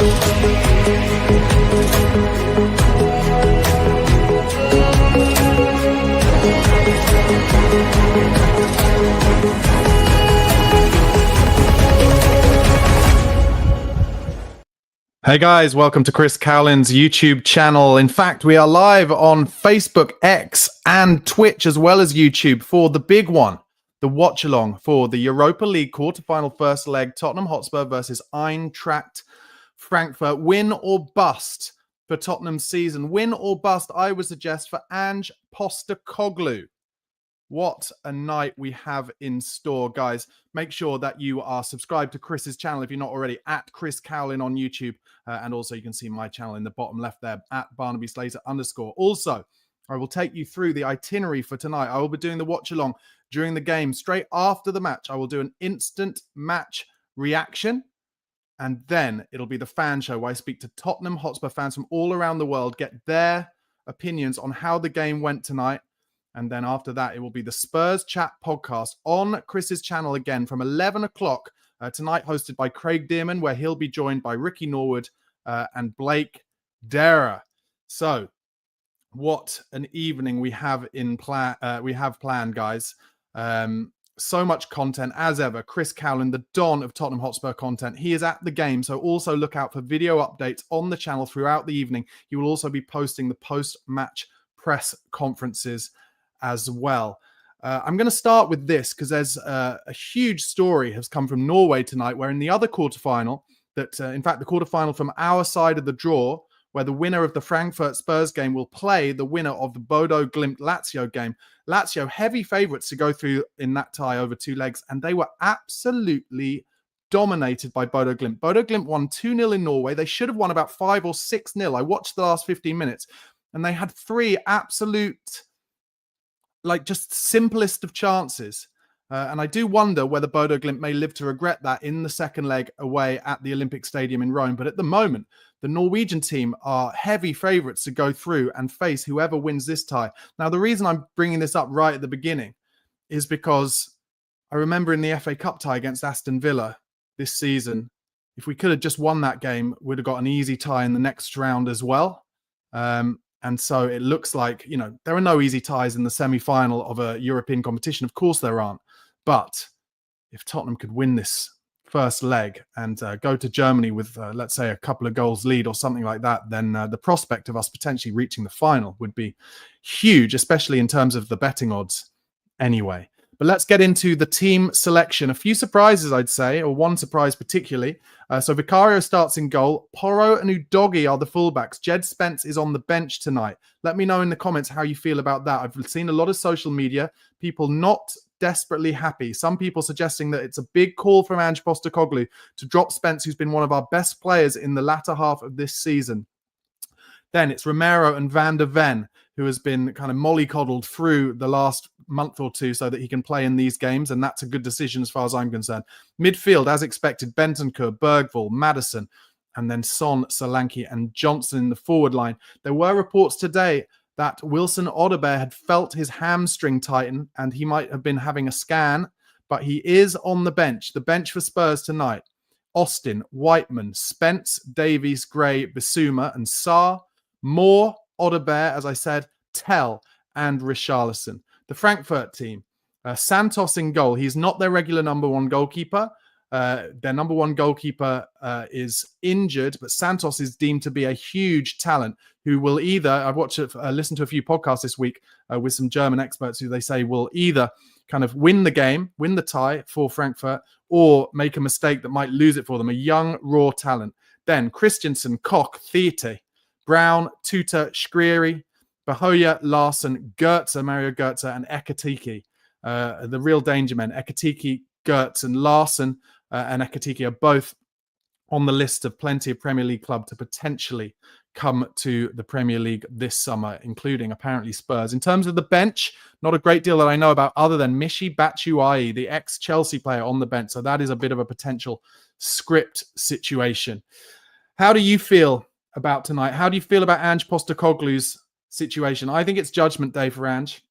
Hey guys, welcome to Chris Cowlin's YouTube channel. In fact, we are live on Facebook, X, and Twitch, as well as YouTube for the big one, the watch-along for the Europa League quarterfinal first leg, Tottenham Hotspur versus Eintracht Frankfurt. Win or bust for Tottenham's season. Win or bust, I would suggest, for Ange Postecoglou. What a night we have in store, guys. Make sure that you are subscribed to Chris's channel if you're not already, at Chris Cowlin on YouTube. And also you can see my channel in the bottom left there, at Barnaby Slater _. Also, I will take you through the itinerary for tonight. I will be doing the watch along during the game. Straight after the match, I will do an instant match reaction. And then it'll be the fan show where I speak to Tottenham Hotspur fans from all around the world, get their opinions on how the game went tonight. And then after that, it will be the Spurs Chat podcast on Chris's channel again from 11 o'clock tonight, hosted by Craig Dearman, where he'll be joined by Ricky Norwood and Blake Dara. So what an evening we have planned, guys. So much content as ever. Chris Cowlin, the Don of Tottenham Hotspur content. He is at the game, so also look out for video updates on the channel throughout the evening. He will also be posting the post-match press conferences as well. I'm going to start with this because there's a huge story has come from Norway tonight, where in the other quarterfinal, in fact, the quarterfinal from our side of the draw, where the winner of the Frankfurt Spurs game will play the winner of the Bodo Glimt Lazio game. Lazio, heavy favourites to go through in that tie over two legs, and they were absolutely dominated by Bodo Glimt. Bodo Glimt won 2-0 in Norway. They should have won about 5 or 6-0. I watched the last 15 minutes, and they had 3 absolute, just simplest of chances. And I do wonder whether Bodo Glimt may live to regret that in the second leg away at the Olympic Stadium in Rome. But at the moment, the Norwegian team are heavy favourites to go through and face whoever wins this tie. Now, the reason I'm bringing this up right at the beginning is because I remember in the FA Cup tie against Aston Villa this season, if we could have just won that game, we'd have got an easy tie in the next round as well. And so it looks like, there are no easy ties in the semi-final of a European competition. Of course there aren't. But if Tottenham could win this first leg and go to Germany with, let's say, a couple of goals lead or something like that, then the prospect of us potentially reaching the final would be huge, especially in terms of the betting odds anyway. But let's get into the team selection. A few surprises, I'd say, or one surprise particularly. So Vicario starts in goal. Porro and Udogi are the fullbacks. Jed Spence is on the bench tonight. Let me know in the comments how you feel about that. I've seen a lot of social media, people not desperately happy. Some people suggesting that it's a big call from Ange Postecoglou to drop Spence, who's been one of our best players in the latter half of this season. Then it's Romero and Van der Ven, who has been kind of mollycoddled through the last month or two so that he can play in these games, and that's a good decision as far as I'm concerned. Midfield, as expected, Bentancur, Bergvall, Maddison, and then Son, Solanke, and Johnson in the forward line. There were reports today that Wilson Odebear had felt his hamstring tighten, and he might have been having a scan, but he is on the bench. The bench for Spurs tonight: Austin, Whiteman, Spence, Davies, Gray, Bissouma, and Sarr. Moore, Odebear, as I said, Tell, and Richarlison. The Frankfurt team: Santos in goal. He's not their regular number one goalkeeper. Their number one goalkeeper is injured, but Santos is deemed to be a huge talent who will either, I've listened to a few podcasts this week with some German experts who they say will either kind of win the game, win the tie for Frankfurt, or make a mistake that might lose it for them. A young, raw talent. Then Christensen, Koch, Thete, Brown, Tuta, Skrieri, Bahoya, Larson, Goetze, Mario Goetze, and Ekatike. The real danger men: Ekatike, Goetze, and Larson and Ekatike are both on the list of plenty of Premier League clubs to potentially come to the Premier League this summer, including apparently Spurs. In terms of the bench, not a great deal that I know about other than Mishi Batshuayi, the ex-Chelsea player, on the bench. So that is a bit of a potential script situation. How do you feel about tonight? How do you feel about Ange Postecoglou's situation? I think it's judgment day for Ange.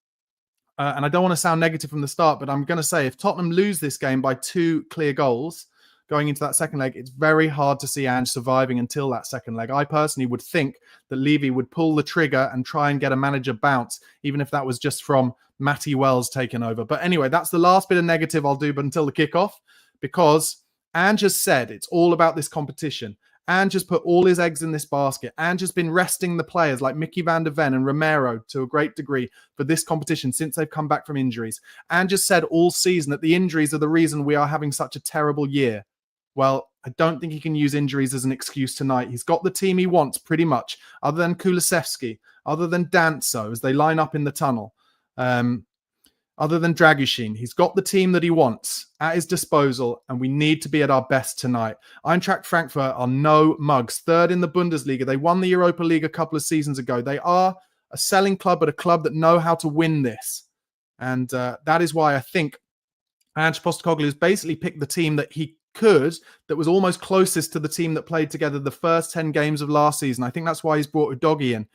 And I don't want to sound negative from the start, but I'm going to say if Tottenham lose this game by 2 clear goals, going into that second leg, it's very hard to see Ange surviving until that second leg. I personally would think that Levy would pull the trigger and try and get a manager bounce, even if that was just from Matty Wells taking over. But anyway, that's the last bit of negative I'll do, but until the kickoff, because Ange has said it's all about this competition. Ange has put all his eggs in this basket. Ange has been resting the players like Mickey van der Ven and Romero to a great degree for this competition since they've come back from injuries. Ange has said all season that the injuries are the reason we are having such a terrible year. Well, I don't think he can use injuries as an excuse tonight. He's got the team he wants pretty much, other than Kulusevski, other than Danso as they line up in the tunnel. Other than Dragushin, he's got the team that he wants at his disposal, and we need to be at our best tonight. Eintracht Frankfurt are no mugs. Third in the Bundesliga. They won the Europa League a couple of seasons ago. They are a selling club, but a club that know how to win this. And that is why I think Ange Postecoglou has basically picked the team that he could, that was almost closest to the team that played together the first 10 games of last season. I think that's why he's brought Udogi in.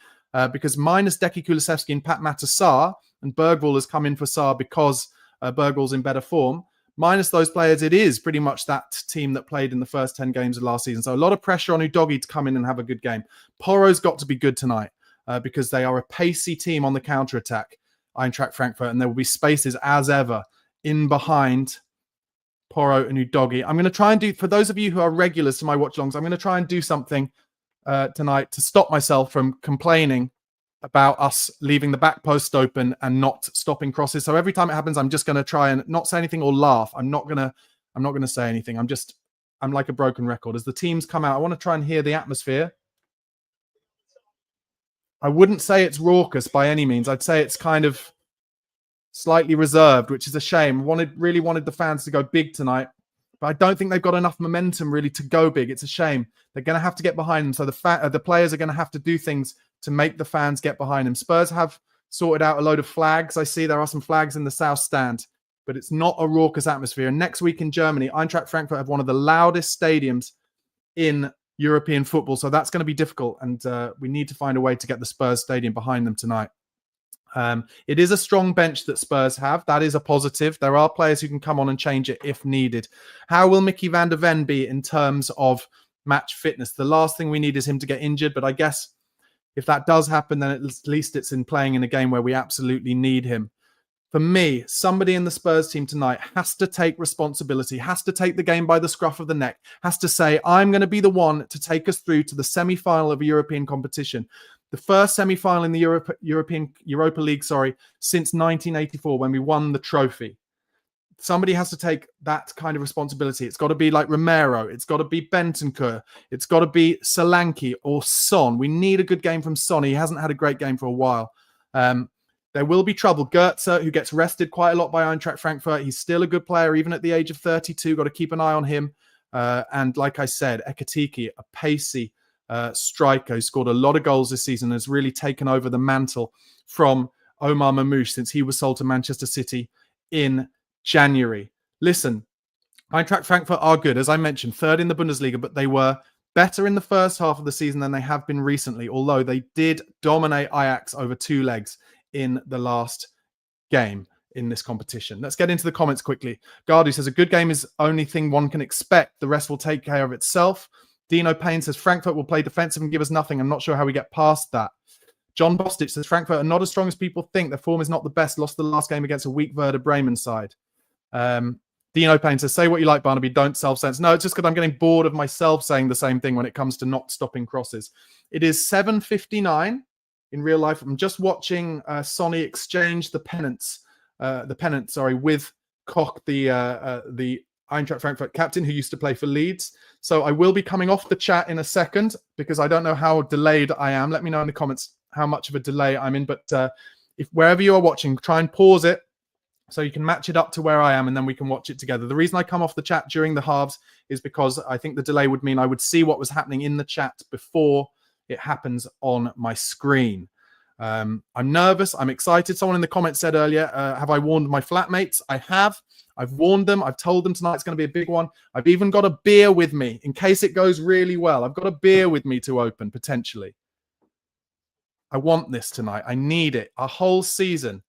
Because minus Deki Kulusevski and Pat Matasar, and Bergvall has come in for Sarr because Bergvall's in better form. Minus those players, it is pretty much that team that played in the first 10 games of last season. So a lot of pressure on Udogi to come in and have a good game. Porro's got to be good tonight because they are a pacey team on the counter-attack, Eintracht Frankfurt, and there will be spaces as ever in behind Porro and Udogi. I'm going to try and do, for those of you who are regulars to my watch-alongs, I'm going to try and do something tonight to stop myself from complaining about us leaving the back post open and not stopping crosses. So every time it happens, I'm just going to try and not say anything or laugh. I'm not going to say anything. I'm like a broken record. As the teams come out, I want to try and hear the atmosphere. I wouldn't say it's raucous by any means. I'd say it's kind of slightly reserved, which is a shame. Really wanted the fans to go big tonight, but I don't think they've got enough momentum really to go big. It's a shame. They're going to have to get behind them. So the players are going to have to do things to make the fans get behind them. Spurs have sorted out a load of flags. I see there are some flags in the south stand, but it's not a raucous atmosphere. And next week in Germany, Eintracht Frankfurt have one of the loudest stadiums in European football. So that's going to be difficult. And we need to find a way to get the Spurs stadium behind them tonight. It is a strong bench that Spurs have. That is a positive. There are players who can come on and change it if needed. How will Mickey van der Ven be in terms of match fitness? The last thing we need is him to get injured, but I guess if that does happen, then at least it's in playing in a game where we absolutely need him. For me, somebody in the Spurs team tonight has to take responsibility, has to take the game by the scruff of the neck, has to say, I'm going to be the one to take us through to the semi-final of a European competition. The first semi-final in the Europa League, since 1984 when we won the trophy. Somebody has to take that kind of responsibility. It's got to be like Romero. It's got to be Bentancur. It's got to be Solanke or Son. We need a good game from Son. He hasn't had a great game for a while. There will be trouble. Goetze, who gets rested quite a lot by Eintracht Frankfurt. He's still a good player, even at the age of 32. Got to keep an eye on him. And like I said, Ekitike, a pacey striker who scored a lot of goals this season, has really taken over the mantle from Omar Mamouche since he was sold to Manchester City in January. Listen, Eintracht Frankfurt are good. As I mentioned, third in the Bundesliga, but they were better in the first half of the season than they have been recently, although they did dominate Ajax over 2 legs in the last game in this competition. Let's get into the comments quickly. Gardu says, a good game is only thing one can expect. The rest will take care of itself. Dino Payne says, Frankfurt will play defensive and give us nothing. I'm not sure how we get past that. John Bostich says, Frankfurt are not as strong as people think. Their form is not the best. Lost the last game against a weak Werder Bremen side. Dino Payne says, say what you like, Barnaby. Don't self-censor. No, it's just because I'm getting bored of myself saying the same thing when it comes to not stopping crosses. It is 7:59 in real life. I'm just watching Sonny exchange the pennant, with Koch, the Eintracht Frankfurt captain who used to play for Leeds. So I will be coming off the chat in a second because I don't know how delayed I am. Let me know in the comments how much of a delay I'm in. But if wherever you are watching, try and pause it so you can match it up to where I am and then we can watch it together. The reason I come off the chat during the halves is because I think the delay would mean I would see what was happening in the chat before it happens on my screen. I'm nervous. I'm excited. Someone in the comments said earlier, have I warned my flatmates? I have. I've warned them. I've told them tonight's going to be a big one. I've even got a beer with me in case it goes really well. I've got a beer with me to open, potentially. I want this tonight. I need it. Our whole season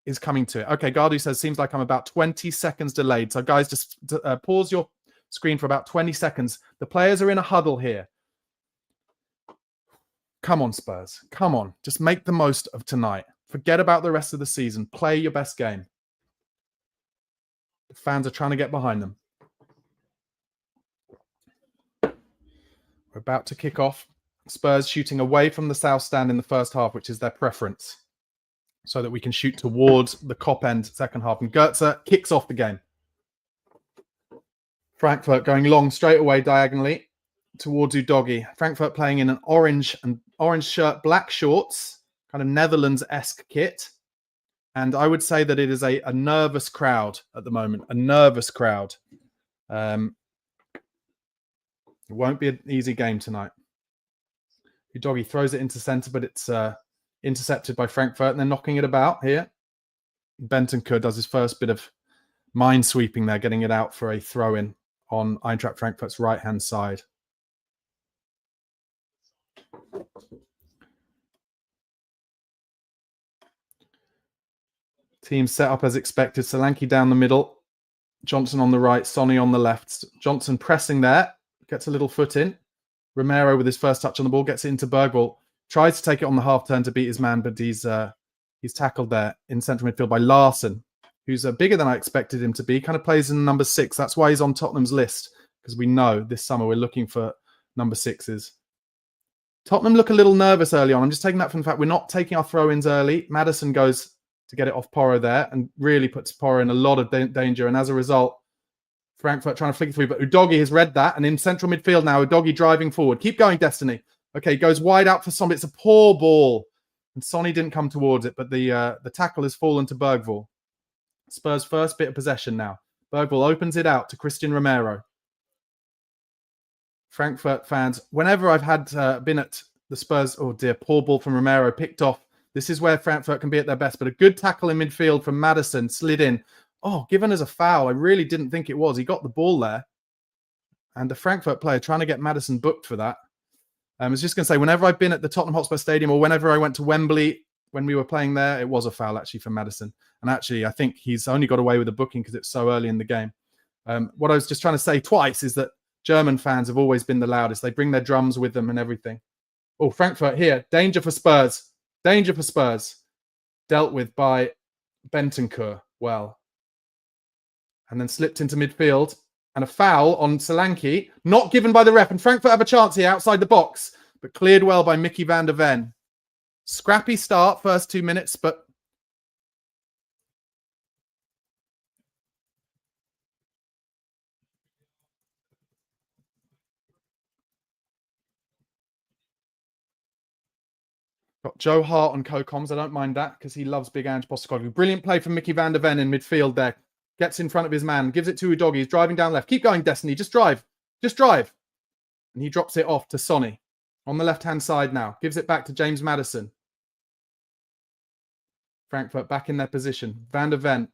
is coming to it. Okay, Gardu says, seems like I'm about 20 seconds delayed. So guys, just pause your screen for about 20 seconds. The players are in a huddle here. Come on, Spurs. Come on. Just make the most of tonight. Forget about the rest of the season. Play your best game. The fans are trying to get behind them. We're about to kick off. Spurs shooting away from the south stand in the first half, which is their preference, so that we can shoot towards the Kop end second half. And Goetze kicks off the game. Frankfurt going long straight away diagonally towards Udogi. Frankfurt playing in an orange shirt, black shorts, kind of Netherlands-esque kit. And I would say that it is a nervous crowd at the moment, a nervous crowd. It won't be an easy game tonight. Udogi throws it into centre, but it's intercepted by Frankfurt, and they're knocking it about here. Bentancur does his first bit of minesweeping there, getting it out for a throw-in on Eintracht Frankfurt's right-hand side. Team set up as expected. Solanke down the middle. Johnson on the right. Sonny on the left. Johnson pressing there. Gets a little foot in. Romero with his first touch on the ball. Gets it into Bergwall. Tries to take it on the half turn to beat his man, but he's tackled there in central midfield by Larson, who's bigger than I expected him to be. Kind of plays in number 6. That's why he's on Tottenham's list, because we know this summer we're looking for number 6s. Tottenham look a little nervous early on. I'm just taking that from the fact we're not taking our throw-ins early. Maddison goes to get it off Porro there and really puts Porro in a lot of danger. And as a result, Frankfurt trying to flick it through. But Udogi has read that. And in central midfield now, Udogi driving forward. Keep going, Destiny. Okay, goes wide out for Sonny. It's a poor ball. And Sonny didn't come towards it, but the tackle has fallen to Bergwall. Spurs' first bit of possession now. Bergwall opens it out to Christian Romero. Frankfurt fans, whenever I've had been at the Spurs, oh dear, poor ball from Romero, picked off. This is where Frankfurt can be at their best, but a good tackle in midfield from Maddison, slid in. Oh, given as a foul. I really didn't think it was. He got the ball there. And the Frankfurt player trying to get Maddison booked for that. I was just going to say, whenever I've been at the Tottenham Hotspur Stadium or whenever I went to Wembley when we were playing there, it was a foul actually for Maddison. And actually, I think he's only got away with a booking because it's so early in the game. What I was just trying to say twice is that German fans have always been the loudest. They bring their drums with them and everything. Oh, Frankfurt here. Danger for Spurs. Danger for Spurs. Dealt with by Bentancur. Well. And then slipped into midfield. And a foul on Solanke. Not given by the ref. And Frankfurt have a chance here outside the box. But cleared well by Mickey van der Ven. Scrappy start, first 2 minutes, but got Joe Hart on co-coms. I don't mind that because he loves Big Ange Postecoglou. Brilliant play from Mickey van der Ven in midfield there. Gets in front of his man. Gives it to Udogi. He's driving down left. Keep going, Destiny. Just drive. Just drive. And he drops it off to Sonny. On the left-hand side now. Gives it back to James Maddison. Frankfurt back in their position. Van der Ven.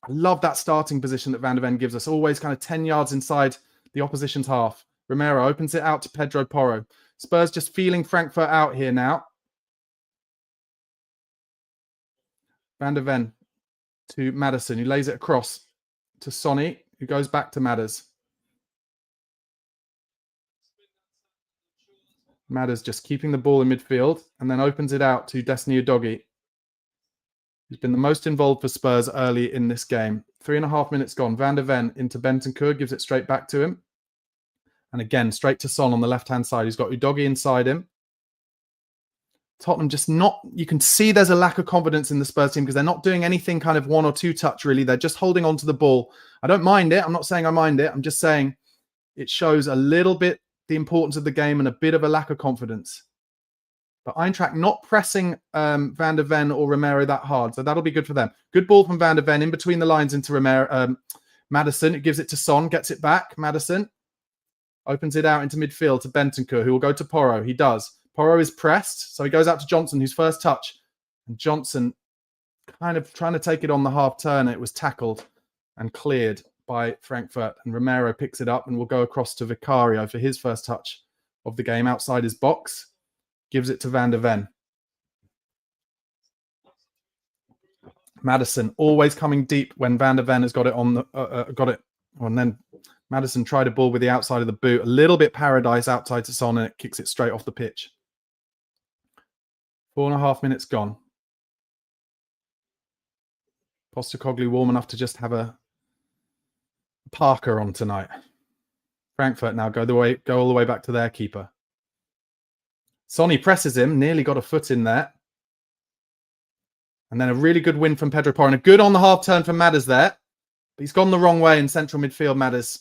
I love that starting position that Van der Ven gives us. Always kind of 10 yards inside the opposition's half. Romero opens it out to Pedro Porro. Spurs just feeling Frankfurt out here now. Van der Ven to Maddison, who lays it across to Sonny, who goes back to Madders. Madders just keeping the ball in midfield and then opens it out to Destiny Udogi. He's been the most involved for Spurs early in this game. 3.5 minutes gone. Van der Ven into Bentancur, gives it straight back to him. And again, straight to Son on the left-hand side. He's got Udogi inside him. Tottenham just not... You can see there's a lack of confidence in the Spurs team because they're not doing anything kind of 1 or 2 touch, really. They're just holding on to the ball. I don't mind it. I'm not saying I mind it. I'm just saying it shows a little bit the importance of the game and a bit of a lack of confidence. But Eintracht not pressing Van der Ven or Romero that hard. So that'll be good for them. Good ball from Van der Ven in between the lines into Romero. Maddison, it gives it to Son, gets it back. Maddison opens it out into midfield to Bentancur, who will go to Porro. He does. Porro is pressed. So he goes out to Johnson, whose first touch. And Johnson kind of trying to take it on the half turn. It was tackled and cleared by Frankfurt. And Romero picks it up and will go across to Vicario for his first touch of the game outside his box. Gives it to Van der Ven. Maddison always coming deep when Van der Ven has got it on the and then Maddison tried a ball with the outside of the boot. A little bit paradise outside to Son, and it kicks it straight off the pitch. 4.5 minutes gone. Postecoglou warm enough to just have a Parker on tonight. Frankfurt now go all the way back to their keeper. Sonny presses him, nearly got a foot in there. And then a really good win from Pedro Porro. And a good on the half turn from Madders there. But he's gone the wrong way in central midfield, Madders.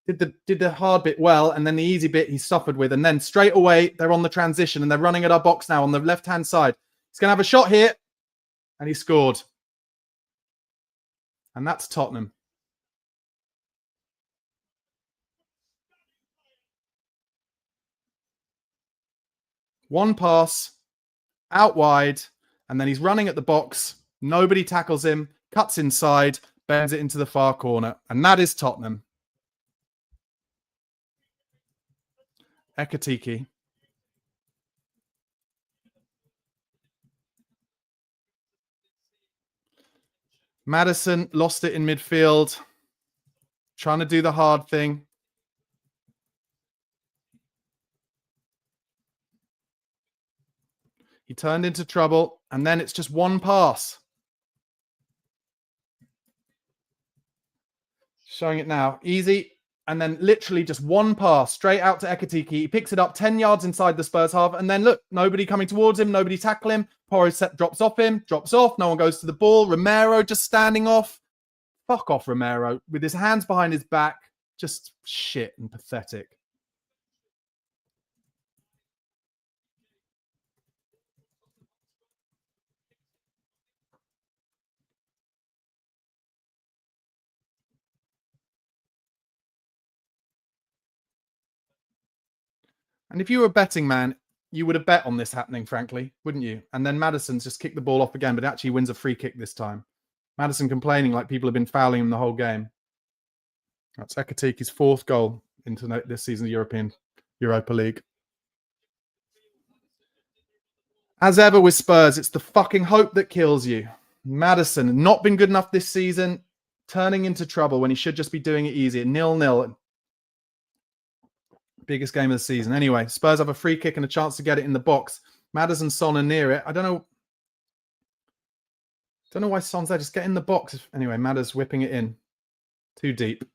Did the hard bit well, and then the easy bit he suffered with. And then straight away, they're on the transition, and they're running at our box now on the left-hand side. He's going to have a shot here. And he scored. And that's Tottenham. One pass, out wide, and then he's running at the box. Nobody tackles him, cuts inside, bends it into the far corner. And that is Tottenham. Ekatike. Maddison lost it in midfield. Trying to do the hard thing. He turned into trouble, and then it's just one pass. Showing it now. Easy. And then literally just one pass straight out to Ekatike. He picks it up 10 yards inside the Spurs half. And then look, nobody coming towards him. Nobody tackle him. Porro drops off him. Drops off. No one goes to the ball. Romero just standing off. Fuck off, Romero. With his hands behind his back. Just shit and pathetic. And if you were a betting man, you would have bet on this happening, frankly, wouldn't you? And then Maddison's just kicked the ball off again, but actually wins a free kick this time. Maddison complaining like people have been fouling him the whole game. That's Ekatike's 4th goal into this season of Europa League. As ever with Spurs, it's the fucking hope that kills you. Maddison, not been good enough this season, turning into trouble when he should just be doing it easy. 0-0. Biggest game of the season. Anyway, Spurs have a free kick and a chance to get it in the box. Maddison, Son are near it. I don't know why Son's there. Just get in the box. Anyway, Madders whipping it in. Too deep.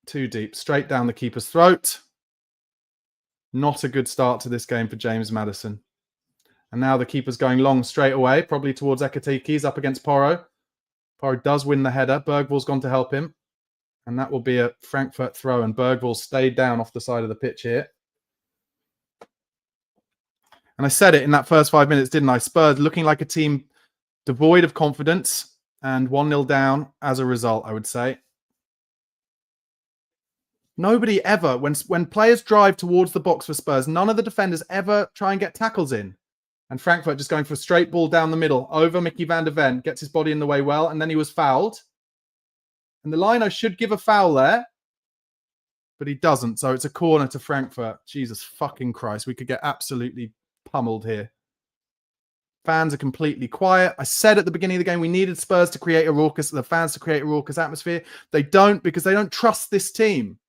Too deep. Straight down the keeper's throat. Not a good start to this game for James Maddison. And now the keeper's going long straight away, probably towards Ekatike. He's up against Porro. Porro does win the header. Bergvall's gone to help him. And that will be a Frankfurt throw. And Bergvall stayed down off the side of the pitch here. And I said it in that first 5 minutes, didn't I? Spurs looking like a team devoid of confidence and 1-0 down as a result, I would say. Nobody ever, when players drive towards the box for Spurs, none of the defenders ever try and get tackles in. And Frankfurt just going for a straight ball down the middle over Mickey van der Ven, gets his body in the way well, and then he was fouled. And the lino should give a foul there, but he doesn't. So it's a corner to Frankfurt. Jesus fucking Christ. We could get absolutely pummeled here. Fans are completely quiet. I said at the beginning of the game, we needed Spurs to create the fans to create a raucous atmosphere. They don't, because they don't trust this team.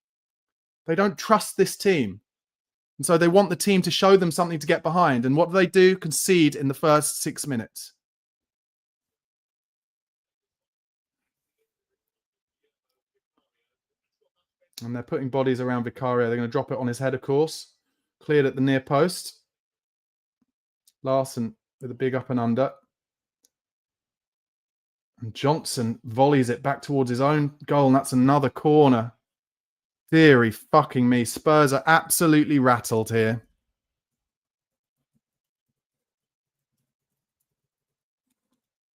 They don't trust this team. And so they want the team to show them something to get behind. And what do? Concede in the first 6 minutes. And they're putting bodies around Vicario. They're going to drop it on his head, of course. Cleared at the near post. Larson with a big up and under. And Johnson volleys it back towards his own goal. And that's another corner. Theory fucking me. Spurs are absolutely rattled here.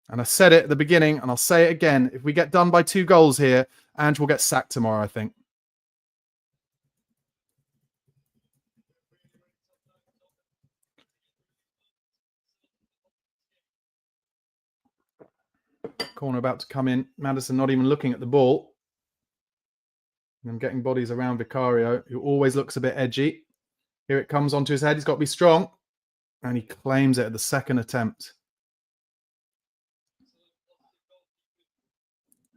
And I said it at the beginning, and I'll say it again. If we get done by 2 goals here, Ange will get sacked tomorrow, I think. Corner about to come in. Maddison not even looking at the ball. And I'm getting bodies around Vicario, who always looks a bit edgy. Here it comes onto his head. He's got to be strong. And he claims it at the second attempt.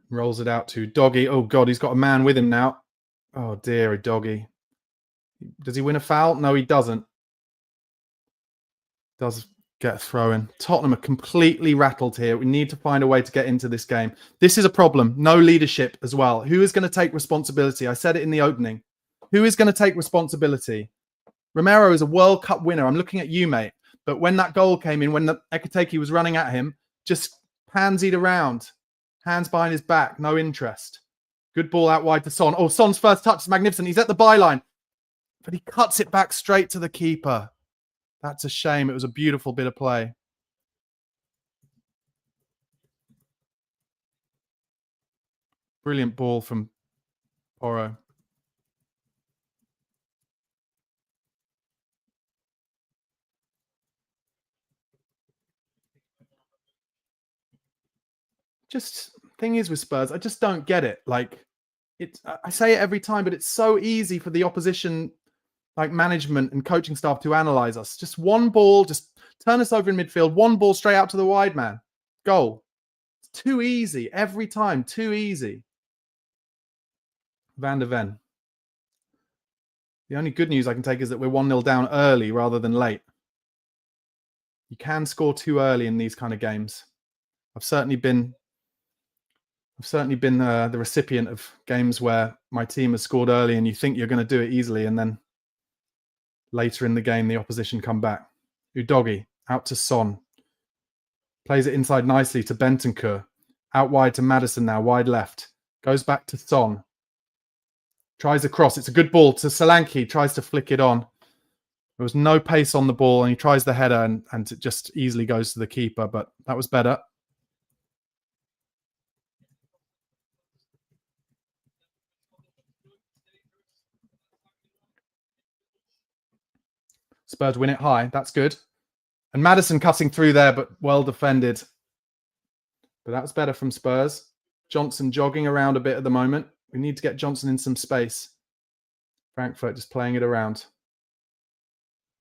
Rolls it out to Doggy. Oh, God, he's got a man with him now. Oh dear, doggy. Does he win a foul? No, he doesn't. Does get a throw in. Tottenham are completely rattled here. We need to find a way to get into this game. This is a problem. No leadership as well. Who is going to take responsibility? I said it in the opening. Who is going to take responsibility? Romero is a World Cup winner. I'm looking at you, mate. But when that goal came in, when the Ekiteke was running at him, just pansied around. Hands behind his back. No interest. Good ball out wide to Son. Oh, Son's first touch is magnificent. He's at the byline. But he cuts it back straight to the keeper. That's a shame. It was a beautiful bit of play. Brilliant ball from Porro. Just thing is with Spurs, I just don't get it. Like, I say it every time, but it's so easy for the opposition, like management and coaching staff, to analyze us. Just one ball, just turn us over in midfield, one ball straight out to the wide man. Goal. It's too easy every time. Too easy. Van der Ven. The only good news I can take is that we're 1-0 down early rather than late. You can score too early in these kind of games. I've certainly been the recipient of games where my team has scored early and you think you're going to do it easily, and then later in the game the opposition come back. Udogie out to Son. Plays it inside nicely to Bentancur. Out wide to Maddison now, wide left. Goes back to Son. Tries a cross. It's a good ball to Solanke. Tries to flick it on. There was no pace on the ball, and he tries the header, and it just easily goes to the keeper, but that was better. Spurs win it high. That's good. And Maddison cutting through there, but well defended. But that was better from Spurs. Johnson jogging around a bit at the moment. We need to get Johnson in some space. Frankfurt just playing it around.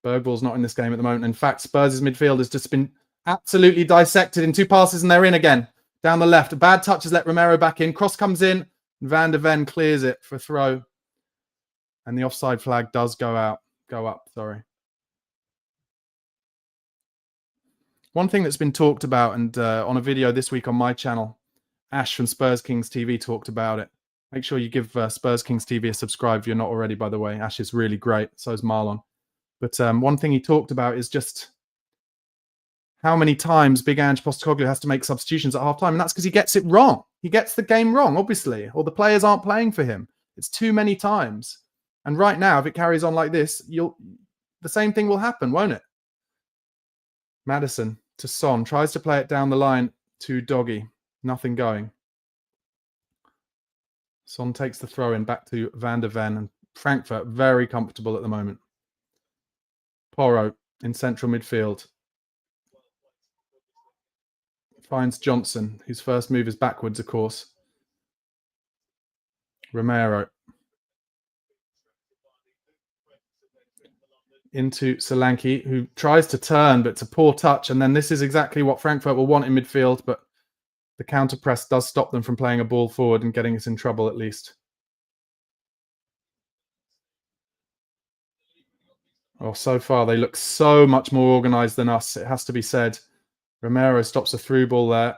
Bergvall's not in this game at the moment. In fact, Spurs' midfield has just been absolutely dissected in two passes, and they're in again. Down the left. A bad touch has let Romero back in. Cross comes in. And Van der Ven clears it for a throw. And the offside flag does go up. One thing that's been talked about, and on a video this week on my channel, Ash from Spurs Kings TV talked about it. Make sure you give Spurs Kings TV a subscribe if you're not already, by the way. Ash is really great. So is Marlon. But one thing he talked about is just how many times Big Ange Postecoglou has to make substitutions at halftime. And that's because he gets it wrong. He gets the game wrong, obviously, or the players aren't playing for him. It's too many times. And right now, if it carries on like this, the same thing will happen, won't it? Maddison to Son. Tries to play it down the line to Doggy. Nothing going. Son takes the throw in back to Van der Ven, and Frankfurt very comfortable at the moment. Porro in central midfield. Finds Johnson, whose first move is backwards, of course. Romero. Into Solanke, who tries to turn, but it's a poor touch. And then this is exactly what Frankfurt will want in midfield, but the counter press does stop them from playing a ball forward and getting us in trouble at least. Oh, so far they look so much more organised than us, it has to be said. Romero stops a through ball there.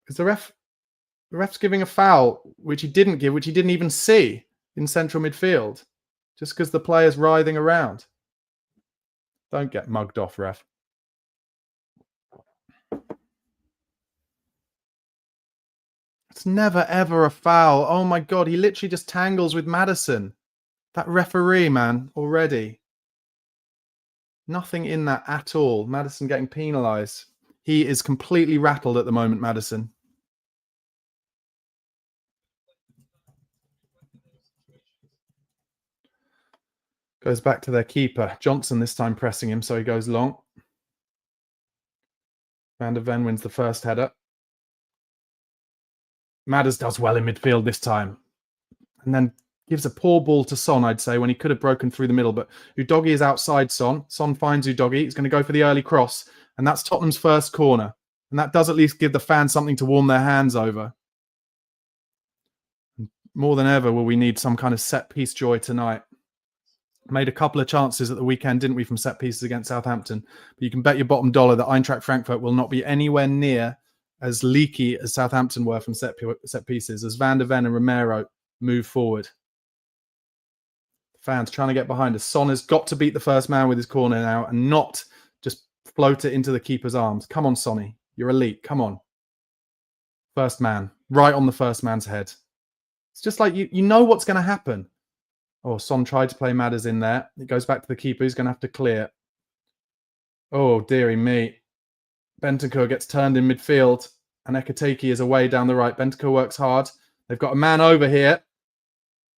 Is the ref's giving a foul, which he didn't give, which he didn't even see in central midfield, just because the player's writhing around. Don't get mugged off, ref. It's never, ever a foul. Oh, my God. He literally just tangles with Maddison. That referee, man, already. Nothing in that at all. Maddison getting penalised. He is completely rattled at the moment, Maddison. Goes back to their keeper. Johnson this time pressing him, so he goes long. Van der Ven wins the first header. Madders does well in midfield this time. And then gives a poor ball to Son, I'd say, when he could have broken through the middle. But Udogie is outside Son. Son finds Udogie. He's going to go for the early cross. And that's Tottenham's first corner. And that does at least give the fans something to warm their hands over. more than ever will we need some kind of set-piece joy tonight. Made a couple of chances at the weekend, didn't we, from set pieces against Southampton? But you can bet your bottom dollar that Eintracht Frankfurt will not be anywhere near as leaky as Southampton were from set pieces as Van der Ven and Romero move forward. Fans trying to get behind us. Son has got to beat the first man with his corner now and not just float it into the keeper's arms. Come on, Sonny. You're elite. Come on. First man. Right on the first man's head. It's just like you know what's going to happen. Oh, Son tried to play Madders in there. It goes back to the keeper. He's going to have to clear. Oh, dearie me. Bentancur gets turned in midfield. And Ekateki is away down the right. Bentancur works hard. They've got a man over here.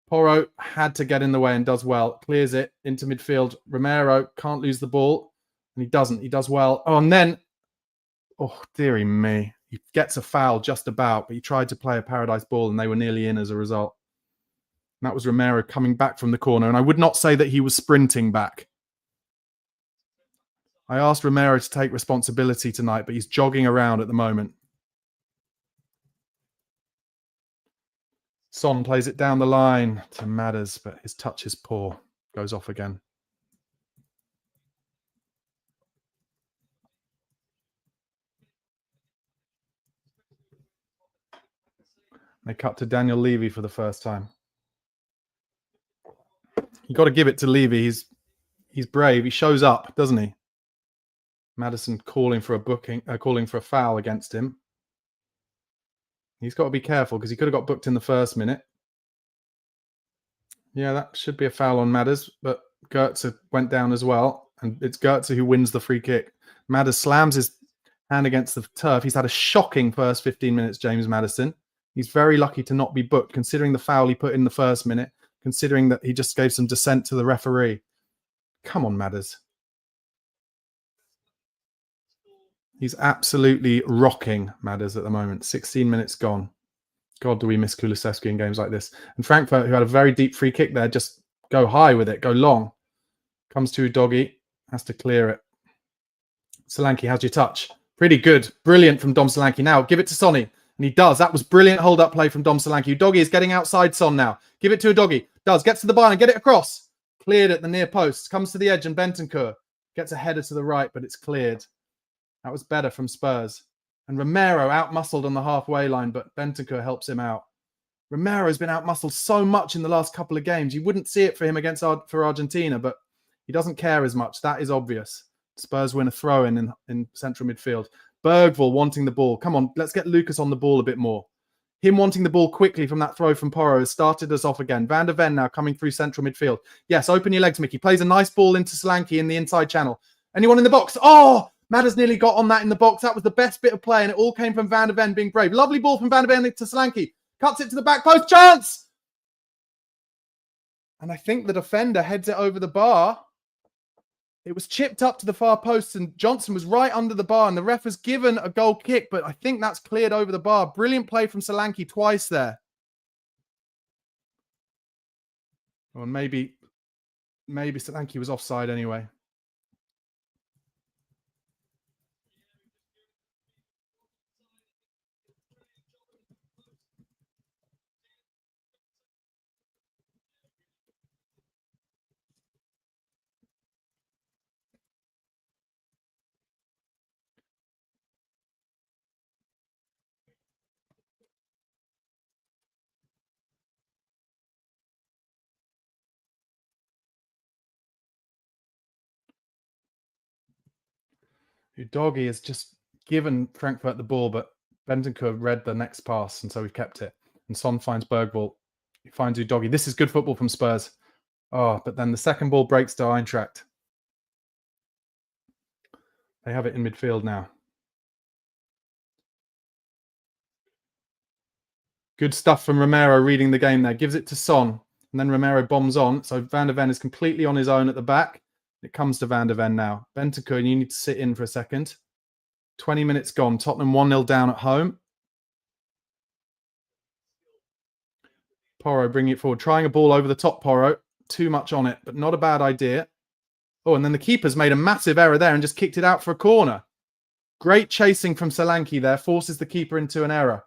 Porro had to get in the way and does well. Clears it into midfield. Romero can't lose the ball. And he doesn't. He does well. Oh, and then... Oh, dearie me. He gets a foul just about, but he tried to play a paradise ball and they were nearly in as a result. And that was Romero coming back from the corner. And I would not say that he was sprinting back. I asked Romero to take responsibility tonight, but he's jogging around at the moment. Son plays it down the line to Madders, but his touch is poor. Goes off again. They cut to Daniel Levy for the first time. You got to give it to Levy. He's brave. He shows up, doesn't he? Maddison calling for a foul against him. He's got to be careful because he could have got booked in the first minute. Yeah, that should be a foul on Madders, but Goetze went down as well, and it's Goetze who wins the free kick. Madders slams his hand against the turf. He's had a shocking first 15 minutes, James Maddison. He's very lucky to not be booked, considering the foul he put in the first minute, considering that he just gave some dissent to the referee. Come on, Madders. He's absolutely rocking Madders at the moment. 16 minutes gone. God, do we miss Kulusevski in games like this. And Frankfurt, who had a very deep free kick there, just go high with it, go long. Comes to Doggy, has to clear it. Solanke, how's your touch? Pretty good. Brilliant from Dom Solanke. Now, give it to Sonny. And he does. That was brilliant hold-up play from Dom Solanke. Doggy is getting outside Son now. Give it to a Doggy. Does. Gets to the bar and get it across. Cleared at the near post. Comes to the edge and Bentancur gets a header to the right, but it's cleared. That was better from Spurs. And Romero out-muscled on the halfway line, but Bentancur helps him out. Romero's been out-muscled so much in the last couple of games. You wouldn't see it for him for Argentina, but he doesn't care as much. That is obvious. Spurs win a throw-in in central midfield. Bergvall wanting the ball. Come on, let's get Lucas on the ball a bit more. Him wanting the ball quickly from that throw from Porro has started us off again. Van der Ven now coming through central midfield. Yes, open your legs, Mickey. Plays a nice ball into Solanke in the inside channel. Anyone in the box? Oh! Madders nearly got on that in the box. That was the best bit of play, and it all came from Van der Ven being brave. Lovely ball from Van der Ven to Solanke. Cuts it to the back post. Chance! And I think the defender heads it over the bar. It was chipped up to the far post, and Johnson was right under the bar, and the ref has given a goal kick, but I think that's cleared over the bar. Brilliant play from Solanke twice there. Or maybe Solanke was offside anyway. Udogie has just given Frankfurt the ball, but Bentancur read the next pass, and so we've kept it. And Son finds Bergvall. He finds Udogie. This is good football from Spurs. Oh, but then the second ball breaks to Eintracht. They have it in midfield now. Good stuff from Romero reading the game there. Gives it to Son, and then Romero bombs on. So Van der Ven is completely on his own at the back. It comes to Van der Ven now. Bentancur, you need to sit in for a second. 20 minutes gone. Tottenham 1-0 down at home. Porro bringing it forward. Trying a ball over the top, Porro. Too much on it, but not a bad idea. Oh, and then the keeper's made a massive error there and just kicked it out for a corner. Great chasing from Solanke there. Forces the keeper into an error.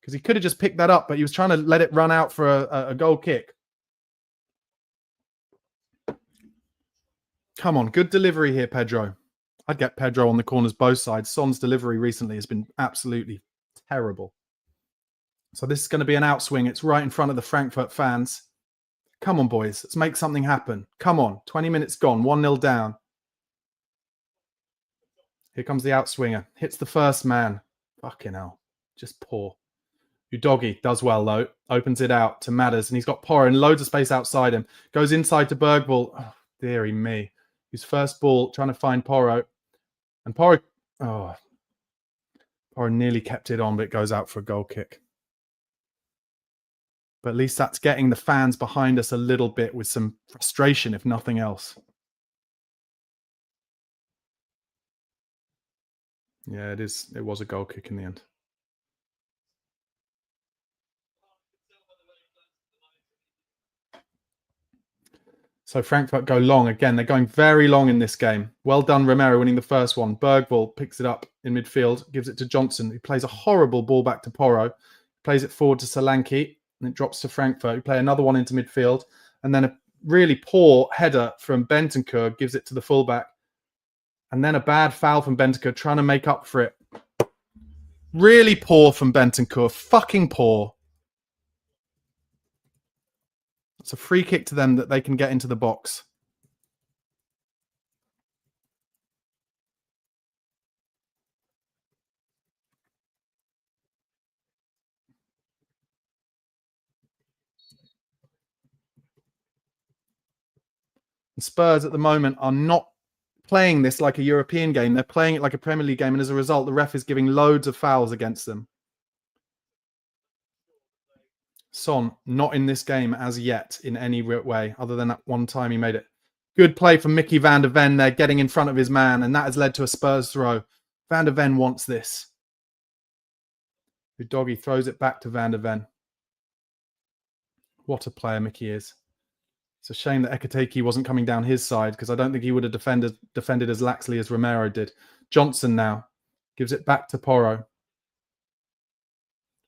because he could have just picked that up, but he was trying to let it run out for a goal kick. Come on, good delivery here, Pedro. I'd get Pedro on the corners both sides. Son's delivery recently has been absolutely terrible. So this is going to be an outswing. It's right in front of the Frankfurt fans. Come on, boys. Let's make something happen. Come on. 20 minutes gone. 1-0 down. Here comes the outswinger. Hits the first man. Fucking hell. Just poor. Udogi does well, though. Opens it out to Matters, and he's got Porro and loads of space outside him. Goes inside to Bergvall. Oh, dearie me. His first ball, trying to find Porro. And Porro nearly kept it on, but it goes out for a goal kick. But at least that's getting the fans behind us a little bit with some frustration, if nothing else. Yeah, it is. It was a goal kick in the end. So Frankfurt go long again. They're going very long in this game. Well done, Romero, winning the first one. Bergvall picks it up in midfield, gives it to Johnson, who plays a horrible ball back to Porro, plays it forward to Solanke, and it drops to Frankfurt, who play another one into midfield, and then a really poor header from Bentancur gives it to the fullback, and then a bad foul from Bentancur, trying to make up for it. Really poor from Bentancur. Fucking poor. It's a free kick to them that they can get into the box. And Spurs at the moment are not playing this like a European game. They're playing it like a Premier League game. And as a result, the ref is giving loads of fouls against them. Son, not in this game as yet in any way, other than that one time he made it. Good play from Mickey van der Ven there, getting in front of his man, and that has led to a Spurs throw. Van der Ven wants this. Udogi throws it back to Van der Ven. What a player Mickey is. It's a shame that Ekiteke wasn't coming down his side, because I don't think he would have defended as laxly as Romero did. Johnson now gives it back to Porro.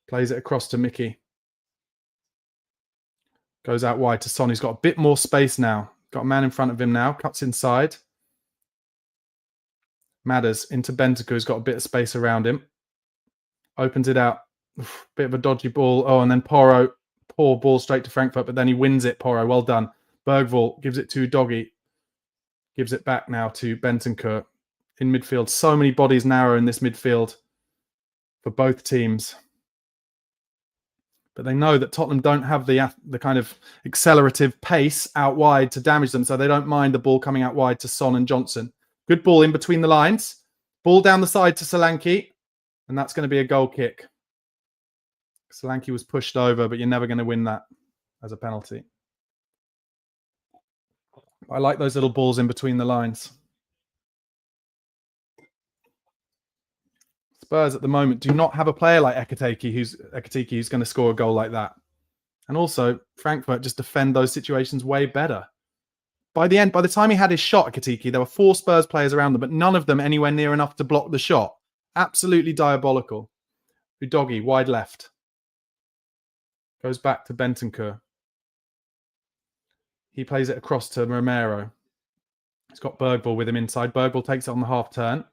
Plays it across to Mickey. Goes out wide to Son. He's got a bit more space now. Got a man in front of him now. Cuts inside. Matters into Bentancur, who's got a bit of space around him. Opens it out. Bit of a dodgy ball. Oh, and then Porro. Poor ball straight to Frankfurt, but then he wins it, Porro. Well done. Bergvall gives it to Doggy. Gives it back now to Bentancur in midfield. So many bodies narrow in this midfield for both teams. But they know that Tottenham don't have the kind of accelerative pace out wide to damage them, so they don't mind the ball coming out wide to Son and Johnson. Good ball in between the lines. Ball down the side to Solanke, and that's going to be a goal kick. Solanke was pushed over, but you're never going to win that as a penalty. I like those little balls in between the lines. Spurs at the moment do not have a player like Ekiteke who's going to score a goal like that. And also, Frankfurt just defend those situations way better. By the time he had his shot, Ekiteke, there were 4 Spurs players around them, but none of them anywhere near enough to block the shot. Absolutely diabolical. Udogi, wide left. Goes back to Bentancur. He plays it across to Romero. He's got Bergvall with him inside. Bergvall takes it on the half turn.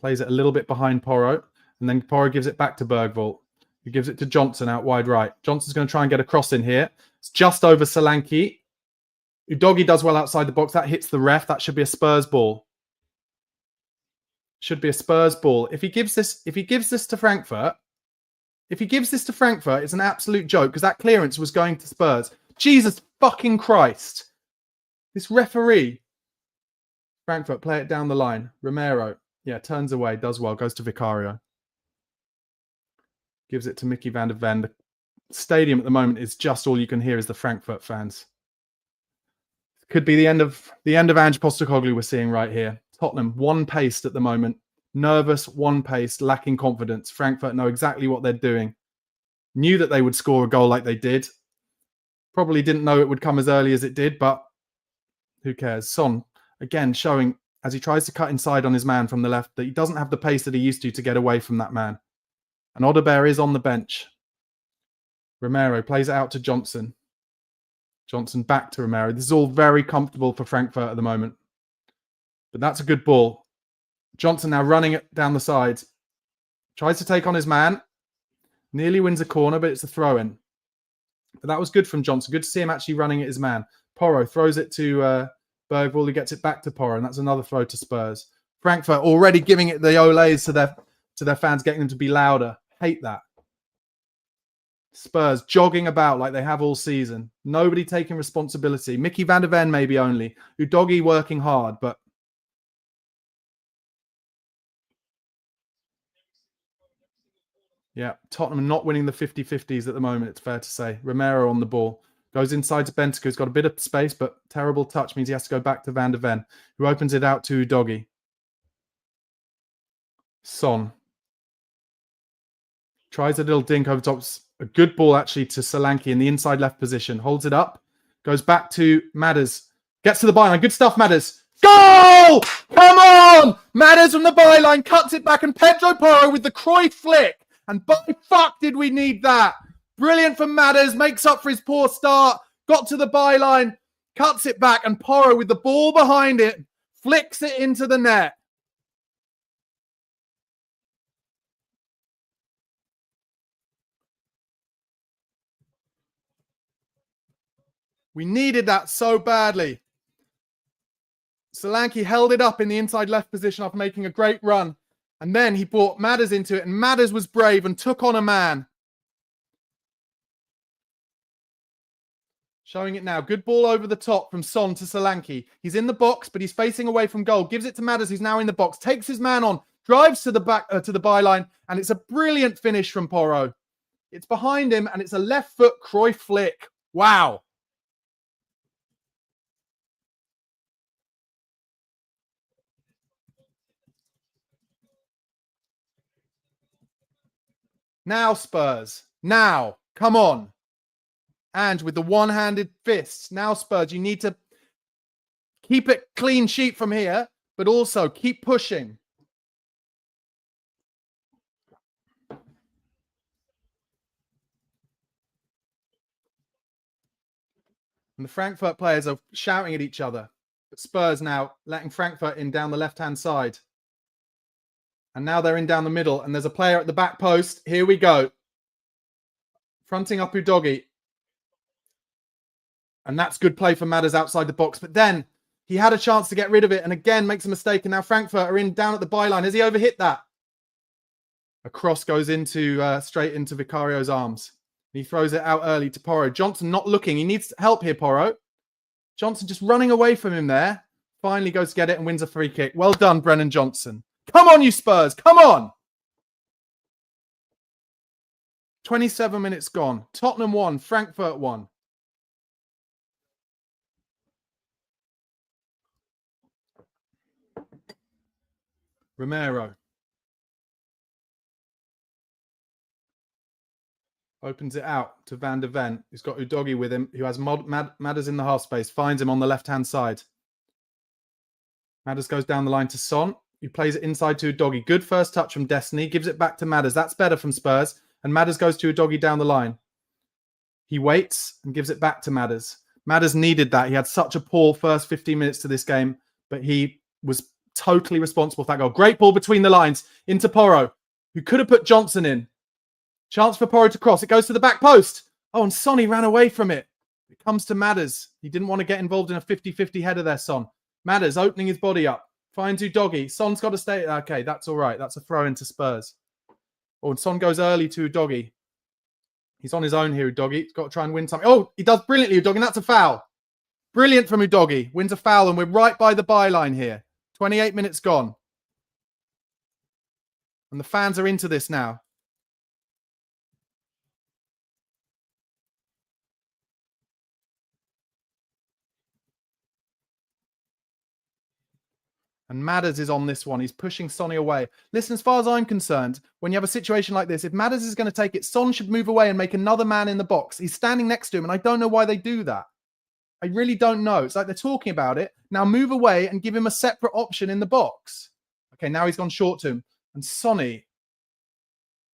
Plays it a little bit behind Porro. And then Porro gives it back to Bergvall, who gives it to Johnson out wide right. Johnson's going to try and get a cross in here. It's just over Solanke. Udogi does well outside the box. That hits the ref. That should be a Spurs ball. Should be a Spurs ball. If he gives this to Frankfurt, it's an absolute joke, because that clearance was going to Spurs. Jesus fucking Christ. This referee. Frankfurt play it down the line. Romero. Yeah, turns away, does well, goes to Vicario. Gives it to Mickey van der Ven. The stadium at the moment is just all you can hear is the Frankfurt fans. Could be the end of Ange Postecoglou we're seeing right here. Tottenham, one-paced at the moment. Nervous, one-paced, lacking confidence. Frankfurt know exactly what they're doing. Knew that they would score a goal like they did. Probably didn't know it would come as early as it did, but who cares? Son, again, showing as he tries to cut inside on his man from the left that he doesn't have the pace that he used to get away from that man. And Odebear is on the bench. Romero plays it out to Johnson. Johnson back to Romero. This is all very comfortable for Frankfurt at the moment. But that's a good ball. Johnson now running it down the sides. Tries to take on his man. Nearly wins a corner, but it's a throw-in. But that was good from Johnson. Good to see him actually running at his man. Porro throws it to Bergvall, who gets it back to Porro, and that's another throw to Spurs. Frankfurt already giving it the olays to their fans, getting them to be louder. Hate that. Spurs jogging about like they have all season. Nobody taking responsibility. Mickey van der Ven maybe only. Udogie working hard, but yeah, Tottenham not winning the 50-50s at the moment, it's fair to say. Romero on the ball. Goes inside to Bentancur, who's got a bit of space, but terrible touch means he has to go back to Van der Ven, who opens it out to Udogie. Son. Tries a little dink over top. A good ball, actually, to Solanke in the inside left position. Holds it up. Goes back to Madders. Gets to the byline. Good stuff, Madders. Goal! Come on! Madders from the byline. Cuts it back. And Pedro Porro with the Cruyff flick. And by fuck did we need that. Brilliant from Madders. Makes up for his poor start. Got to the byline. Cuts it back. And Porro with the ball behind it. Flicks it into the net. We needed that so badly. Solanke held it up in the inside left position after making a great run. And then he brought Madders into it. And Madders was brave and took on a man. Showing it now. Good ball over the top from Son to Solanke. He's in the box, but he's facing away from goal. Gives it to Madders, who's now in the box. Takes his man on. Drives to the back to the byline. And it's a brilliant finish from Porro. It's behind him, and it's a left foot Cruyff flick. Wow. Now, Spurs. Now. Come on. And with the one-handed fists. Now, Spurs, you need to keep it clean sheet from here, but also keep pushing. And the Frankfurt players are shouting at each other. But Spurs now letting Frankfurt in down the left-hand side. And now they're in down the middle. And there's a player at the back post. Here we go. Fronting up Udogie. And that's good play for Madders outside the box. But then he had a chance to get rid of it. And again, makes a mistake. And now Frankfurt are in down at the byline. Has he overhit that? A cross goes into straight into Vicario's arms. He throws it out early to Porro. Johnson not looking. He needs help here, Porro. Johnson just running away from him there. Finally goes to get it and wins a free kick. Well done, Brennan Johnson. Come on, you Spurs. Come on. 27 minutes gone. Tottenham 1, Frankfurt 1. Romero. Opens it out to Van der Ven, who's got Udogie with him, who has Madders in the half space. Finds him on the left-hand side. Madders goes down the line to Son. He plays it inside to Udogie. Good first touch from Destiny. Gives it back to Madders. That's better from Spurs. And Madders goes to Udogie down the line. He waits and gives it back to Madders. Madders needed that. He had such a poor first 15 minutes to this game, but he was totally responsible for that goal. Great ball between the lines into Porro, who could have put Johnson in. Chance for Porro to cross. It goes to the back post. Oh, and Sonny ran away from it. It comes to Madders. He didn't want to get involved in a 50-50 header there, Son. Madders opening his body up. Finds Udogie. Son's got to stay. Okay, that's all right. That's a throw into Spurs. Oh, and Son goes early to Udogie. He's on his own here, Udogie. He's got to try and win something. Oh, he does brilliantly, Udogie, and that's a foul. Brilliant from Udogie. Wins a foul, and we're right by the byline here. 28 minutes gone. And the fans are into this now. And Madders is on this one. He's pushing Sonny away. Listen, as far as I'm concerned, when you have a situation like this, if Madders is going to take it, Son should move away and make another man in the box. He's standing next to him, and I don't know why they do that. I really don't know. It's like they're talking about it. Now move away and give him a separate option in the box. Okay, now he's gone short to him. And Sonny.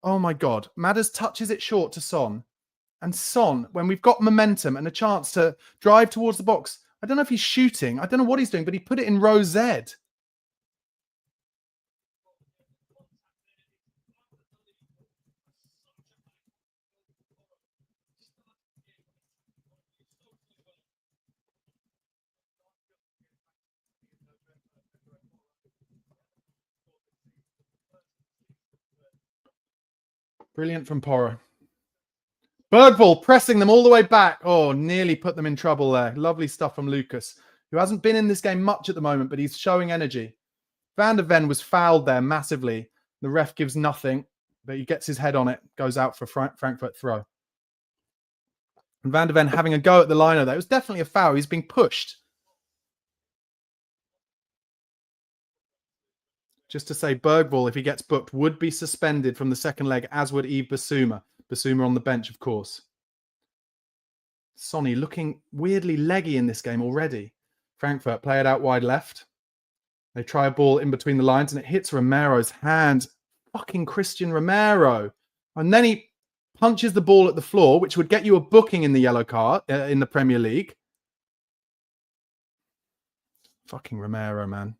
Oh my God. Madders touches it short to Son. And Son, when we've got momentum and a chance to drive towards the box, I don't know if he's shooting. I don't know what he's doing, but he put it in row Z. Brilliant from Porro. Bergvall pressing them all the way back. Oh, nearly put them in trouble there. Lovely stuff from Lucas, who hasn't been in this game much at the moment, but he's showing energy. Van der Ven was fouled there massively. The ref gives nothing, but he gets his head on it, goes out for Frankfurt throw. And Van der Ven having a go at the liner there. It was definitely a foul. He's being pushed. Just to say, Bergvall, if he gets booked, would be suspended from the second leg, as would Yves Bissouma. Bissouma on the bench, of course. Sonny looking weirdly leggy in this game already. Frankfurt play it out wide left. They try a ball in between the lines and it hits Romero's hand. Fucking Christian Romero. And then he punches the ball at the floor, which would get you a booking in the yellow card in the Premier League. Fucking Romero, man.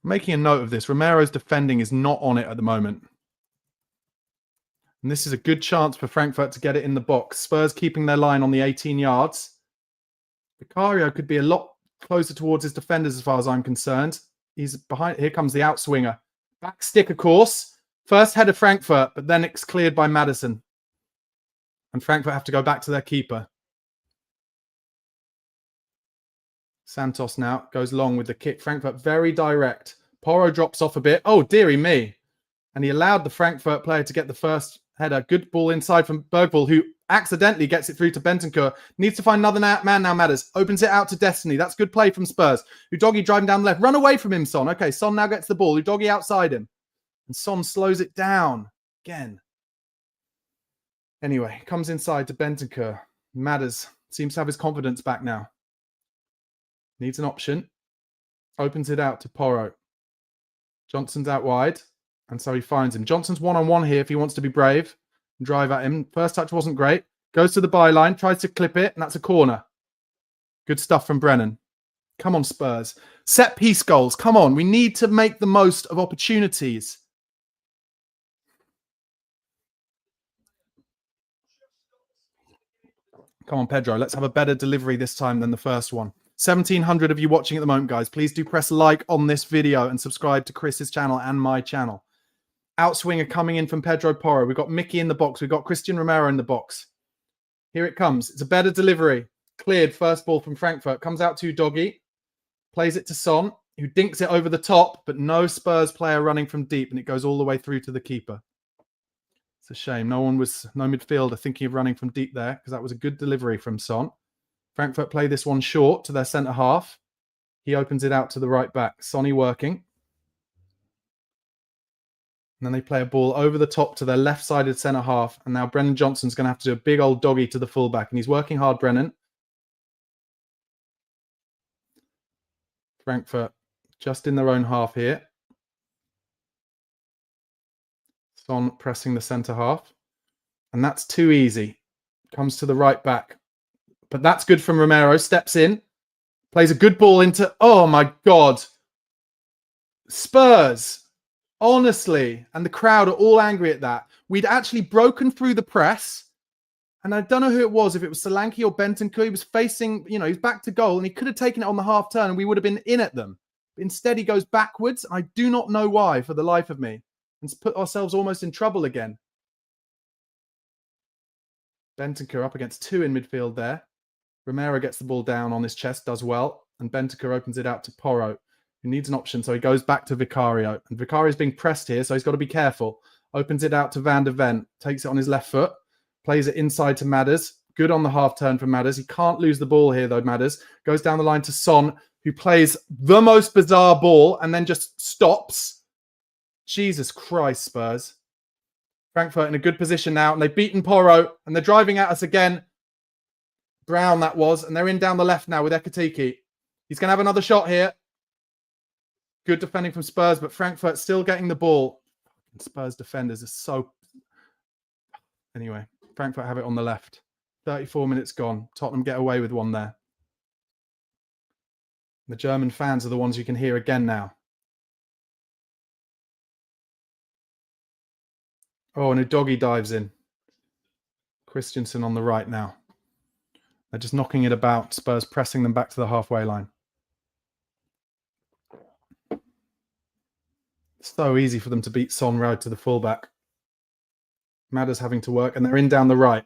Making a note of this, Romero's defending is not on it at the moment. And this is a good chance for Frankfurt to get it in the box. Spurs keeping their line on the 18 yards. Vicario could be a lot closer towards his defenders as far as I'm concerned. He's behind. Here comes the outswinger. Back stick, of course. First head of Frankfurt, but then it's cleared by Madison. And Frankfurt have to go back to their keeper. Santos now goes long with the kick. Frankfurt very direct. Porro drops off a bit. Oh, dearie me. And he allowed the Frankfurt player to get the first header. Good ball inside from Bergvall, who accidentally gets it through to Bentancur. Needs to find another man now, Matters. Opens it out to Destiny. That's good play from Spurs. Udogie driving down the left. Run away from him, Son. Okay, Son now gets the ball. Udogie outside him. And Son slows it down again. Anyway, comes inside to Bentancur. Matters seems to have his confidence back now. Needs an option. Opens it out to Porro. Johnson's out wide. And so he finds him. Johnson's one-on-one here if he wants to be brave and drive at him. First touch wasn't great. Goes to the byline. Tries to clip it. And that's a corner. Good stuff from Brennan. Come on, Spurs. Set piece goals. Come on. We need to make the most of opportunities. Come on, Pedro. Let's have a better delivery this time than the first one. 1,700 of you watching at the moment, guys. Please do press like on this video and subscribe to Chris's channel and my channel. Outswinger coming in from Pedro Porro. We've got Mickey in the box. We've got Christian Romero in the box. Here it comes. It's a better delivery. Cleared first ball from Frankfurt. Comes out to Udogie. Plays it to Son, who dinks it over the top, but no Spurs player running from deep, and it goes all the way through to the keeper. It's a shame. No midfielder thinking of running from deep there, because that was a good delivery from Son. Frankfurt play this one short to their centre half. He opens it out to the right back. Sonny working. And then they play a ball over the top to their left-sided centre half. And now Brennan Johnson's going to have to do a big old doggy to the fullback. And he's working hard, Brennan. Frankfurt just in their own half here. Son pressing the centre half. And that's too easy. Comes to the right back. But that's good from Romero. Steps in. Plays a good ball into... Oh, my God. Spurs. Honestly. And the crowd are all angry at that. We'd actually broken through the press. And I don't know who it was. If it was Solanke or Bentancur. He was facing... You know, he's back to goal. And he could have taken it on the half turn. And we would have been in at them. But instead, he goes backwards. I do not know why, for the life of me. And put ourselves almost in trouble again. Bentancur up against two in midfield there. Romero gets the ball down on his chest, does well. And Bentancur opens it out to Porro, who needs an option. So he goes back to Vicario. And Vicario is being pressed here, so he's got to be careful. Opens it out to Van der Ven. Takes it on his left foot. Plays it inside to Madders. Good on the half turn for Madders. He can't lose the ball here, though, Madders. Goes down the line to Son, who plays the most bizarre ball and then just stops. Jesus Christ, Spurs. Frankfurt in a good position now. And they've beaten Porro. And they're driving at us again. Brown that was. And they're in down the left now with Ekitike. He's going to have another shot here. Good defending from Spurs, but Frankfurt still getting the ball. Spurs defenders are so... Anyway, Frankfurt have it on the left. 34 minutes gone. Tottenham get away with one there. The German fans are the ones you can hear again now. Oh, and Udogie dives in. Christensen on the right now. They're just knocking it about. Spurs pressing them back to the halfway line. So easy for them to beat Son right to the fullback. Madders having to work, and they're in down the right.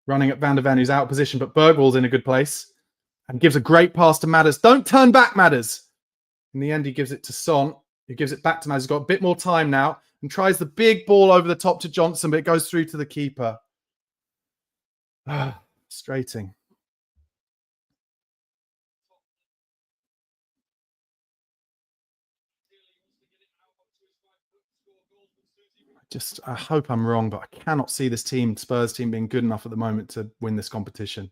Running at Van der Ven, who's out of position, but Bergwall's in a good place. And gives a great pass to Madders. Don't turn back, Madders. In the end, he gives it to Son. He gives it back to Madders. He's got a bit more time now. And tries the big ball over the top to Johnson, but it goes through to the keeper. Frustrating. I hope I'm wrong, but I cannot see this team, Spurs team, being good enough at the moment to win this competition.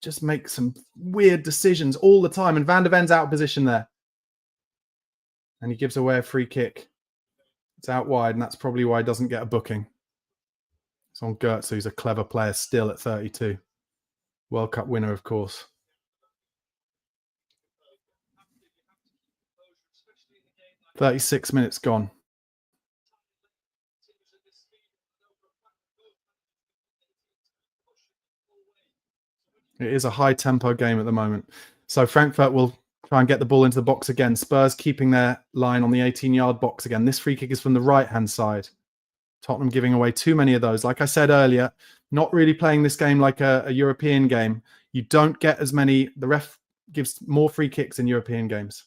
Just make some weird decisions all the time. And Van der Ven's out of position there. And he gives away a free kick. It's out wide, and that's probably why he doesn't get a booking. It's on Gertz, who's a clever player still at 32. World Cup winner, of course. "36 minutes gone. It is a high-tempo game at the moment. So Frankfurt will try and get the ball into the box again. Spurs keeping their line on the 18-yard box again. This free kick is from the right-hand side. Tottenham giving away too many of those. Like I said earlier, not really playing this game like a European game. You don't get as many. The ref gives more free kicks in European games.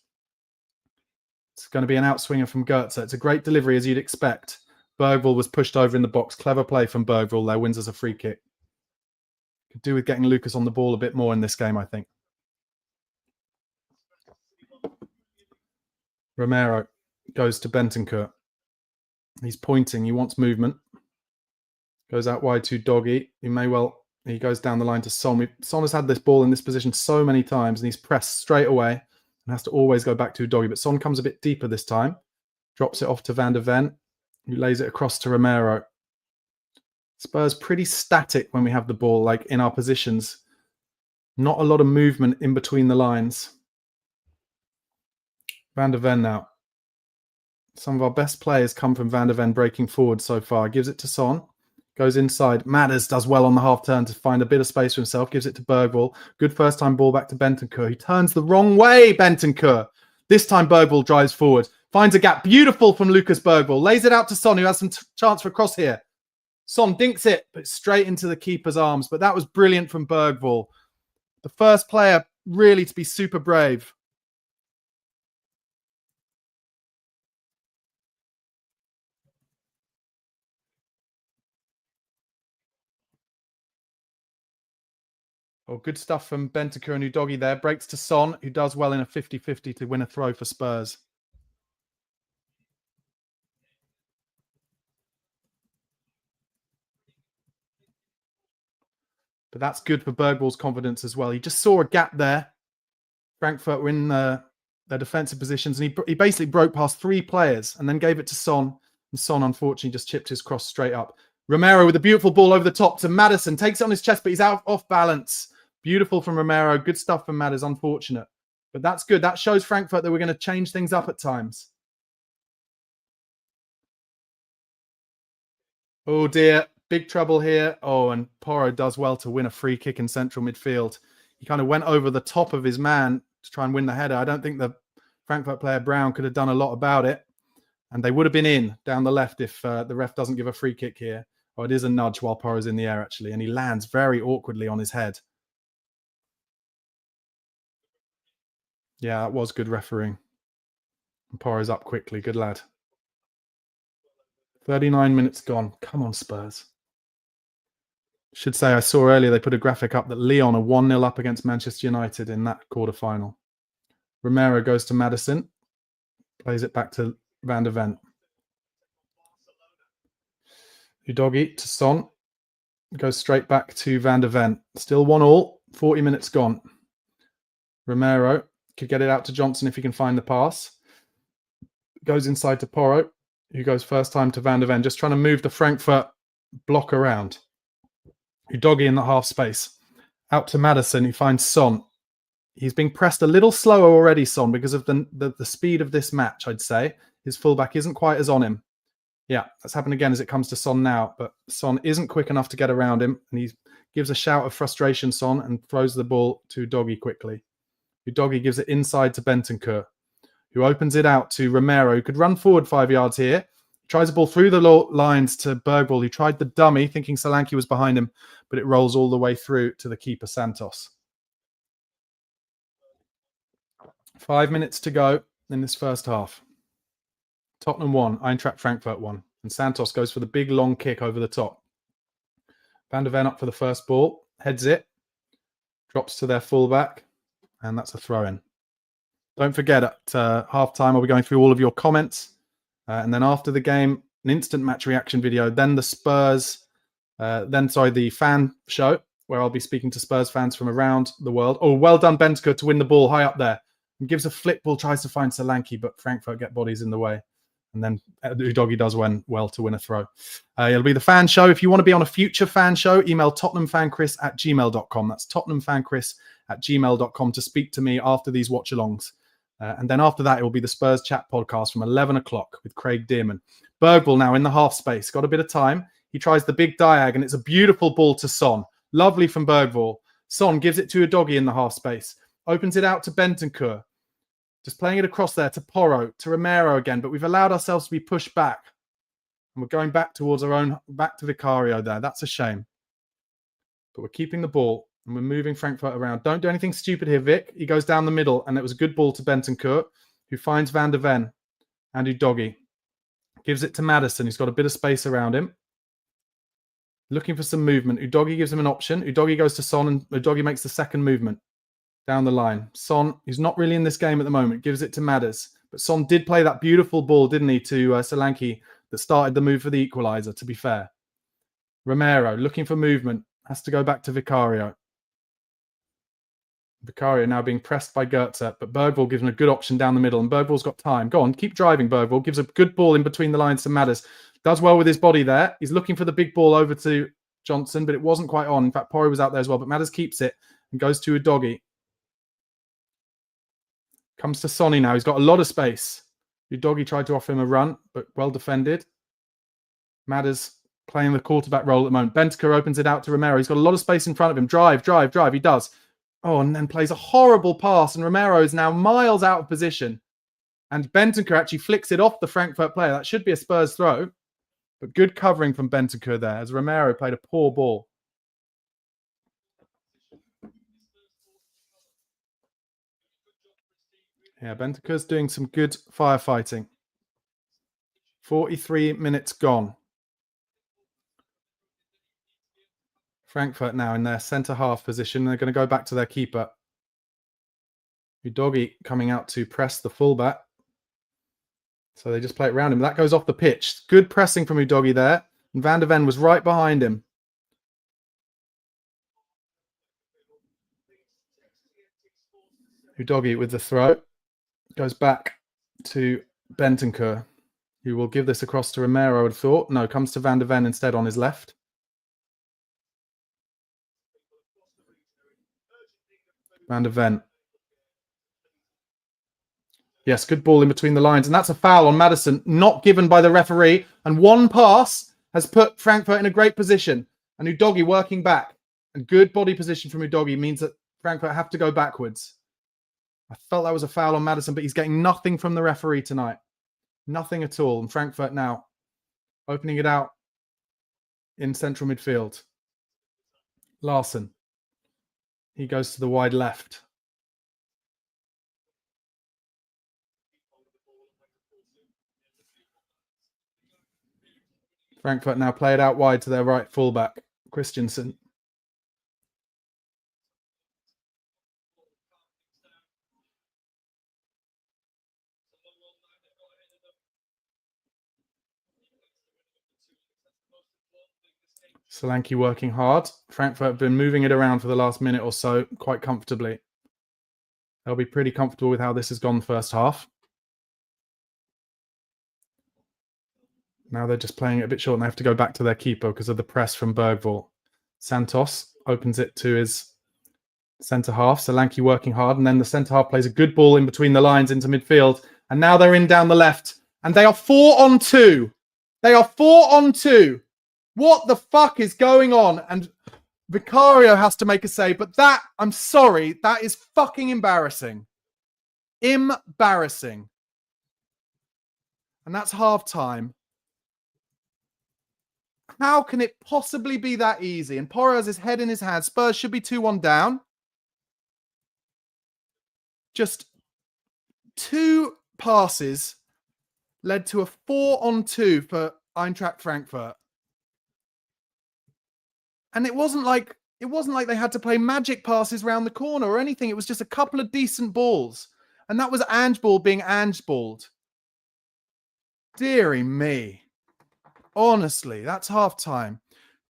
It's going to be an outswinger from Gertz. It's a great delivery, as you'd expect. Bergwall was pushed over in the box. Clever play from Bergwall there. Wins us a free kick. Could do with getting Lucas on the ball a bit more in this game, I think. Romero goes to Bentancur. He's pointing. He wants movement. Goes out wide to Doggy. He goes down the line to Son. Son has had this ball in this position so many times, and he's pressed straight away and has to always go back to Doggy. But Son comes a bit deeper this time. Drops it off to Van der Ven, who lays it across to Romero. Spurs pretty static when we have the ball, like in our positions. Not a lot of movement in between the lines. Van der Ven now. Some of our best players come from Van der Ven breaking forward so far. Gives it to Son. Goes inside. Madders does well on the half turn to find a bit of space for himself. Gives it to Bergwall. Good first time ball back to Bentancur. He turns the wrong way, Bentancur. This time Bergwall drives forward. Finds a gap. Beautiful from Lucas Bergwall. Lays it out to Son, who has some chance for a cross here. Son dinks it, but straight into the keeper's arms. But that was brilliant from Bergwall. The first player really to be super brave. Oh, good stuff from Bentancur and Udogie there. Breaks to Son, who does well in a 50-50 to win a throw for Spurs. But that's good for Bergwall's confidence as well. He just saw a gap there. Frankfurt were in their defensive positions, and he basically broke past three players and then gave it to Son. And Son, unfortunately, just chipped his cross straight up. Romero with a beautiful ball over the top to Maddison. Takes it on his chest, but he's off balance. Beautiful from Romero. Good stuff from Madders. Unfortunate. But that's good. That shows Frankfurt that we're going to change things up at times. Oh, dear. Big trouble here. Oh, and Porro does well to win a free kick in central midfield. He kind of went over the top of his man to try and win the header. I don't think the Frankfurt player Brown could have done a lot about it. And they would have been in down the left if the ref doesn't give a free kick here. Oh, it is a nudge while Porro's in the air, actually. And he lands very awkwardly on his head. Yeah, that was good refereeing. And Porro's up quickly. Good lad. 39 minutes gone. Come on, Spurs. Should say I saw earlier they put a graphic up that Lyon are 1-0 up against Manchester United in that quarterfinal. Romero goes to Maddison. Plays it back to Van der Ven. Udogie to Son. goes straight back to Van der Ven. Still 1-1, 40 minutes gone. Romero could get it out to Johnson if he can find the pass. Goes inside to Porro, who goes first time to Van der Ven, just trying to move the Frankfurt block around. Udogie in the half space. Out to Madison, who finds Son. He's being pressed a little slower already, Son, because of the speed of this match, I'd say. His fullback isn't quite as on him. Yeah, that's happened again as it comes to Son now, but Son isn't quick enough to get around him, and he gives a shout of frustration, Son, and throws the ball to Udogie quickly. Udogie gives it inside to Bentancur, who opens it out to Romero, who could run forward 5 yards here. Tries a ball through the lines to Bergvall, who tried the dummy, thinking Solanke was behind him, but it rolls all the way through to the keeper, Santos. 5 minutes to go in this first half. Tottenham 1, Eintracht Frankfurt 1. And Santos goes for the big long kick over the top. Van der Ven up for the first ball, heads it, drops to their fullback, and that's a throw-in. Don't forget, at half-time, I'll be going through all of your comments. And then after the game, an instant match reaction video. Then the the fan show, where I'll be speaking to Spurs fans from around the world. Oh, well done, Bentancur, to win the ball high up there. And gives a flick ball, tries to find Solanke, but Frankfurt get bodies in the way. And then Udogie does well to win a throw. It'll be the fan show. If you want to be on a future fan show, email tottenhamfanchris@gmail.com. That's tottenhamfanchris@gmail.com to speak to me after these watch-alongs. And then after that, it will be the Spurs Chat podcast from 11 o'clock with Craig Dearman. Bergvall now in the half space. Got a bit of time. He tries the big diag, and it's a beautiful ball to Son. Lovely from Bergvall. Son gives it to Udogie in the half space. Opens it out to Bentancur. Just playing it across there to Porro, to Romero again. But we've allowed ourselves to be pushed back. And we're going back towards back to Vicario there. That's a shame. But we're keeping the ball. And we're moving Frankfurt around. Don't do anything stupid here, Vic. He goes down the middle, and it was a good ball to Bentancur, who finds Van der Ven and Udogie. Gives it to Madison, who's got a bit of space around him. Looking for some movement. Udogie gives him an option. Udogie goes to Son, and Udogie makes the second movement down the line. Son, who's not really in this game at the moment, gives it to Madders. But Son did play that beautiful ball, didn't he, to Solanke that started the move for the equalizer, to be fair. Romero, looking for movement, has to go back to Vicario. Vicario now being pressed by Goetze, but Bergvall gives him a good option down the middle, and Bergvall's got time. Go on, keep driving, Bergvall. Gives a good ball in between the lines to Madders. Does well with his body there. He's looking for the big ball over to Johnson, but it wasn't quite on. In fact, Porro was out there as well, but Madders keeps it and goes to Udogie. Comes to Sonny now. He's got a lot of space. Udogie tried to offer him a run, but well defended. Madders playing the quarterback role at the moment. Bentancur opens it out to Romero. He's got a lot of space in front of him. Drive. He does. Oh, and then plays a horrible pass, and Romero is now miles out of position. And Bentancur actually flicks it off the Frankfurt player. That should be a Spurs throw. But good covering from Bentancur there, as Romero played a poor ball. Yeah, Bentancur's doing some good firefighting. 43 minutes gone. Frankfurt now in their centre-half position. They're going to go back to their keeper. Udogie coming out to press the fullback. So they just play it around him. That goes off the pitch. Good pressing from Udogie there. And Van der Ven was right behind him. Udogie with the throw. Goes back to Bentancur, who will give this across to Romero, I would have thought. No, comes to Van der Ven instead on his left. Van der Ven. Yes, good ball in between the lines. And that's a foul on Madison, not given by the referee. And one pass has put Frankfurt in a great position. And Udogie working back. And good body position from Udogie means that Frankfurt have to go backwards. I felt that was a foul on Madison, but he's getting nothing from the referee tonight. Nothing at all. And Frankfurt now opening it out in central midfield. Larson. He goes to the wide left. Frankfurt now play it out wide to their right fullback, Christensen. Solanke working hard. Frankfurt have been moving it around for the last minute or so quite comfortably. They'll be pretty comfortable with how this has gone first half. Now they're just playing it a bit short and they have to go back to their keeper because of the press from Bergvall. Santos opens it to his centre half. Solanke working hard. And then the centre half plays a good ball in between the lines into midfield. And now they're in down the left. And they are 4-on-2. They are 4-on-2. What the fuck is going on? And Vicario has to make a save. But that, I'm sorry, that is fucking embarrassing. Embarrassing. And that's half time. How can it possibly be that easy? And Porro has his head in his hand. Spurs should be 2-1 down. Just 2 passes led to a 4-on-2 for Eintracht Frankfurt. And it wasn't like they had to play magic passes round the corner or anything. It was just a couple of decent balls. And that was Ange Ball being Ange Balled. Deary me. Honestly, that's half time.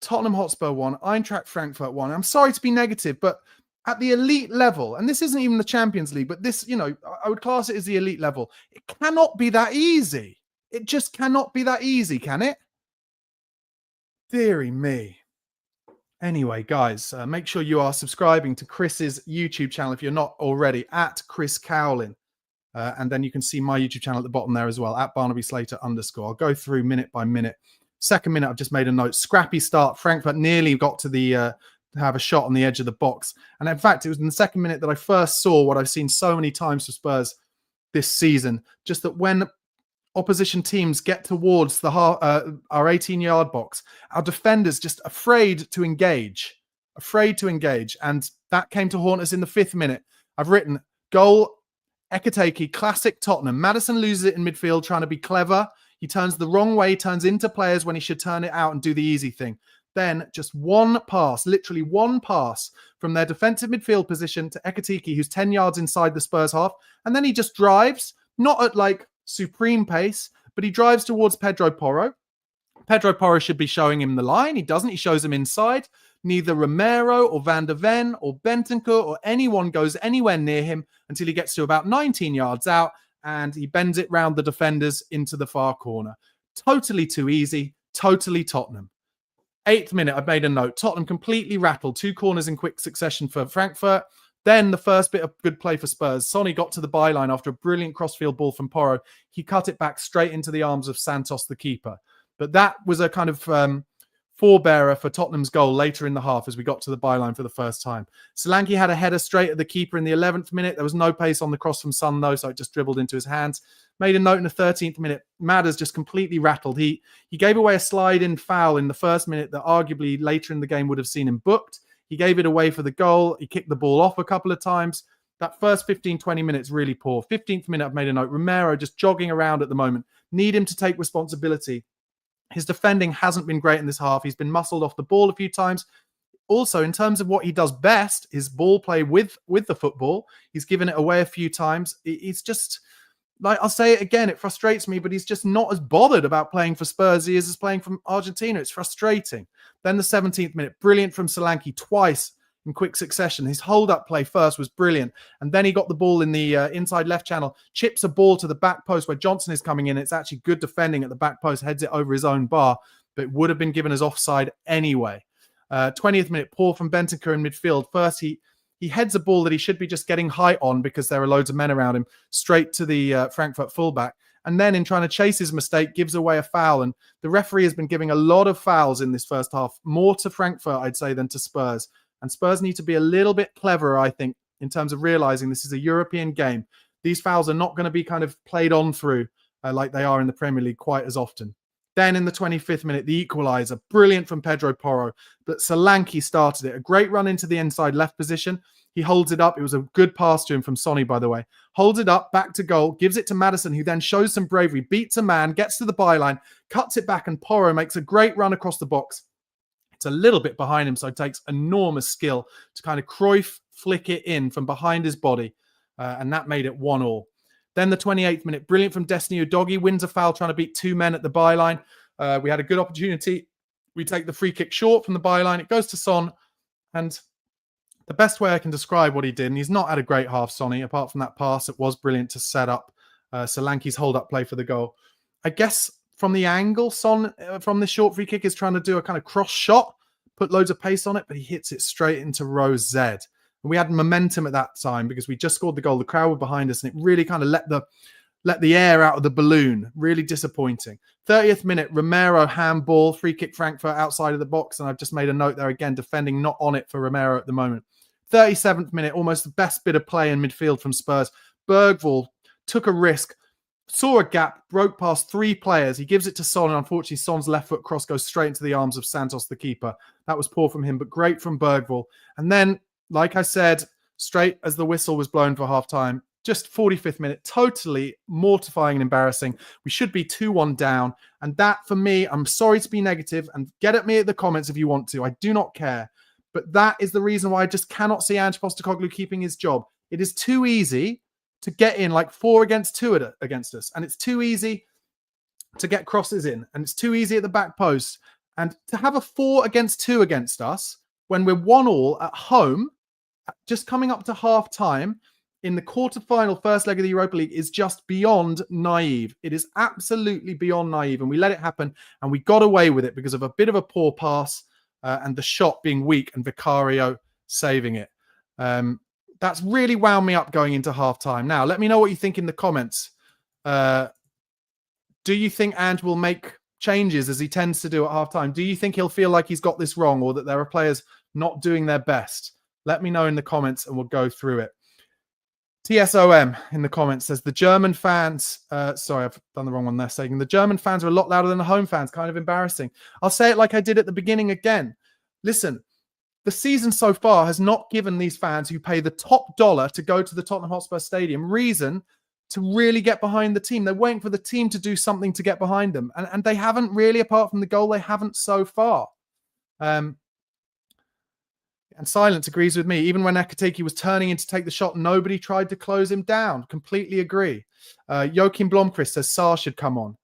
Tottenham Hotspur 1, Eintracht Frankfurt 1. I'm sorry to be negative, but at the elite level, and this isn't even the Champions League, but this, I would class it as the elite level. It cannot be that easy. It just cannot be that easy, can it? Deary me. Anyway, guys, make sure you are subscribing to Chris's YouTube channel if you're not already, at Chris Cowlin. And then you can see my YouTube channel at the bottom there as well, at Barnaby Slater _. I'll go through minute by minute. Second minute, I've just made a note. Scrappy start. Frankfurt nearly got to the have a shot on the edge of the box. And in fact, it was in the second minute that I first saw what I've seen so many times for Spurs this season. Just that when opposition teams get towards the our 18-yard box, our defenders just afraid to engage. And that came to haunt us in the 5th minute. I've written, goal Ekiteke, classic Tottenham. Maddison loses it in midfield trying to be clever. He turns the wrong way, turns into players when he should turn it out and do the easy thing. Then just one pass, literally one pass from their defensive midfield position to Ekiteke, who's 10 yards inside the Spurs half. And then he just drives, not at like supreme pace, but he drives towards Pedro Porro. Pedro Porro should be showing him the line. He doesn't. He shows him inside. Neither Romero or Van der Ven or Bentancur or anyone goes anywhere near him until he gets to about 19 yards out and he bends it round the defenders into the far corner. Totally too easy. Totally Tottenham. 8th minute, I've made a note. Tottenham completely rattled. 2 corners in quick succession for Frankfurt. Then the first bit of good play for Spurs. Sonny got to the byline after a brilliant crossfield ball from Porro. He cut it back straight into the arms of Santos, the keeper. But that was a kind of forebearer for Tottenham's goal later in the half as we got to the byline for the first time. Solanke had a header straight at the keeper in the 11th minute. There was no pace on the cross from Son, though, so it just dribbled into his hands. Made a note in the 13th minute. Madders just completely rattled. He gave away a slide-in foul in the first minute that arguably later in the game would have seen him booked. He gave it away for the goal. He kicked the ball off a couple of times. That first 15, 20 minutes, really poor. 15th minute, I've made a note. Romero just jogging around at the moment. Need him to take responsibility. His defending hasn't been great in this half. He's been muscled off the ball a few times. Also, in terms of what he does best, his ball play with the football, he's given it away a few times. He's just, like, I'll say it again, it frustrates me, but he's just not as bothered about playing for Spurs as he is as playing from Argentina. It's frustrating. Then the 17th minute, brilliant from Solanke twice in quick succession. His hold-up play first was brilliant. And then he got the ball in the inside left channel, chips a ball to the back post where Johnson is coming in. It's actually good defending at the back post, heads it over his own bar, but it would have been given as offside anyway. 20th minute, poor from Bentancur in midfield. First, he heads a ball that he should be just getting height on because there are loads of men around him, straight to the Frankfurt fullback. And then in trying to chase his mistake, gives away a foul. And the referee has been giving a lot of fouls in this first half, more to Frankfurt, I'd say, than to Spurs. And Spurs need to be a little bit cleverer, I think, in terms of realizing this is a European game. These fouls are not going to be kind of played on through like they are in the Premier League quite as often. Then in the 25th minute, the equalizer. Brilliant from Pedro Porro. But Solanke started it. A great run into the inside left position. He holds it up. It was a good pass to him from Sonny, by the way. Holds it up, back to goal, gives it to Maddison, who then shows some bravery, beats a man, gets to the byline, cuts it back, and Porro makes a great run across the box. It's a little bit behind him, so it takes enormous skill to kind of Cruyff flick it in from behind his body, and that made it 1-1. Then the 28th minute, brilliant from Destiny Udogie, wins a foul trying to beat 2 men at the byline. We had a good opportunity We take the free kick short from the byline. It goes to Son. And the best way I can describe what he did, and he's not had a great half, Sonny, apart from that pass. It was brilliant to set up Solanke's hold-up play for the goal. I guess from the angle, Son, from this short free kick, is trying to do a kind of cross shot, put loads of pace on it, but he hits it straight into row Z. And we had momentum at that time because we just scored the goal. The crowd were behind us, and it really kind of let the air out of the balloon. Really disappointing. 30th minute, Romero handball, free kick Frankfurt outside of the box. And I've just made a note there again, defending not on it for Romero at the moment. 37th minute, almost the best bit of play in midfield from Spurs. Bergvall took a risk, saw a gap, broke past 3 players. He gives it to Son, and unfortunately, Son's left foot cross goes straight into the arms of Santos, the keeper. That was poor from him, but great from Bergvall. And then, like I said, straight as the whistle was blown for half-time, just 45th minute, totally mortifying and embarrassing. We should be 2-1 down. And that, for me, I'm sorry to be negative, and get at me at the comments if you want to. I do not care. But that is the reason why I just cannot see Ange Postecoglou keeping his job. It is too easy to get in like 4 against 2 against us. And it's too easy to get crosses in. And it's too easy at the back post. And to have a 4 against 2 against us when we're 1-1 at home, just coming up to half-time, in the quarterfinal first leg of the Europa League is just beyond naive. It is absolutely beyond naive. And we let it happen. And we got away with it because of a bit of a poor pass and the shot being weak and Vicario saving it. That's really wound me up going into halftime. Now, let me know what you think in the comments. Do you think Ange will make changes as he tends to do at halftime? Do you think he'll feel like he's got this wrong or that there are players not doing their best? Let me know in the comments and we'll go through it. TSOM in the comments says the German fans, sorry, I've done the wrong one there, saying the German fans are a lot louder than the home fans. Kind of embarrassing. I'll say it like I did at the beginning again. Listen, the season so far has not given these fans who pay the top dollar to go to the Tottenham Hotspur Stadium reason to really get behind the team. They're waiting for the team to do something to get behind them. And they haven't really, apart from the goal, they haven't so far. And Silence agrees with me. Even when Ekateke was turning in to take the shot, nobody tried to close him down. Completely agree. Joachim Blomqvist says Saar should come on.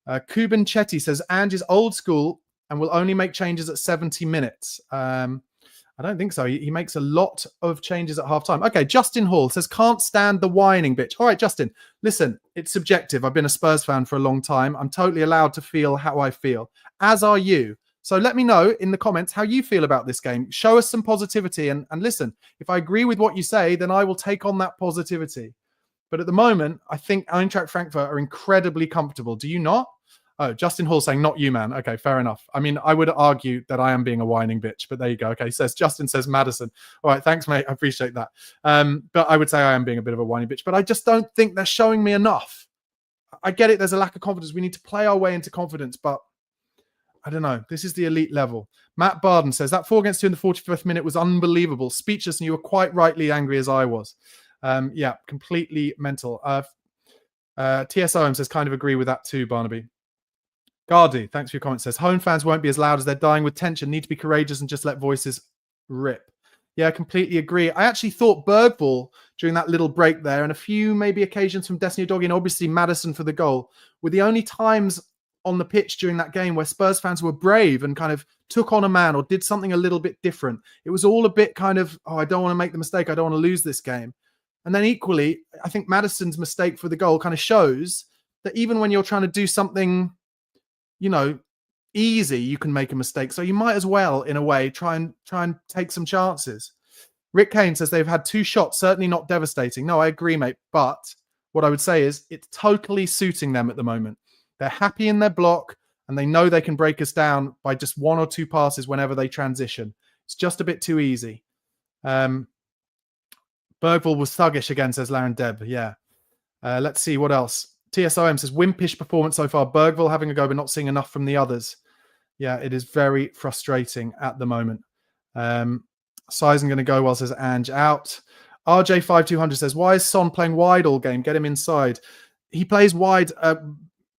Kuben Chetty says Ange is old school and will only make changes at 70 minutes. I don't think so. He makes a lot of changes at halftime. Okay, Justin Hall says, can't stand the whining bitch. All right, Justin, listen, it's subjective. I've been a Spurs fan for a long time. I'm totally allowed to feel how I feel, as are you. So let me know in the comments how you feel about this game. Show us some positivity. And listen, if I agree with what you say, then I will take on that positivity. But at the moment, I think Eintracht Frankfurt are incredibly comfortable. Do you not? Oh, Justin Hall saying, not you, man. Okay, fair enough. I mean, I would argue that I am being a whining bitch, but there you go. Okay, Justin says Maddison. All right, thanks, mate. I appreciate that. But I would say I am being a bit of a whining bitch, but I just don't think they're showing me enough. I get it. There's a lack of confidence. We need to play our way into confidence, but I don't know. This is the elite level. Matt Barden says, that 4 against 2 in the 45th minute was unbelievable. Speechless, and you were quite rightly angry as I was. Yeah, completely mental. TSOM says, kind of agree with that too, Barnaby. Gardy, thanks for your comment, says, home fans won't be as loud as they're dying with tension. Need to be courageous and just let voices rip. Yeah, I completely agree. I actually thought Bergvall during that little break there and a few maybe occasions from Destiny Udogie and obviously Maddison for the goal were the only times on the pitch during that game where Spurs fans were brave and kind of took on a man or did something a little bit different. It was all a bit kind of, oh, I don't want to make the mistake. I don't want to lose this game. And then equally, I think Maddison's mistake for the goal kind of shows that even when you're trying to do something, you know, easy, you can make a mistake. So you might as well, in a way, try and take some chances. Rick Kane says they've had 2 shots, certainly not devastating. No, I agree, mate. But what I would say is it's totally suiting them at the moment. They're happy in their block and they know they can break us down by just 1 or 2 passes whenever they transition. It's just a bit too easy. Bergvall was thuggish again, says Laren Deb. Yeah. Let's see what else. TSOM says, wimpish performance so far. Bergvall having a go, but not seeing enough from the others. Yeah, it is very frustrating at the moment. Sizen going to go well, says Ange out. RJ5200 says, why is Son playing wide all game? Get him inside. He plays wide.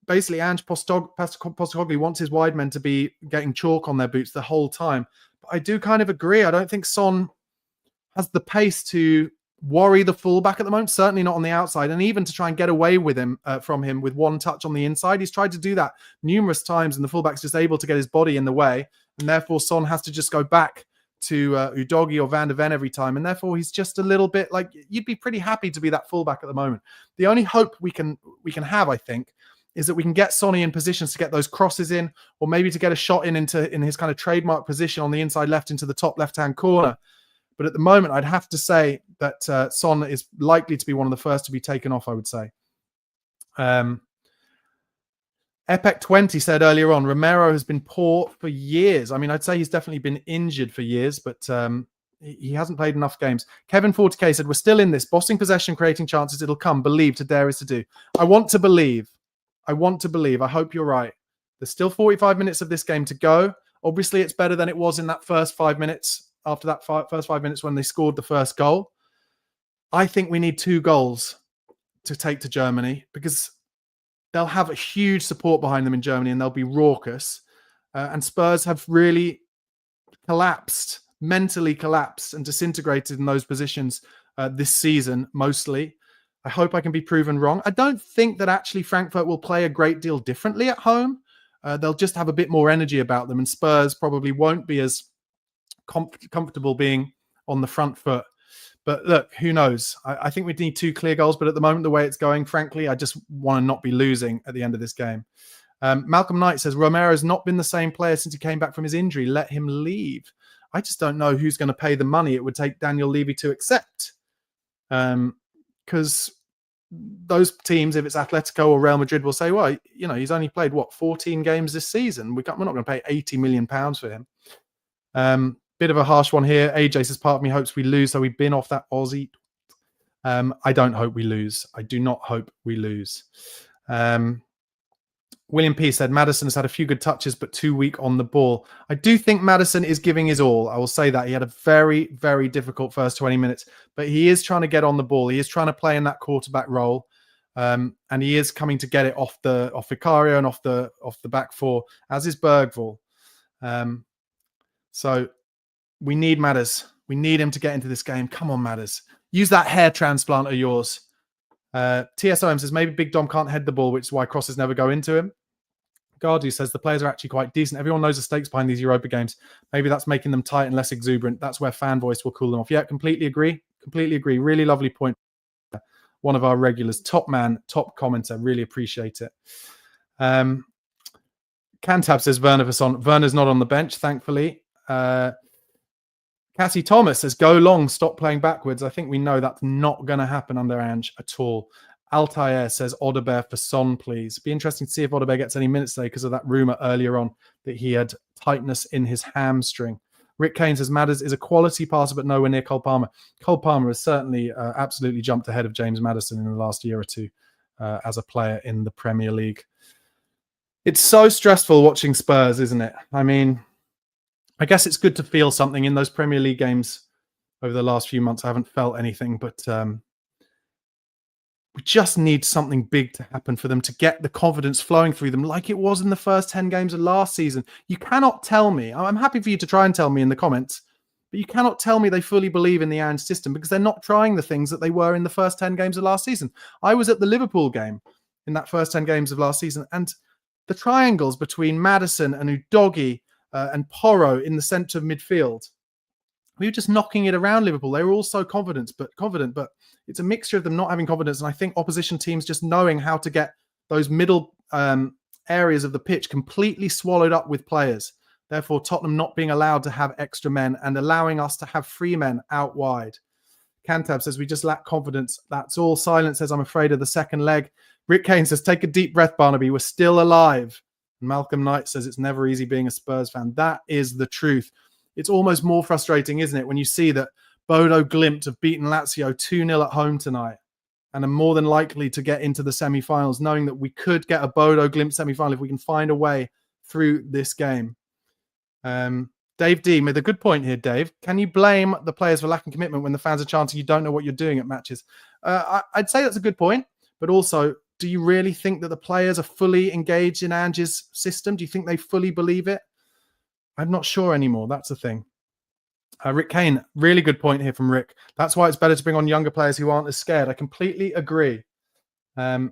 Basically, Ange Postecoglou wants his wide men to be getting chalk on their boots the whole time. But I do kind of agree. I don't think Son has the pace to worry the fullback at the moment, certainly not on the outside, and even to try and get away with him from him with one touch on the inside. He's tried to do that numerous times, and the fullback's just able to get his body in the way, and therefore Son has to just go back to Udogie or Van de Ven every time, and therefore he's just a little bit like, you'd be pretty happy to be that fullback at the moment. The only hope we can have, I think, is that we can get Sonny in positions to get those crosses in, or maybe to get a shot in his kind of trademark position on the inside left into the top left-hand corner. But at the moment, I'd have to say that Son is likely to be one of the first to be taken off, I would say. Epec20 said earlier on, Romero has been poor for years. I mean, I'd say he's definitely been injured for years, but he hasn't played enough games. Kevin 40K said, we're still in this. Bossing possession, creating chances. It'll come. Believe. To dare is to do. I want to believe. I want to believe. I hope you're right. There's still 45 minutes of this game to go. Obviously, it's better than it was in that first 5 minutes. After that first 5 minutes when they scored the first goal. I think we need 2 goals to take to Germany, because they'll have a huge support behind them in Germany and they'll be raucous. And Spurs have really collapsed, mentally collapsed and disintegrated in those positions this season, mostly. I hope I can be proven wrong. I don't think that actually Frankfurt will play a great deal differently at home. They'll just have a bit more energy about them, and Spurs probably won't be as comfortable being on the front foot. But look, who knows? I think we need 2 clear goals, but at the moment, the way it's going, frankly, I just want to not be losing at the end of this game. Malcolm Knight says, Romero's not been the same player since he came back from his injury. Let him leave. I just don't know who's going to pay the money it would take Daniel Levy to accept. Because those teams, if it's Atletico or Real Madrid, will say, well, you know, he's only played, 14 games this season. We're not going to pay £80 million for him. Bit of a harsh one here. AJ says, part of me hopes we lose, so we've been off that Aussie. I don't hope we lose. I do not hope we lose. William P said, Maddison has had a few good touches, but too weak on the ball. I do think Maddison is giving his all. I will say that. He had a very, very difficult first 20 minutes, but he is trying to get on the ball. He is trying to play in that quarterback role. And he is coming to get it off Vicario and off the back four, as is Bergvall. So we need Madders. We need him to get into this game. Come on, Madders. Use that hair transplant of yours. TSOM says, maybe Big Dom can't head the ball, which is why crosses never go into him. Gardu says, the players are actually quite decent. Everyone knows the stakes behind these Europa games. Maybe that's making them tight and less exuberant. That's where fan voice will cool them off. Yeah, completely agree. Completely agree. Really lovely point. One of our regulars. Top man, top commenter. Really appreciate it. Cantab says, Werner for Son. Werner's not on the bench, thankfully. Cassie Thomas says, go long, stop playing backwards. I think we know that's not going to happen under Ange at all. Altair says, Odebear for Son, please. Be interesting to see if Odebear gets any minutes today because of that rumour earlier on that he had tightness in his hamstring. Rick Kane says, Madders is a quality passer, but nowhere near Cole Palmer. Cole Palmer has certainly absolutely jumped ahead of James Maddison in the last year or two as a player in the Premier League. It's so stressful watching Spurs, isn't it? I mean, I guess it's good to feel something in those Premier League games over the last few months. I haven't felt anything, but we just need something big to happen for them to get the confidence flowing through them like it was in the first 10 games of last season. You cannot tell me, I'm happy for you to try and tell me in the comments, but you cannot tell me they fully believe in the Ange system because they're not trying the things that they were in the first 10 games of last season. I was at the Liverpool game in that first 10 games of last season, and the triangles between Maddison and Udogie and Porro in the centre of midfield, we were just knocking it around Liverpool. They were all so confident, but it's a mixture of them not having confidence, and I think opposition teams just knowing how to get those middle areas of the pitch completely swallowed up with players. Therefore, Tottenham not being allowed to have extra men and allowing us to have free men out wide. Cantab says, we just lack confidence. That's all. Silence says, I'm afraid of the second leg. Rick Kane says, take a deep breath, Barnaby. We're still alive. Malcolm Knight says, it's never easy being a Spurs fan. That is the truth. It's almost more frustrating, isn't it, when you see that Bodo Glimt have beaten Lazio 2-0 at home tonight and are more than likely to get into the semi-finals, knowing that we could get a Bodo Glimt semi-final if we can find a way through this game. Dave D made a good point here, Dave. Can you blame the players for lacking commitment when the fans are chanting you don't know what you're doing at matches? I'd say that's a good point, but also, do you really think that the players are fully engaged in Ange's system? Do you think they fully believe it? I'm not sure anymore. That's the thing. Rick Kane, really good point here from Rick. That's why it's better to bring on younger players who aren't as scared. I completely agree. They're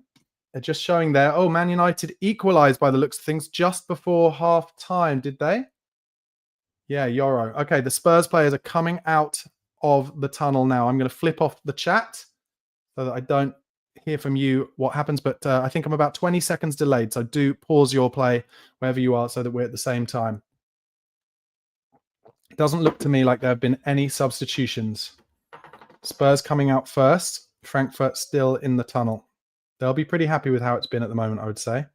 just showing there. Oh, Man United equalised by the looks of things just before half time, did they? Yeah, Euro. Okay, the Spurs players are coming out of the tunnel now. I'm going to flip off the chat so that I don't hear from you what happens. But I think I'm about 20 seconds delayed. So do pause your play wherever you are so that we're at the same time. It doesn't look to me like there have been any substitutions. Spurs coming out first. Frankfurt still in the tunnel. They'll be pretty happy with how it's been at the moment, I would say.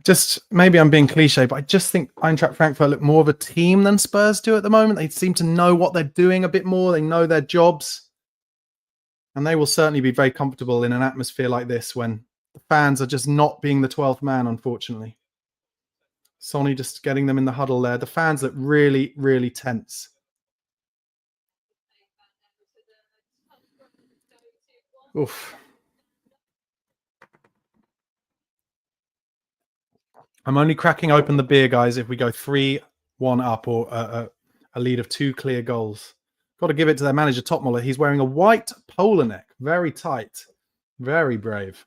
Just maybe I'm being cliche, but I just think Eintracht Frankfurt look more of a team than Spurs do at the moment. They seem to know what they're doing a bit more. They know their jobs. And they will certainly be very comfortable in an atmosphere like this when the fans are just not being the 12th man, unfortunately. Sonny just getting them in the huddle there. The fans look really, really tense. Oof. I'm only cracking open the beer, guys, if we go 3-1 up or a lead of 2 clear goals. Got to give it to their manager, Tottenham. He's wearing a white polo neck. Very tight. Very brave.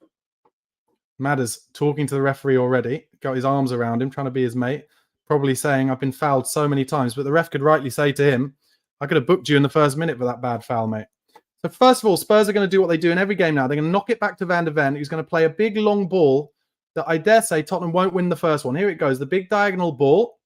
Madders talking to the referee already. Got his arms around him, trying to be his mate. Probably saying, I've been fouled so many times. But the ref could rightly say to him, I could have booked you in the first minute for that bad foul, mate. So first of all, Spurs are going to do what they do in every game now. They're going to knock it back to Van der Ven, who's going to play a big long ball that I dare say Tottenham won't win the first one. Here it goes. The big diagonal ball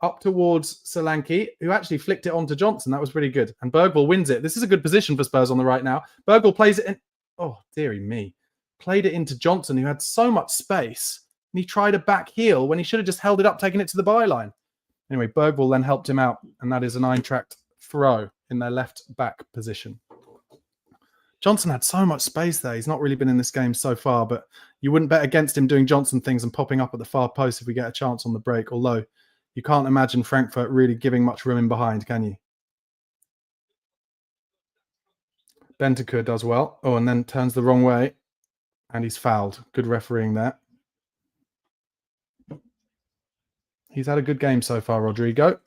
up towards Solanke, who actually flicked it onto Johnson. That was pretty good. And Bergvall wins it. This is a good position for Spurs on the right now. Bergvall plays it in. Oh, dearie me. Played it into Johnson, who had so much space. And he tried a back heel when he should have just held it up, taking it to the byline. Anyway, Bergvall then helped him out. And that is an Eintracht throw in their left back position. Johnson had so much space there. He's not really been in this game so far, but you wouldn't bet against him doing Johnson things and popping up at the far post if we get a chance on the break. Although you can't imagine Frankfurt really giving much room in behind, can you? Bentancur does well. Oh, and then turns the wrong way. And he's fouled. Good refereeing there. He's had a good game so far, Rodrigo.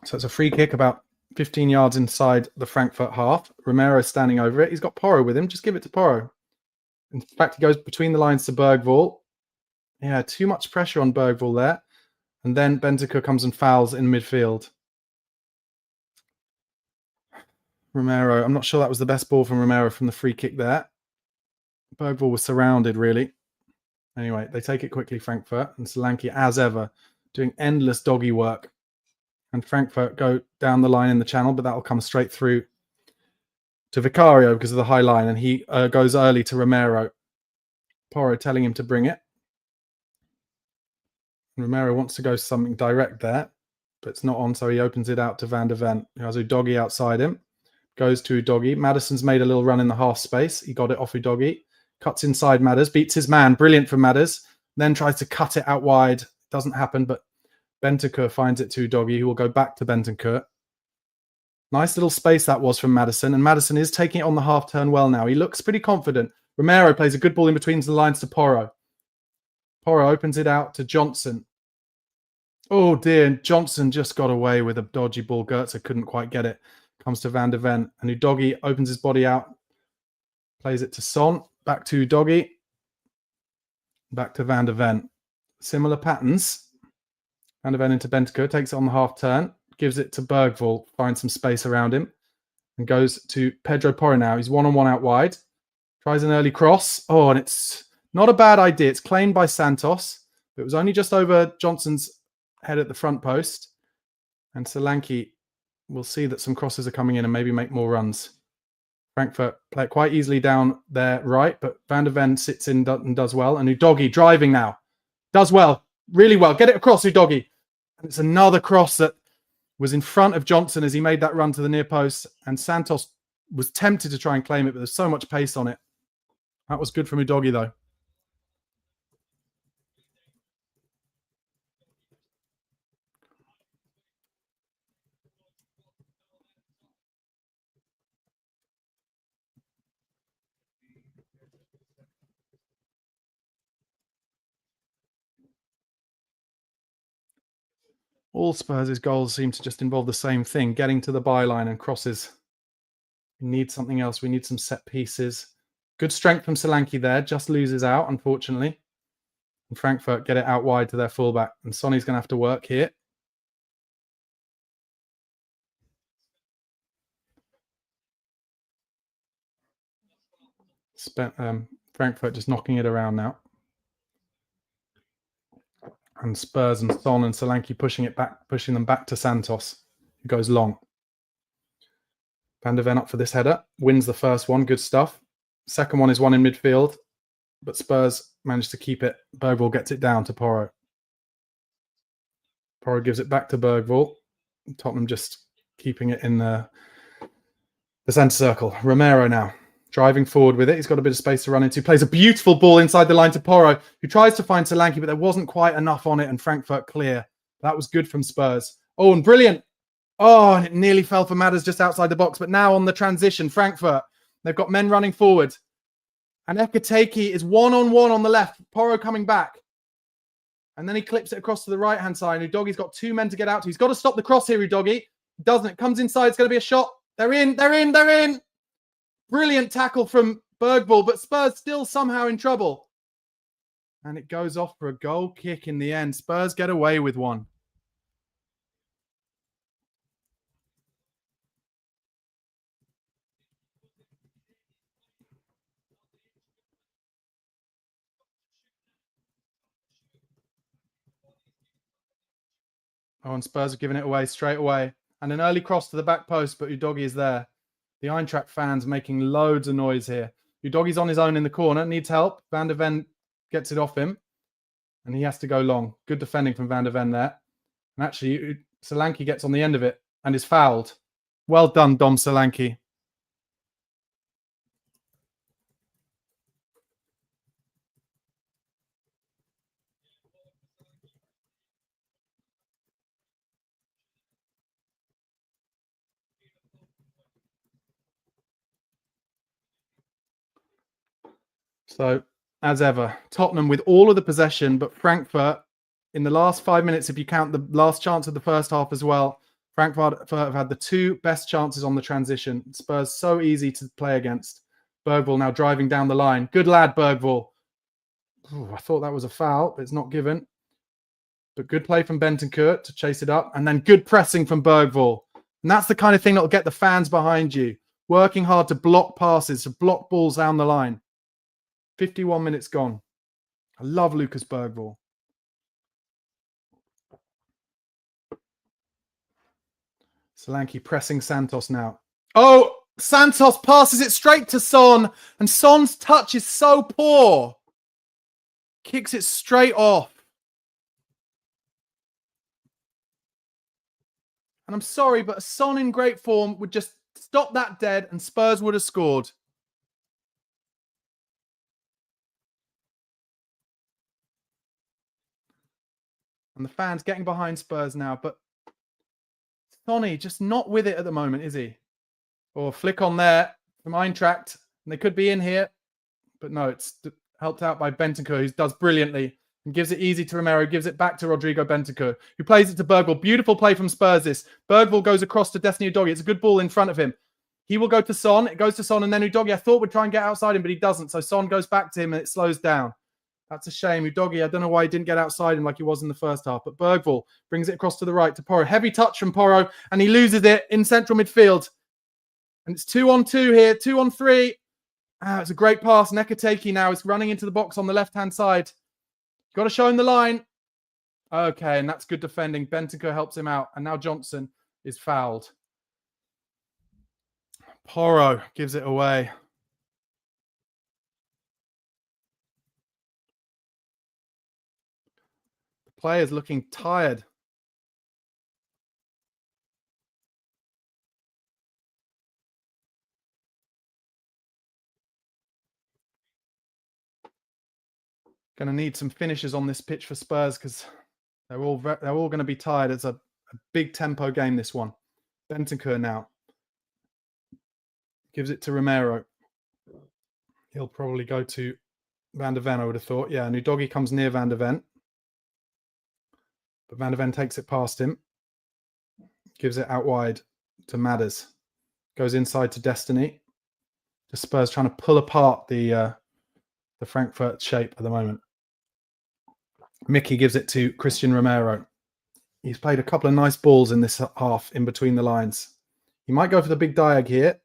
So it's a free kick about 15 yards inside the Frankfurt half. Romero standing over it. He's got Porro with him. Just give it to Porro. In fact, he goes between the lines to Bergvall. Yeah, too much pressure on Bergvall there. And then Bentancur comes and fouls in midfield. Romero, I'm not sure that was the best ball from Romero from the free kick there. Bergvall was surrounded, really. Anyway, they take it quickly, Frankfurt. And Solanke, as ever, doing endless doggy work. And Frankfurt go down the line in the channel, but that'll come straight through to Vicario because of the high line. And he goes early to Romero. Porro telling him to bring it. Romero wants to go something direct there, but it's not on, so he opens it out to Van der Ven, who has Udogie outside him. Goes to Udogie. Maddison's made a little run in the half space. He got it off Udogie. Cuts inside Madders. Beats his man. Brilliant from Madders. Then tries to cut it out wide. Doesn't happen, but Bentancur finds it to Udogie, who will go back to Bentancur. Nice little space that was from Maddison, and Maddison is taking it on the half turn well now. He looks pretty confident. Romero plays a good ball in between the lines to Porro. Porro opens it out to Johnson. Oh dear, Johnson just got away with a dodgy ball. Goetze couldn't quite get it. Comes to Van der Ven, and Udogie opens his body out. Plays it to Son. Back to Udogie. Back to Van der Ven. Similar patterns. Van der Ven into Bentancur. Takes it on the half turn. Gives it to Bergvall. Finds some space around him. And goes to Pedro Porro now. He's one-on-one out wide. Tries an early cross. Oh, and it's not a bad idea. It's claimed by Santos. But it was only just over Johnson's head at the front post. And Solanke will see that some crosses are coming in and maybe make more runs. Frankfurt play it quite easily down there right, but Van der Ven sits in and does well. And Udogie driving now. Does well. Really well. Get it across, Udogie. And it's another cross that was in front of Johnson as he made that run to the near post. And Santos was tempted to try and claim it, but there's so much pace on it. That was good from Udogie, though. All Spurs' goals seem to just involve the same thing, getting to the byline and crosses. We need something else. We need some set pieces. Good strength from Solanke there. Just loses out, unfortunately. And Frankfurt get it out wide to their fullback. And Sonny's going to have to work here. Frankfurt just knocking it around now. And Spurs and Son and Solanke pushing them back to Santos, who goes long. Van der Ven up for this header. Wins the first one. Good stuff. Second one is one in midfield. But Spurs managed to keep it. Bergvall gets it down to Porro. Porro gives it back to Bergvall. Tottenham just keeping it in the centre circle. Romero now driving forward with it. He's got a bit of space to run into. Plays a beautiful ball inside the line to Porro, who tries to find Solanke, but there wasn't quite enough on it, and Frankfurt clear. That was good from Spurs. Oh, and brilliant. Oh, and it nearly fell for Matters just outside the box, but now on the transition, Frankfurt, they've got men running forward. And Ekateke is one-on-one on the left. Porro coming back. And then he clips it across to the right-hand side. Udogie's got two men to get out to. He's got to stop the cross here, Udogie. Doesn't it? Comes inside. It's going to be a shot. They're in. They're in. They're in. Brilliant tackle from Bergvall, but Spurs still somehow in trouble. And it goes off for a goal kick in the end. Spurs get away with one. Oh, and Spurs are giving it away straight away. And an early cross to the back post, but Udogie is there. The Eintracht fans making loads of noise here. Udogie's on his own in the corner, needs help. Van der Ven gets it off him, and he has to go long. Good defending from Van der Ven there. And actually, Solanke gets on the end of it and is fouled. Well done, Dom Solanke. So, as ever, Tottenham with all of the possession, but Frankfurt, in the last 5 minutes, if you count the last chance of the first half as well, Frankfurt have had the two best chances on the transition. Spurs so easy to play against. Bergvall now driving down the line. Good lad, Bergvall. Ooh, I thought that was a foul, but it's not given. But good play from Bentancur to chase it up. And then good pressing from Bergvall. And that's the kind of thing that will get the fans behind you. Working hard to block passes, to block balls down the line. 51 minutes gone. I love Lucas Bergvall. Solanke pressing Santos now. Oh, Santos passes it straight to Son. And Son's touch is so poor. Kicks it straight off. And I'm sorry, but Son in great form would just stop that dead and Spurs would have scored. And the fans getting behind Spurs now. But Sonny just not with it at the moment, is he? Or flick on there from Eintracht. And they could be in here. But no, it's helped out by Bentancur, who does brilliantly. And gives it easy to Romero. Gives it back to Rodrigo Bentancur, who plays it to Bergvall. Beautiful play from Spurs this. Bergvall goes across to Destiny Udogie. It's a good ball in front of him. He will go to Son. It goes to Son. And then Udogie, I thought, would try and get outside him, but he doesn't. So Son goes back to him and it slows down. That's a shame. Udogie, I don't know why he didn't get outside him like he was in the first half. But Bergvall brings it across to the right to Porro. Heavy touch from Porro. And he loses it in central midfield. And it's 2-on-2 here. 2-on-3. It's a great pass. Ekateke now is running into the box on the left-hand side. Got to show him the line. Okay, and that's good defending. Bentancur helps him out. And now Johnson is fouled. Porro gives it away. The player's looking tired. Going to need some finishes on this pitch for Spurs because they're all going to be tired. It's a big tempo game, this one. Bentancur now gives it to Romero. He'll probably go to Van der Ven, I would have thought. Yeah, and Udogie comes near Van der Ven. But Van der Ven takes it past him. Gives it out wide to Madders. Goes inside to Destiny. The Spurs trying to pull apart the Frankfurt shape at the moment. Mickey gives it to Christian Romero. He's played a couple of nice balls in this half in between the lines. He might go for the big diag here.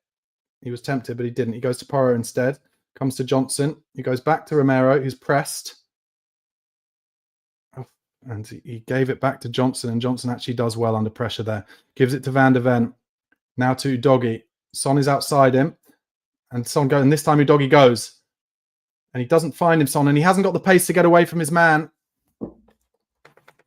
He was tempted, but he didn't. He goes to Porro instead. Comes to Johnson. He goes back to Romero, who's pressed. And he gave it back to Johnson, and Johnson actually does well under pressure there. Gives it to Van der Ven. Now to Udogie. Son is outside him. And Son goes, and this time Udogie goes. And he doesn't find him, Son, and he hasn't got the pace to get away from his man.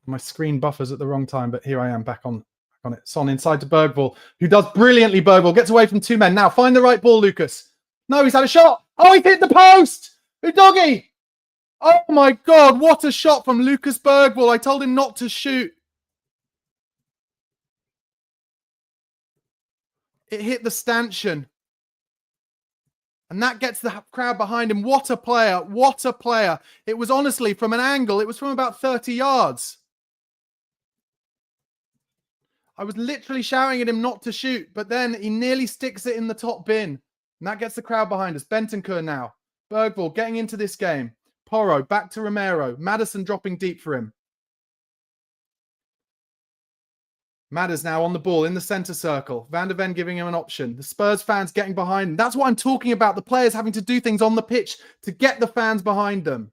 My screen buffers at the wrong time, but here I am back on it. Son inside to Bergvall, who does brilliantly. Bergvall gets away from two men. Now find the right ball, Lucas. No, he's had a shot. Oh, he hit the post. Udogie. Oh my God, what a shot from Lucas Bergvall. I told him not to shoot. It hit the stanchion. And that gets the crowd behind him. What a player. What a player. It was honestly from an angle. It was from about 30 yards. I was literally shouting at him not to shoot, but then he nearly sticks it in the top bin. And that gets the crowd behind us. Bentancur now. Bergvall getting into this game. Porro back to Romero. Maddison dropping deep for him. Madders now on the ball in the centre circle. Van der Ven giving him an option. The Spurs fans getting behind him. That's what I'm talking about. The players having to do things on the pitch to get the fans behind them.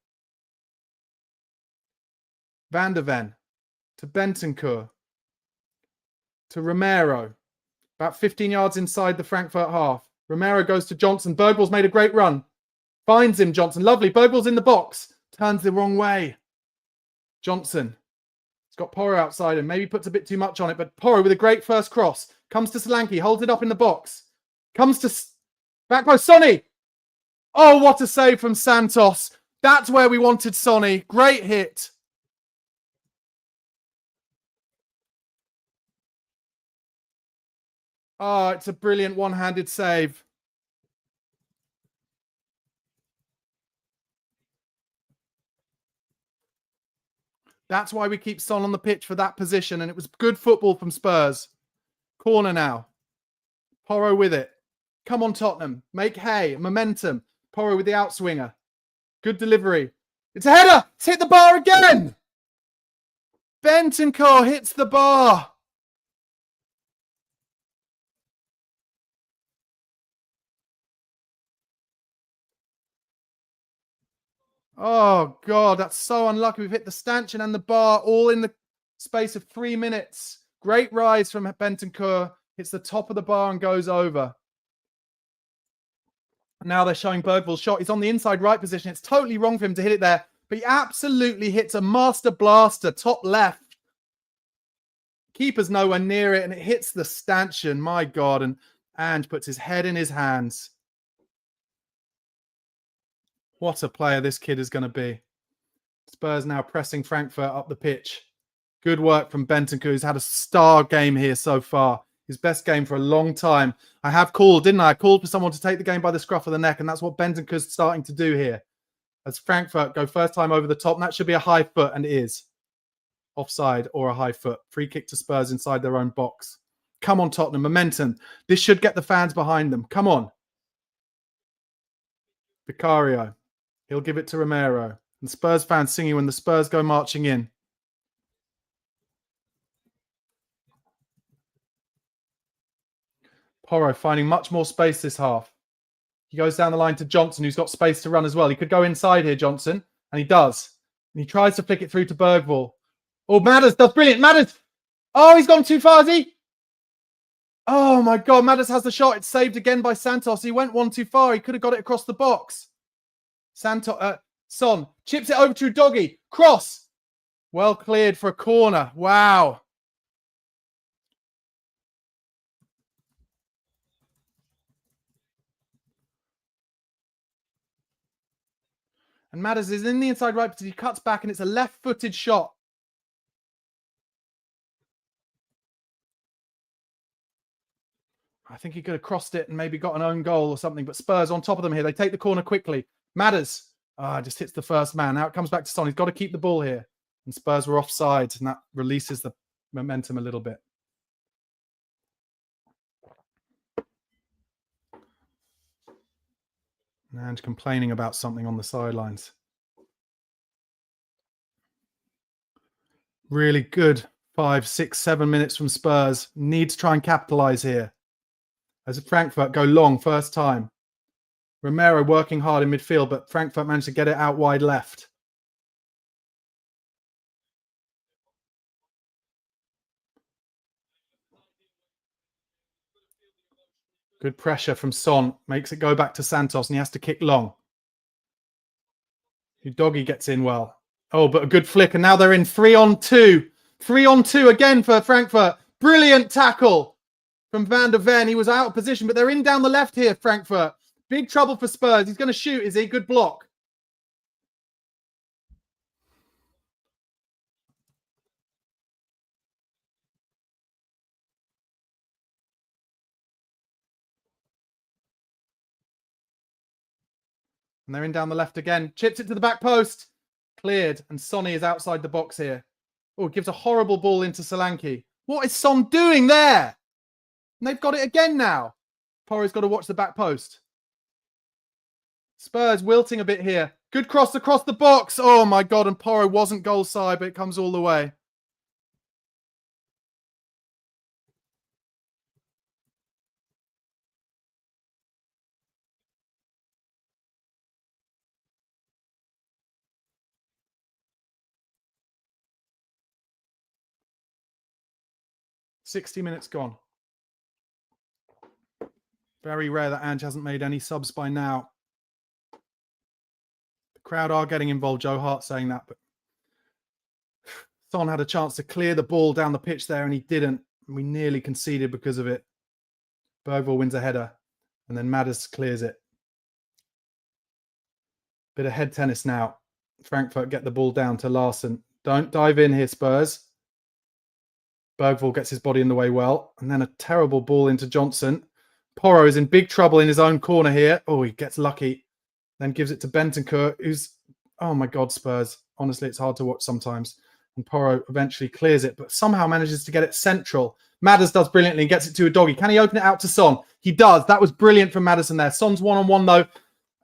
Van der Ven to Bentancur. To Romero. About 15 yards inside the Frankfurt half. Romero goes to Johnson. Bergvall's made a great run. Finds him, Johnson. Lovely. Bergvall's in the box. Turns the wrong way. Johnson. He's got Porro outside him. Maybe puts a bit too much on it, but Porro with a great first cross. Comes to Solanke. Holds it up in the box. Comes to back post. Sonny. Oh, what a save from Santos. That's where we wanted Sonny. Great hit. Oh, it's a brilliant one-handed save. That's why we keep Son on the pitch for that position. And it was good football from Spurs. Corner now. Porro with it. Come on, Tottenham. Make hay. Momentum. Porro with the outswinger. Good delivery. It's a header. It's hit the bar again. Bentancur hits the bar. Oh, God, that's so unlucky. We've hit the stanchion and the bar all in the space of 3 minutes. Great rise from Bentancur. Hits the top of the bar and goes over. Now they're showing Bergvall's shot. He's on the inside right position. It's totally wrong for him to hit it there, but he absolutely hits a master blaster, top left. Keeper's nowhere near it, and it hits the stanchion. My God, and Ange puts his head in his hands. What a player this kid is going to be. Spurs now pressing Frankfurt up the pitch. Good work from Bentancur, who's had a star game here so far. His best game for a long time. I have called, didn't I? I called for someone to take the game by the scruff of the neck, and that's what Bentancur's starting to do here. As Frankfurt go first time over the top, and that should be a high foot, and it is. Offside or a high foot. Free kick to Spurs inside their own box. Come on, Tottenham. Momentum. This should get the fans behind them. Come on. Vicario. He'll give it to Romero. And Spurs fans singing when the Spurs go marching in. Porro finding much more space this half. He goes down the line to Johnson, who's got space to run as well. He could go inside here, Johnson, and he does. And he tries to flick it through to Bergvall. Oh, Madders does brilliant. Madders. Oh, he's gone too far, has he? Oh, my God. Madders has the shot. It's saved again by Santos. He went one too far. He could have got it across the box. Son chips it over to Udogie. Cross. Well cleared for a corner. Wow. And Madders is in the inside right, but he cuts back and it's a left-footed shot. I think he could have crossed it and maybe got an own goal or something, but Spurs on top of them here. They take the corner quickly. Madders just hits the first man. Now it comes back to Son. He's got to keep the ball here. And Spurs were offside, and that releases the momentum a little bit. And complaining about something on the sidelines. Really good 5, 6, 7 minutes from Spurs. Need to try and capitalize here. As Frankfurt go long first time. Romero working hard in midfield, but Frankfurt managed to get it out wide left. Good pressure from Son. Makes it go back to Santos, and he has to kick long. Udogie gets in well. Oh, but a good flick, and now they're in 3-on-2. 3-on-2 again for Frankfurt. Brilliant tackle from Van der Ven. He was out of position, but they're in down the left here, Frankfurt. Big trouble for Spurs. He's going to shoot, is he? Good block. And they're in down the left again. Chips it to the back post. Cleared. And Sonny is outside the box here. Oh, gives a horrible ball into Solanke. What is Son doing there? And they've got it again now. Porro's got to watch the back post. Spurs wilting a bit here. Good cross across the box. Oh, my God. And Porro wasn't goal side, but it comes all the way. "60 minutes gone. Very rare that Ange hasn't made any subs by now. The crowd are getting involved. Joe Hart saying that, but Son had a chance to clear the ball down the pitch there, and he didn't. We nearly conceded because of it. Bergvall wins a header, and then Maddis clears it. Bit of head tennis now. Frankfurt get the ball down to Larson. Don't dive in here, Spurs. Bergvall gets his body in the way well. And then a terrible ball into Johnson. Porro is in big trouble in his own corner here. Oh, he gets lucky. Then gives it to Bentancur, who's... Oh, my God, Spurs. Honestly, it's hard to watch sometimes. And Porro eventually clears it, but somehow manages to get it central. Maddis does brilliantly and gets it to Udogie. Can he open it out to Son? He does. That was brilliant from Maddison there. Son's one-on-one, though,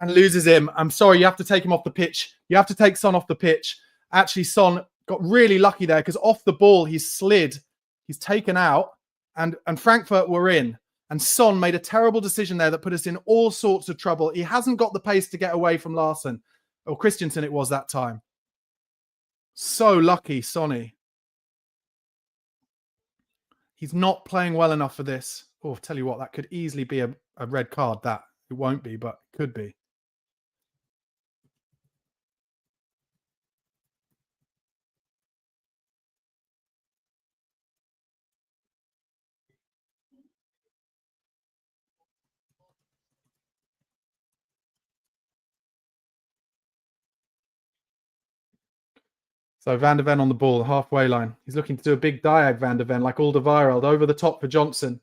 and loses him. I'm sorry, you have to take him off the pitch. You have to take Son off the pitch. Actually, Son got really lucky there because off the ball, he's slid. He's taken out, and Frankfurt were in. And Son made a terrible decision there that put us in all sorts of trouble. He hasn't got the pace to get away from Larson. Or Christensen it was that time. So lucky, Sonny. He's not playing well enough for this. Oh, I'll tell you what, that could easily be a red card. That it won't be, but it could be. So Van der Ven on the ball, halfway line. He's looking to do a big diag, Van der Ven, like Alderweireld, over the top for Johnson.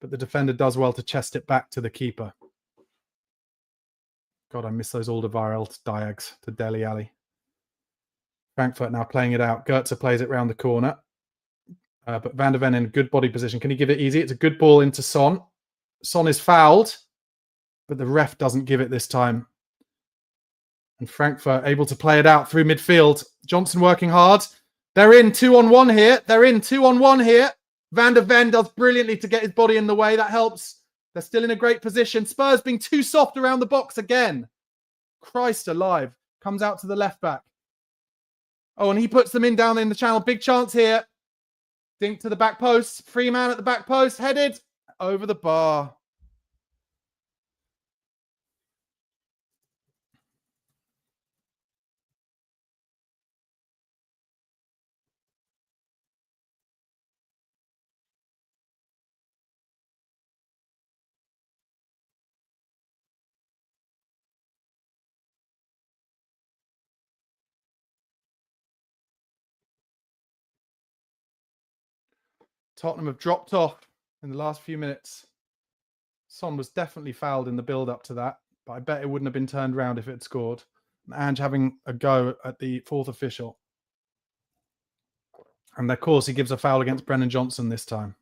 But the defender does well to chest it back to the keeper. God, I miss those Alderweireld diags to Dele Alli. Frankfurt now playing it out. Goetze plays it round the corner. But Van der Ven in good body position. Can he give it easy? It's a good ball into Son. Son is fouled, but the ref doesn't give it this time. And Frankfurt able to play it out through midfield. Johnson working hard. They're in 2-on-1 here. They're in 2-on-1 here. Van der Ven does brilliantly to get his body in the way. That helps. They're still in a great position. Spurs being too soft around the box again. Christ alive. Comes out to the left back. Oh, and he puts them in down in the channel. Big chance here. Dink to the back post. Free man at the back post. Headed over the bar. Tottenham have dropped off in the last few minutes. Son was definitely fouled in the build-up to that, but I bet it wouldn't have been turned around if it had scored. And Ange having a go at the fourth official. And of course, he gives a foul against Brennan Johnson this time.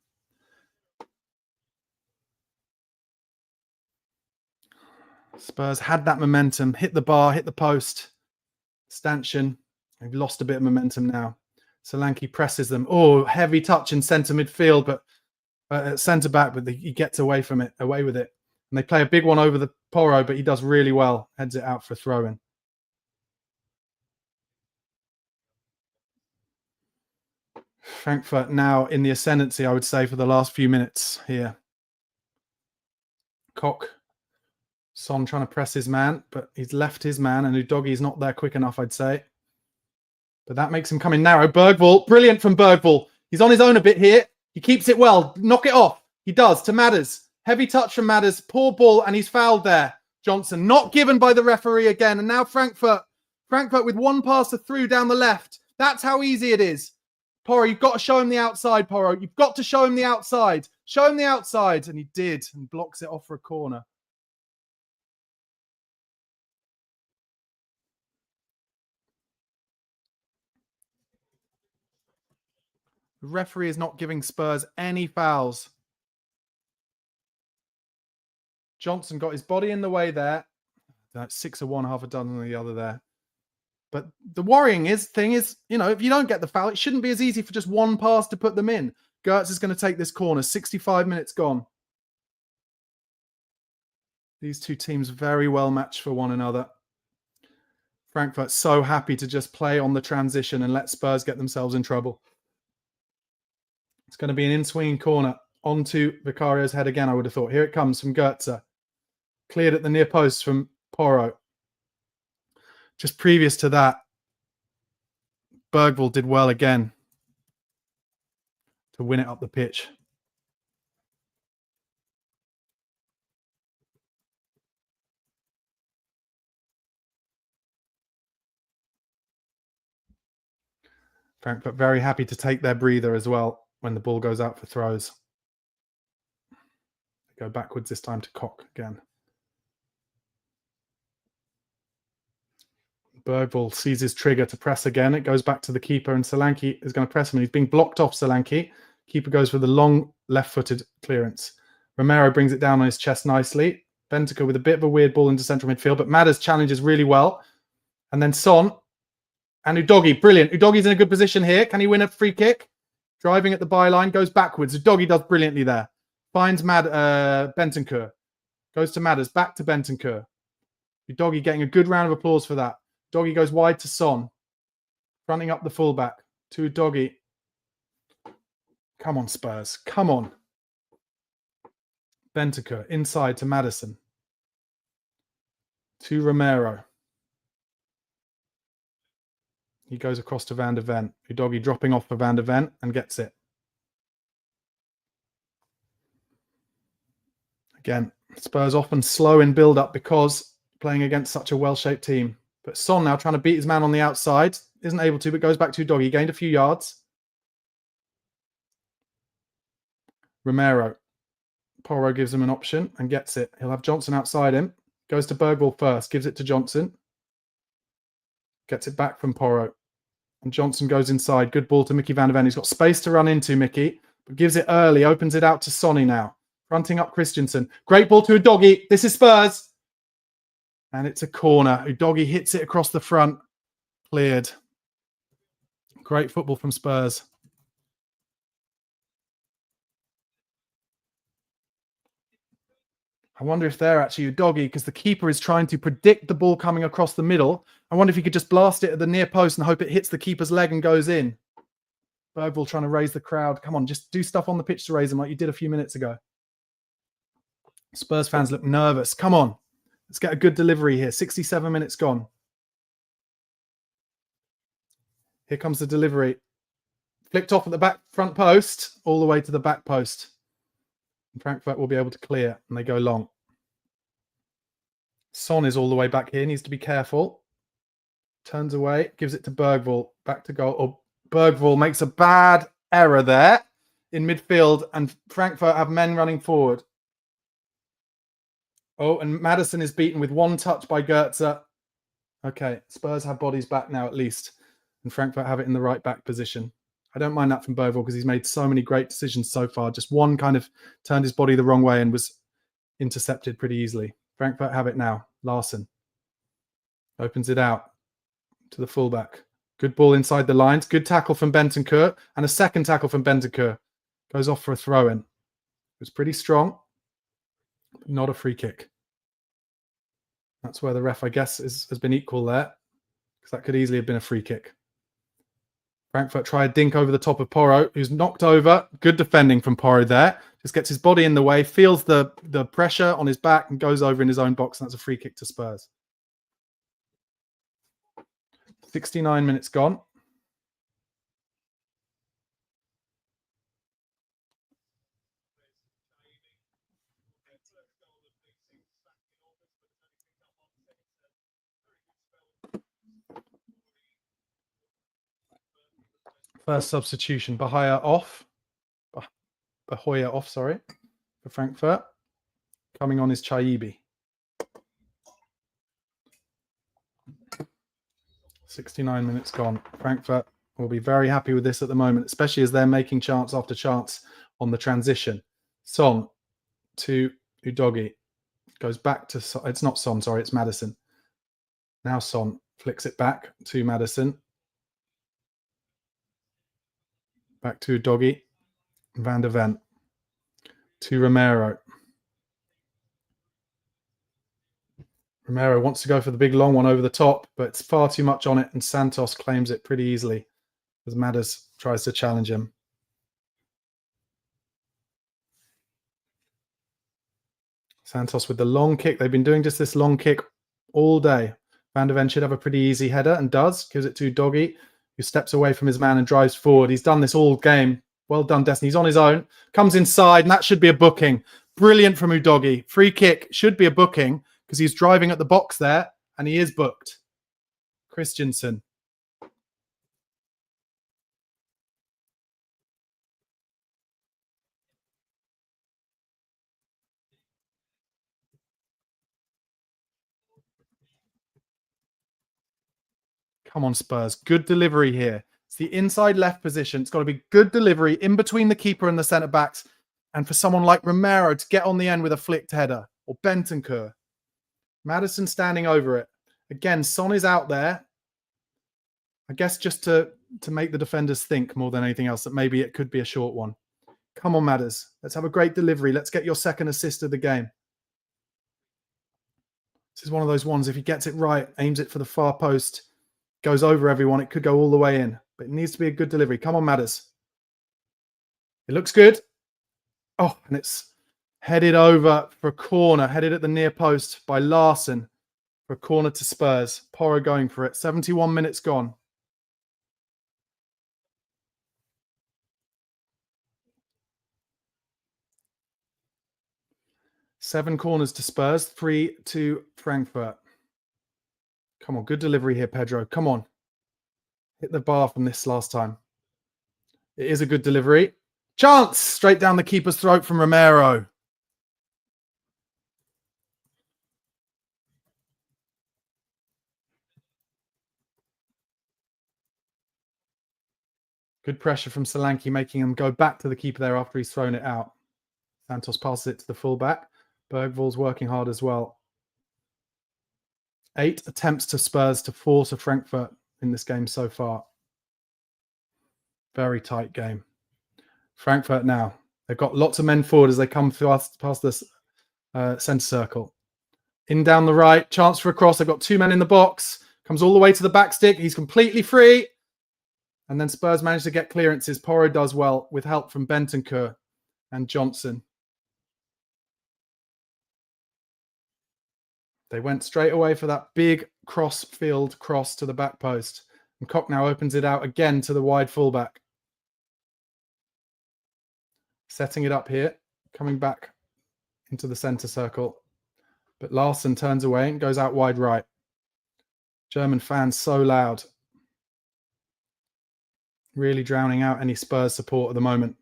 Spurs had that momentum, hit the bar, hit the post. Stanchion, they've lost a bit of momentum now. Solanke presses them. Oh, heavy touch in centre midfield, but centre back, but he gets away with it. And they play a big one over the Porro, but he does really well. Heads it out for a throw-in. Frankfurt now in the ascendancy, I would say, for the last few minutes here. Koch. Son trying to press his man, but he's left his man, and Udogi's not there quick enough, I'd say. But that makes him come in narrow. Bergvall, brilliant from Bergvall. He's on his own a bit here. He keeps it well. Knock it off. He does to Madders. Heavy touch from Madders. Poor ball, and he's fouled there. Johnson not given by the referee again. And now Frankfurt with one passer through down the left. That's how easy it is. Porro, you've got to show him the outside, Porro. You've got to show him the outside. Show him the outside. And he did, and blocks it off for a corner. The referee is not giving Spurs any fouls. Johnson got his body in the way there. That's 6 of one, half a dozen of the other there. But the worrying thing is, you know, if you don't get the foul, it shouldn't be as easy for just one pass to put them in. Gertz is going to take this corner. 65 minutes gone. These two teams very well matched for one another. Frankfurt so happy to just play on the transition and let Spurs get themselves in trouble. It's going to be an in-swinging corner onto Vicario's head again, I would have thought. Here it comes from Gertz. Cleared at the near post from Porro. Just previous to that, Bergvall did well again to win it up the pitch. Frankfurt very happy to take their breather as well when the ball goes out for throws. They go backwards this time to Koch again. Bergvall sees his trigger to press again. It goes back to the keeper, and Solanke is going to press him. He's being blocked off, Solanke. Keeper goes for the long left-footed clearance. Romero brings it down on his chest nicely. Bentancur with a bit of a weird ball into central midfield, but Madders challenges really well. And then Son and Udogi, brilliant. Udogi's in a good position here. Can he win a free kick? Driving at the byline, goes backwards. Udogi does brilliantly there. Finds Bentancur. Goes to Madders, back to Bentancur. Udogi getting a good round of applause for that. Udogi goes wide to Son. Fronting up the fullback to Udogi. Come on, Spurs. Come on. Bentancur inside to Maddison. To Romero. He goes across to Van der Ven. Udogi dropping off for Van der Ven and gets it. Again, Spurs often slow in build-up because playing against such a well-shaped team. But Son now trying to beat his man on the outside. Isn't able to, but goes back to Udogi. He gained a few yards. Romero. Porro gives him an option and gets it. He'll have Johnson outside him. Goes to Bergvall first. Gives it to Johnson. Gets it back from Porro. And Johnson goes inside. Good ball to Mickey Van der Ven. He's got space to run into, Mickey. But gives it early. Opens it out to Sonny now. Fronting up Christensen. Great ball to Udogi. This is Spurs. And it's a corner. Udogi hits it across the front. Cleared. Great football from Spurs. I wonder if they're actually Udogi, because the keeper is trying to predict the ball coming across the middle. I wonder if he could just blast it at the near post and hope it hits the keeper's leg and goes in. Bergvall trying to raise the crowd. Come on, just do stuff on the pitch to raise them like you did a few minutes ago. Spurs fans look nervous. Come on. Let's get a good delivery here. 67 minutes gone. Here comes the delivery. Flicked off at the front post, all the way to the back post. And Frankfurt will be able to clear, and they go long. Son is all the way back here. Needs to be careful. Turns away. Gives it to Bergvall. Back to goal. Oh, Bergvall makes a bad error there in midfield, and Frankfurt have men running forward. Oh, and Maddison is beaten with one touch by Gertz. Okay, Spurs have bodies back now at least. And Frankfurt have it in the right back position. I don't mind that from Bergvall because he's made so many great decisions so far. Just one kind of turned his body the wrong way and was intercepted pretty easily. Frankfurt have it now. Larson opens it out to the fullback. Good ball inside the lines. Good tackle from Bentancur. And a second tackle from Bentancur. Goes off for a throw-in. It was pretty strong, but not a free kick. That's where the ref, I guess, has been equal there, because that could easily have been a free kick. Frankfurt try a dink over the top of Porro, who's knocked over. Good defending from Porro there. Just gets his body in the way, feels the pressure on his back, and goes over in his own box, and that's a free kick to Spurs. 69 minutes gone. First substitution, Bahoya off, sorry, for Frankfurt. Coming on is Chaibi. 69 minutes gone. Frankfurt will be very happy with this at the moment, especially as they're making chance after chance on the transition. Son to Udogi. Goes back to... It's not Son, sorry, it's Madison. Now Son flicks it back to Madison. Back to Udogi. Van der Ven. To Romero. Romero wants to go for the big long one over the top, but it's far too much on it, and Santos claims it pretty easily as Madders tries to challenge him. Santos with the long kick. They've been doing just this long kick all day. Van der Ven should have a pretty easy header, and does. Gives it to Doggy, who steps away from his man and drives forward. He's done this all game. Well done, Destiny. He's on his own. Comes inside, and that should be a booking. Brilliant from Udogi. Free kick should be a booking, because he's driving at the box there, and he is booked. Christensen. Come on, Spurs. Good delivery here. It's the inside left position. It's got to be good delivery in between the keeper and the centre-backs. And for someone like Romero to get on the end with a flicked header. Or Bentancur. Madison standing over it. Again, Son is out there. I guess just to make the defenders think more than anything else that maybe it could be a short one. Come on, Madders. Let's have a great delivery. Let's get your second assist of the game. This is one of those ones, if he gets it right, aims it for the far post, goes over everyone, it could go all the way in. But it needs to be a good delivery. Come on, Madders. It looks good. Oh, and it's headed over for a corner, headed at the near post by Larson for a corner to Spurs. Porro going for it. 71 minutes gone. Seven corners to Spurs, 3 to Frankfurt. Come on, good delivery here, Pedro. Come on. Hit the bar from this last time. It is a good delivery. Chance! Straight down the keeper's throat from Romero. Good pressure from Solanke, making him go back to the keeper there after he's thrown it out. Santos passes it to the fullback. Bergvall's working hard as well. 8 attempts to Spurs to force a Frankfurt in this game so far. Very tight game. Frankfurt now. They've got lots of men forward as they come past this centre circle. In down the right. Chance for a cross. They've got 2 men in the box. Comes all the way to the back stick. He's completely free. And then Spurs manage to get clearances. Porro does well with help from Bentancur and Johnson. They went straight away for that big cross-field cross to the back post. And Koch now opens it out again to the wide fullback. Setting it up here. Coming back into the centre circle. But Larson turns away and goes out wide right. German fans so loud. Really drowning out any Spurs support at the moment.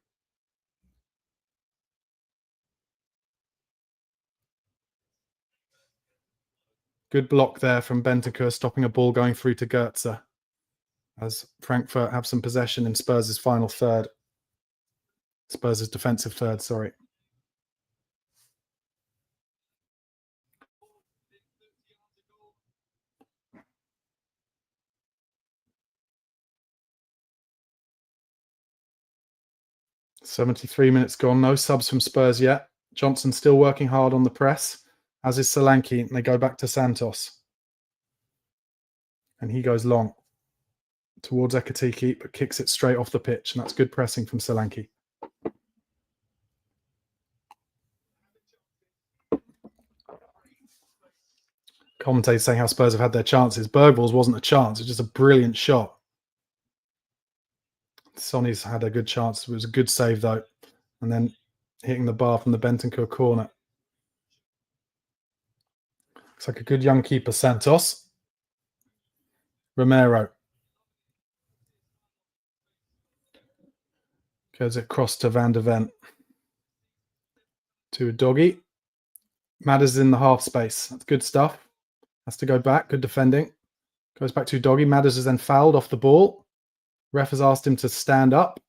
Good block there from Bentancur, stopping a ball going through to Goetze. As Frankfurt have some possession in Spurs' final third. Spurs' defensive third, sorry. 73 minutes gone. No subs from Spurs yet. Johnson still working hard on the press, as is Solanke. And they go back to Santos. And he goes long towards Ekatike, but kicks it straight off the pitch. And that's good pressing from Solanke. Commentators saying how Spurs have had their chances. Bergvall's wasn't a chance. It was just a brilliant shot. Sonny's had a good chance. It was a good save, though. And then hitting the bar from the Bentancur corner. Looks like a good young keeper, Santos. Romero. Goes across to Van de Ven. To a doggy. Matters in the half space. That's good stuff. Has to go back. Good defending. Goes back to doggy. Matters is then fouled off the ball. Ref has asked him to stand up.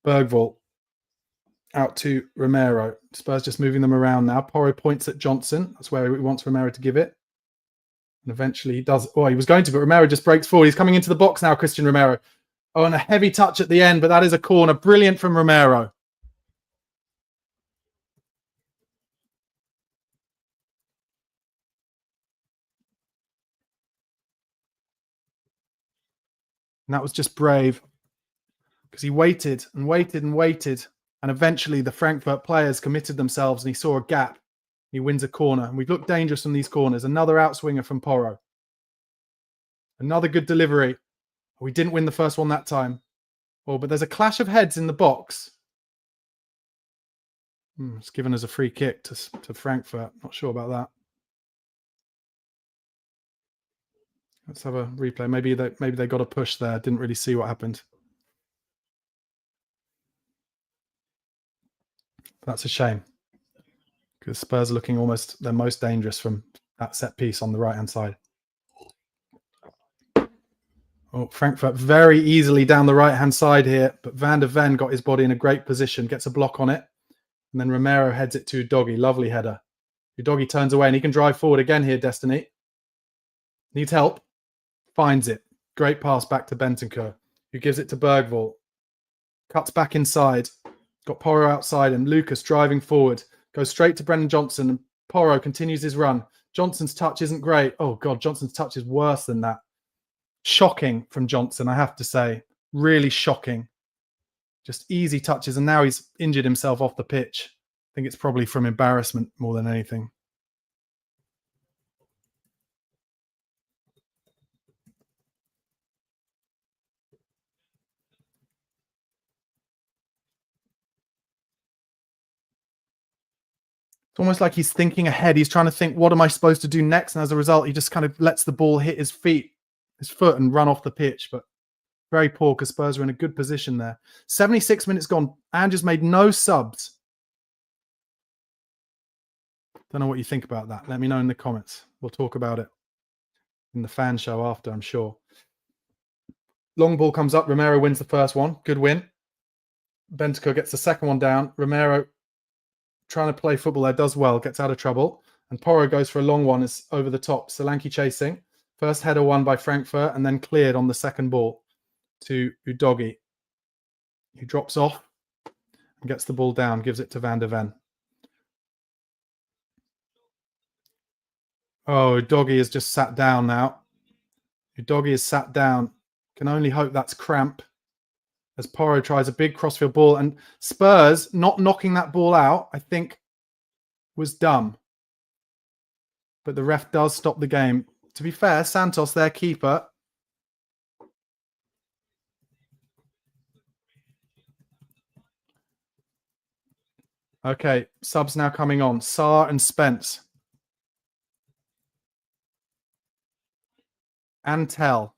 Bergvall out to Romero. Spurs just moving them around now. Porro points at Johnson. That's where he wants Romero to give it. And eventually he does. Oh, he was going to, but Romero just breaks forward. He's coming into the box now, Christian Romero. Oh, and a heavy touch at the end, but that is a corner. Brilliant from Romero. And that was just brave because he waited and waited and waited. And eventually the Frankfurt players committed themselves and he saw a gap. He wins a corner. And we've looked dangerous from these corners. Another outswinger from Porro. Another good delivery. We didn't win the first one that time. Oh, but there's a clash of heads in the box. It's given us a free kick to Frankfurt. Not sure about that. Let's have a replay. Maybe they got a push there. Didn't really see what happened. That's a shame. Because Spurs are looking almost their most dangerous from that set piece on the right-hand side. Oh, Frankfurt very easily down the right-hand side here. But Van de Ven got his body in a great position. Gets a block on it. And then Romero heads it to Udogie. Lovely header. Udogie turns away and he can drive forward again here, Destiny. Needs help. Finds it. Great pass back to Bentancur, who gives it to Bergvall. Cuts back inside. Got Porro outside and Lucas driving forward. Goes straight to Brennan Johnson and Porro continues his run. Johnson's touch isn't great. Oh, God, Johnson's touch is worse than that. Shocking from Johnson, I have to say. Really shocking. Just easy touches and now he's injured himself off the pitch. I think it's probably from embarrassment more than anything. It's almost like he's thinking ahead. He's trying to think, what am I supposed to do next? And as a result, he just kind of lets the ball hit his foot and run off the pitch. But very poor because Spurs are in a good position there. 76 minutes gone. Andrew's made no subs. Don't know what you think about that. Let me know in the comments. We'll talk about it in the fan show after, I'm sure. Long ball comes up. Romero wins the first one. Good win. Bentancur gets the second one down. Romero trying to play football there, does well, gets out of trouble. And Porro goes for a long one. It's over the top. Solanke chasing. First header won by Frankfurt and then cleared on the second ball to Udogie. He drops off and gets the ball down, gives it to Van de Ven. Oh, Udogie has just sat down now. Udogie is sat down. Can only hope that's cramp. As Porro tries a big crossfield ball. And Spurs not knocking that ball out, I think, was dumb. But the ref does stop the game. To be fair, Santos, their keeper, okay, subs now coming on. Sarr and Spence. Antel.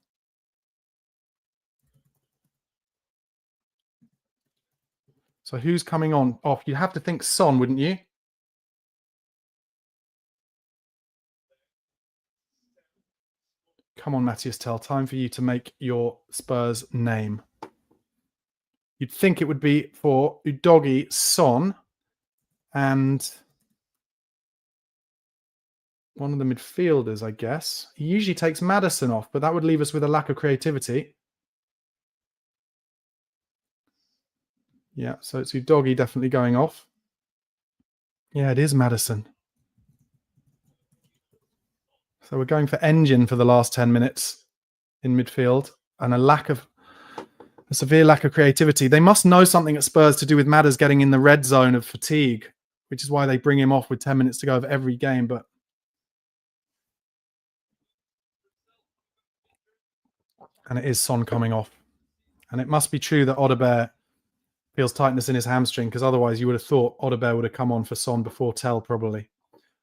So who's coming on off? You'd have to think Son, wouldn't you? Come on, Matthias Tell. Time for you to make your Spurs name. You'd think it would be for Udogie, Son, and one of the midfielders, I guess. He usually takes Maddison off, but that would leave us with a lack of creativity. Yeah, so it's Udogie definitely going off. Yeah, it is Maddison. So we're going for engine for the last 10 minutes in midfield, and a severe lack of creativity. They must know something at Spurs to do with Madders getting in the red zone of fatigue, which is why they bring him off with 10 minutes to go of every game. And it is Son coming off. And it must be true that Odebear feels tightness in his hamstring, because otherwise you would have thought Odebear would have come on for Son before Tell, probably.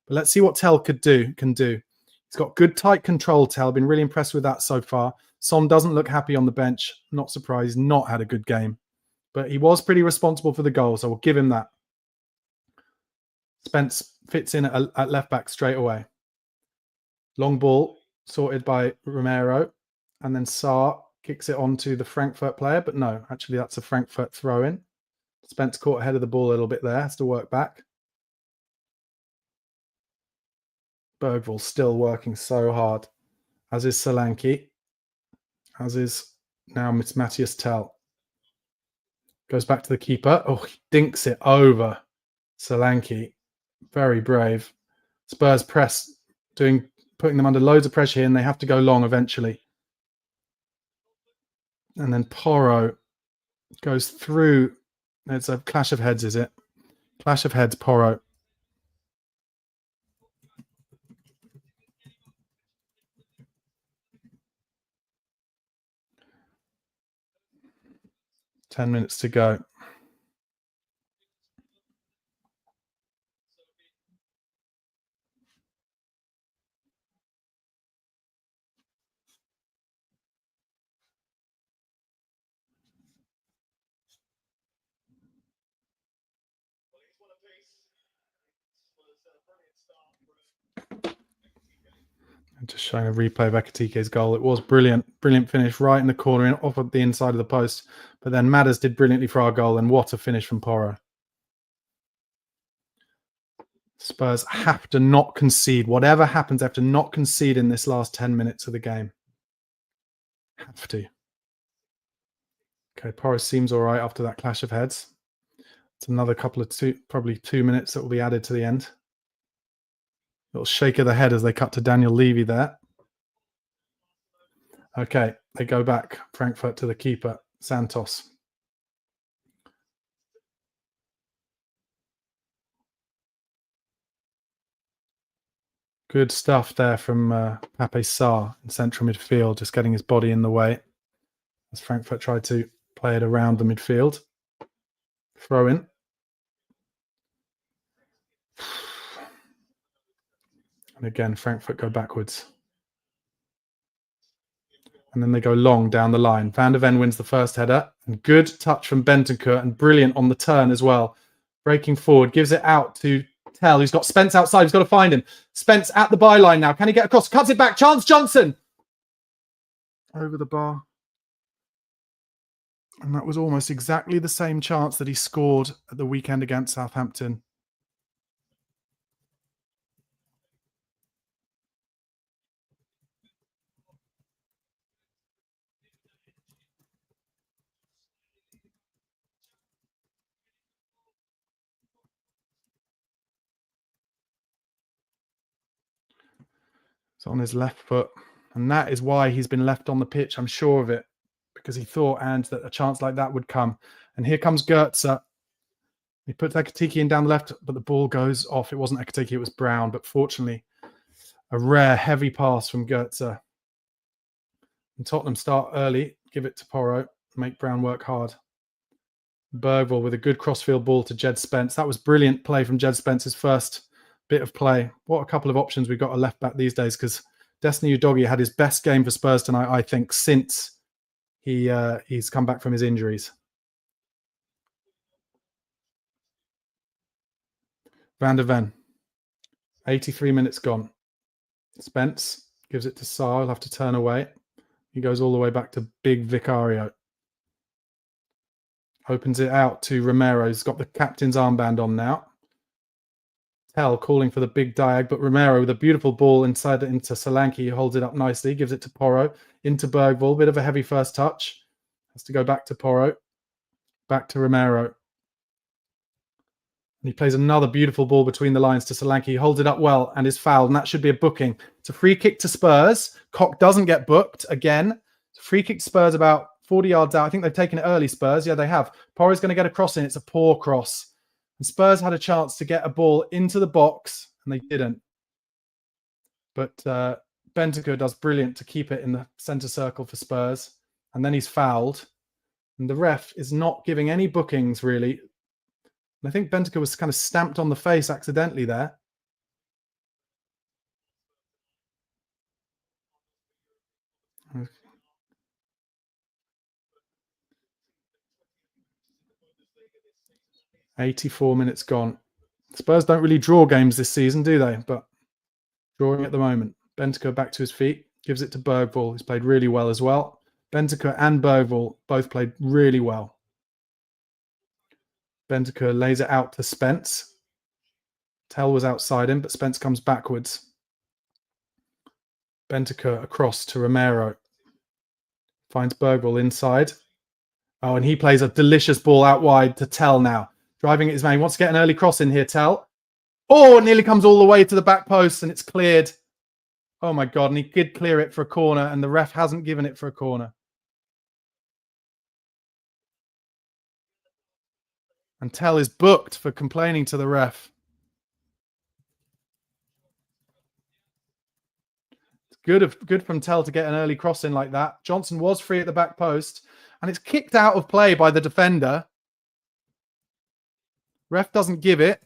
But let's see what Tell can do. He's got good tight control, Tell. Been really impressed with that so far. Son doesn't look happy on the bench. Not surprised. He's not had a good game. But he was pretty responsible for the goal, so we'll give him that. Spence fits in at left back straight away. Long ball sorted by Romero. And then Sarr kicks it on to the Frankfurt player. But no, actually that's a Frankfurt throw-in. Spence caught ahead of the ball a little bit there. Has to work back. Bergvall still working so hard. As is Solanke. As is now Matthias Tell. Goes back to the keeper. Oh, he dinks it over Solanke. Very brave. Spurs press, putting them under loads of pressure here, and they have to go long eventually. And then Porro goes through. It's a clash of heads, is it? Clash of heads, Porro. Ten minutes to go. Just showing a replay of Ekitike's goal. It was brilliant. Brilliant finish right in the corner, off of the inside of the post. But then Madders did brilliantly for our goal, and what a finish from Porro. Spurs have to not concede. Whatever happens, they have to not concede in this last 10 minutes of the game. Have to. Okay, Porro seems all right after that clash of heads. It's another couple of probably 2 minutes that will be added to the end. Little shake of the head as they cut to Daniel Levy there. Okay, they go back, Frankfurt, to the keeper, Santos. Good stuff there from Pape Sarr in central midfield, just getting his body in the way as Frankfurt tried to play it around the midfield. Throw in. And again, Frankfurt go backwards. And then they go long down the line. Van der Ven wins the first header. And good touch from Bentancur, and brilliant on the turn as well. Breaking forward, gives it out to Tell. He's got Spence outside. He's got to find him. Spence at the byline now. Can he get across? Cuts it back. Chance Johnson. Over the bar. And that was almost exactly the same chance that he scored at the weekend against Southampton. It's on his left foot. And that is why he's been left on the pitch. I'm sure of it. Because he thought, and that a chance like that would come. And here comes Goetze. He puts Ekitike in down the left, but the ball goes off. It wasn't Ekitike, it was Brown. But fortunately, a rare, heavy pass from Goetze. And Tottenham start early. Give it to Porro. Make Brown work hard. Bergvall with a good crossfield ball to Jed Spence. That was brilliant play from Jed Spence's first bit of play. What a couple of options we've got a left back these days, because Destiny Udogie had his best game for Spurs tonight, I think, since he's come back from his injuries. Van der Ven. 83 minutes gone. Spence gives it to Sarr. He'll have to turn away. He goes all the way back to Big Vicario. Opens it out to Romero. He's got the captain's armband on now. Tell calling for the big diag, but Romero with a beautiful ball inside into Solanke. He holds it up nicely, gives it to Porro, into Bergvall. Bit of a heavy first touch. Has to go back to Porro. Back to Romero. And he plays another beautiful ball between the lines to Solanke. He holds it up well and is fouled, and that should be a booking. It's a free kick to Spurs. Cock doesn't get booked again. It's a free kick to Spurs about 40 yards out. I think they've taken it early, Spurs. Yeah, they have. Porro's going to get a cross in. It's a poor cross. And Spurs had a chance to get a ball into the box, and they didn't. But Bentancur does brilliant to keep it in the centre circle for Spurs. And then he's fouled. And the ref is not giving any bookings, really. And I think Bentancur was kind of stamped on the face accidentally there. Okay. 84 minutes gone. Spurs don't really draw games this season, do they? But drawing at the moment. Bentancur back to his feet, gives it to Bergvall, who's played really well as well. Bentancur and Bergvall both played really well. Bentancur lays it out to Spence. Tell was outside him, but Spence comes backwards. Bentancur across to Romero. Finds Bergvall inside. Oh, and he plays a delicious ball out wide to Tell now. Driving at his man. He wants to get an early cross in here, Tell. Oh, it nearly comes all the way to the back post and it's cleared. Oh my God, and he did clear it for a corner and the ref hasn't given it for a corner. And Tell is booked for complaining to the ref. It's good from Tell to get an early cross in like that. Johnson was free at the back post and it's kicked out of play by the defender. Ref doesn't give it.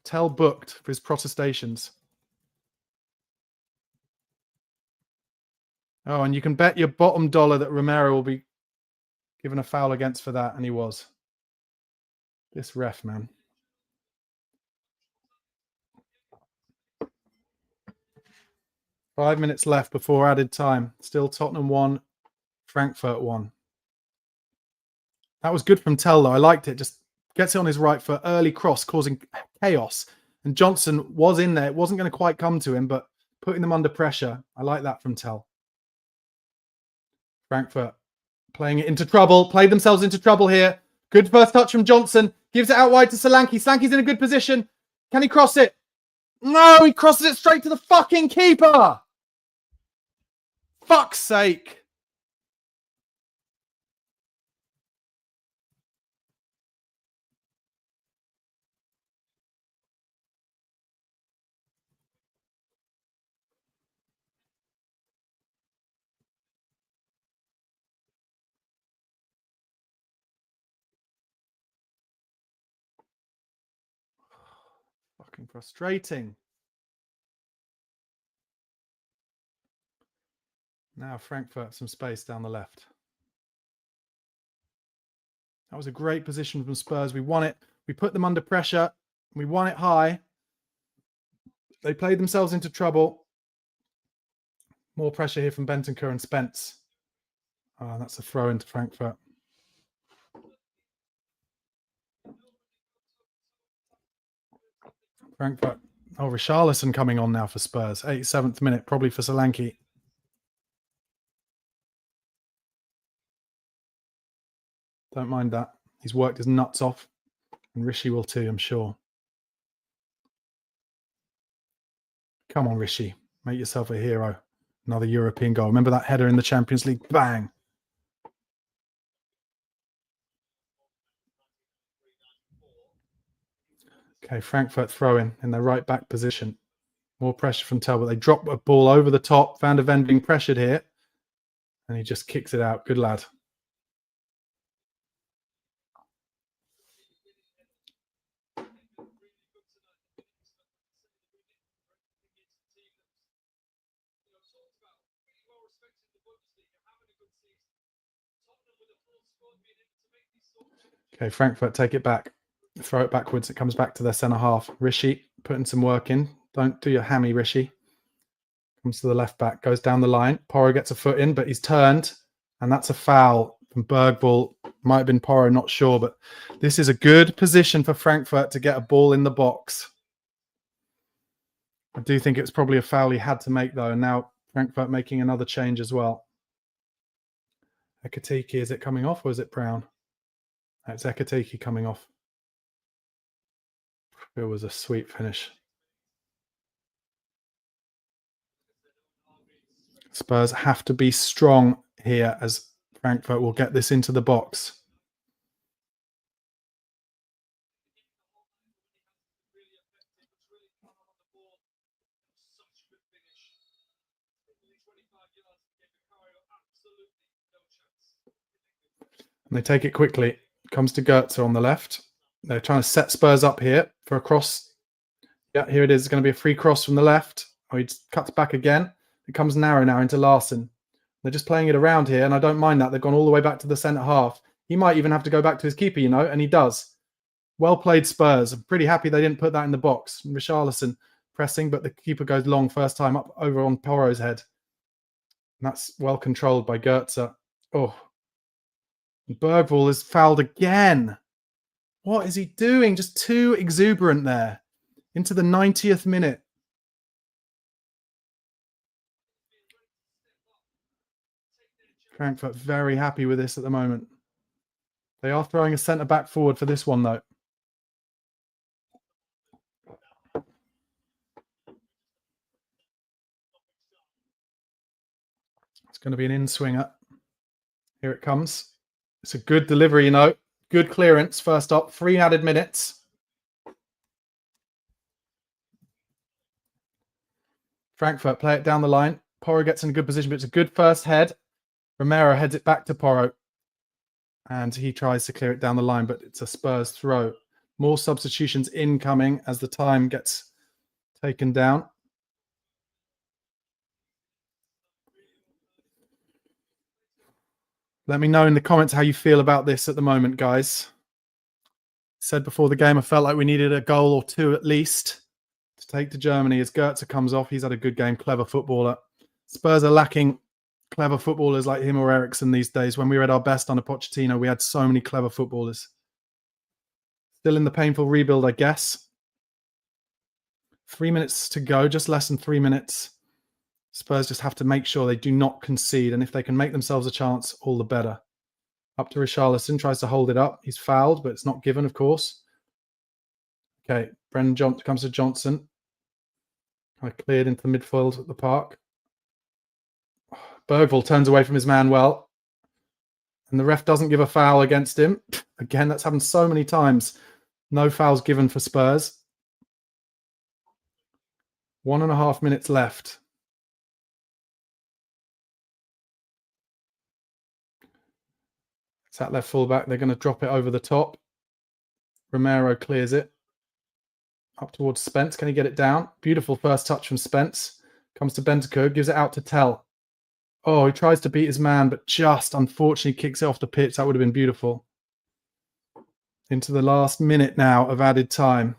Tell booked for his protestations. Oh, and you can bet your bottom dollar that Romero will be given a foul against for that, and he was. This ref, man. Five minutes left before added time. Still Tottenham 1, Frankfurt 1. That was good from Tell, though. I liked it. Just gets it on his right foot. Early cross, causing chaos. And Johnson was in there. It wasn't going to quite come to him, but putting them under pressure. I like that from Tell. Frankfurt playing it into trouble. Played themselves into trouble here. Good first touch from Johnson. Gives it out wide to Solanke. Solanke's in a good position. Can he cross it? No, he crosses it straight to the fucking keeper. Fuck's sake. Fucking frustrating. Now Frankfurt, some space down the left. That was a great position from Spurs. We won it. We put them under pressure. We won it high. They played themselves into trouble. More pressure here from Bentancur and Spence. Oh, that's a throw into Frankfurt. Frankfurt. Oh, Richarlison coming on now for Spurs. 87th minute, probably for Solanke. Don't mind that. He's worked his nuts off. And Rishi will too, I'm sure. Come on, Rishi. Make yourself a hero. Another European goal. Remember that header in the Champions League? Bang. Okay, Frankfurt throwing in their right back position. More pressure from Tell, but they drop a ball over the top. Van der Ven being pressured here. And he just kicks it out. Good lad. Okay, Frankfurt take it back. Throw it backwards. It comes back to their centre half. Rishi putting some work in. Don't do your hammy, Rishi. Comes to the left back. Goes down the line. Porro gets a foot in, but he's turned. And that's a foul from Bergvall. Might have been Porro, not sure. But this is a good position for Frankfurt to get a ball in the box. I do think it was probably a foul he had to make, though. And now Frankfurt making another change as well. Ekatike, is it coming off or is it Brown? It's Ekatike coming off. It was a sweet finish. Spurs have to be strong here as Frankfurt will get this into the box. And they take it quickly. Comes to Goetze on the left. They're trying to set Spurs up here for a cross. Yeah, here it is. It's going to be a free cross from the left. Oh, he cuts back again. It comes narrow now into Larson. They're just playing it around here, and I don't mind that. They've gone all the way back to the centre half. He might even have to go back to his keeper, you know, and he does. Well played, Spurs. I'm pretty happy they didn't put that in the box. Richarlison pressing, but the keeper goes long first time up over on Porro's head. And that's well controlled by Goetze. Oh, Bergvall is fouled again. What is he doing? Just too exuberant there. Into the 90th minute. Frankfurt very happy with this at the moment. They are throwing a centre-back forward for this one, though. It's going to be an in-swinger. Here it comes. It's a good delivery, you know. Good clearance first up. 3 added minutes. Frankfurt play it down the line. Porro gets in a good position, but it's a good first head. Romero heads it back to Porro. And he tries to clear it down the line, but it's a Spurs throw. More substitutions incoming as the time gets taken down. Let me know in the comments how you feel about this at the moment, guys. Said before the game, I felt like we needed a goal or 2 at least to take to Germany. As Goetze comes off, he's had a good game, clever footballer. Spurs are lacking clever footballers like him or Ericsson these days. When we were at our best under Pochettino, we had so many clever footballers. Still in the painful rebuild, I guess. 3 minutes to go, just less than 3 minutes. Spurs just have to make sure they do not concede. And if they can make themselves a chance, all the better. Up to Richarlison, tries to hold it up. He's fouled, but it's not given, of course. Okay, Brennan Johnson comes to Johnson. Cleared into the midfield at the park. Bergvall turns away from his man well. And the ref doesn't give a foul against him. Again, that's happened so many times. No fouls given for Spurs. 1.5 minutes left. It's that left fullback. They're going to drop it over the top. Romero clears it. Up towards Spence. Can he get it down? Beautiful first touch from Spence. Comes to Bentancur. Gives it out to Tell. Oh, he tries to beat his man, but just unfortunately kicks it off the pitch. That would have been beautiful. Into the last minute now of added time.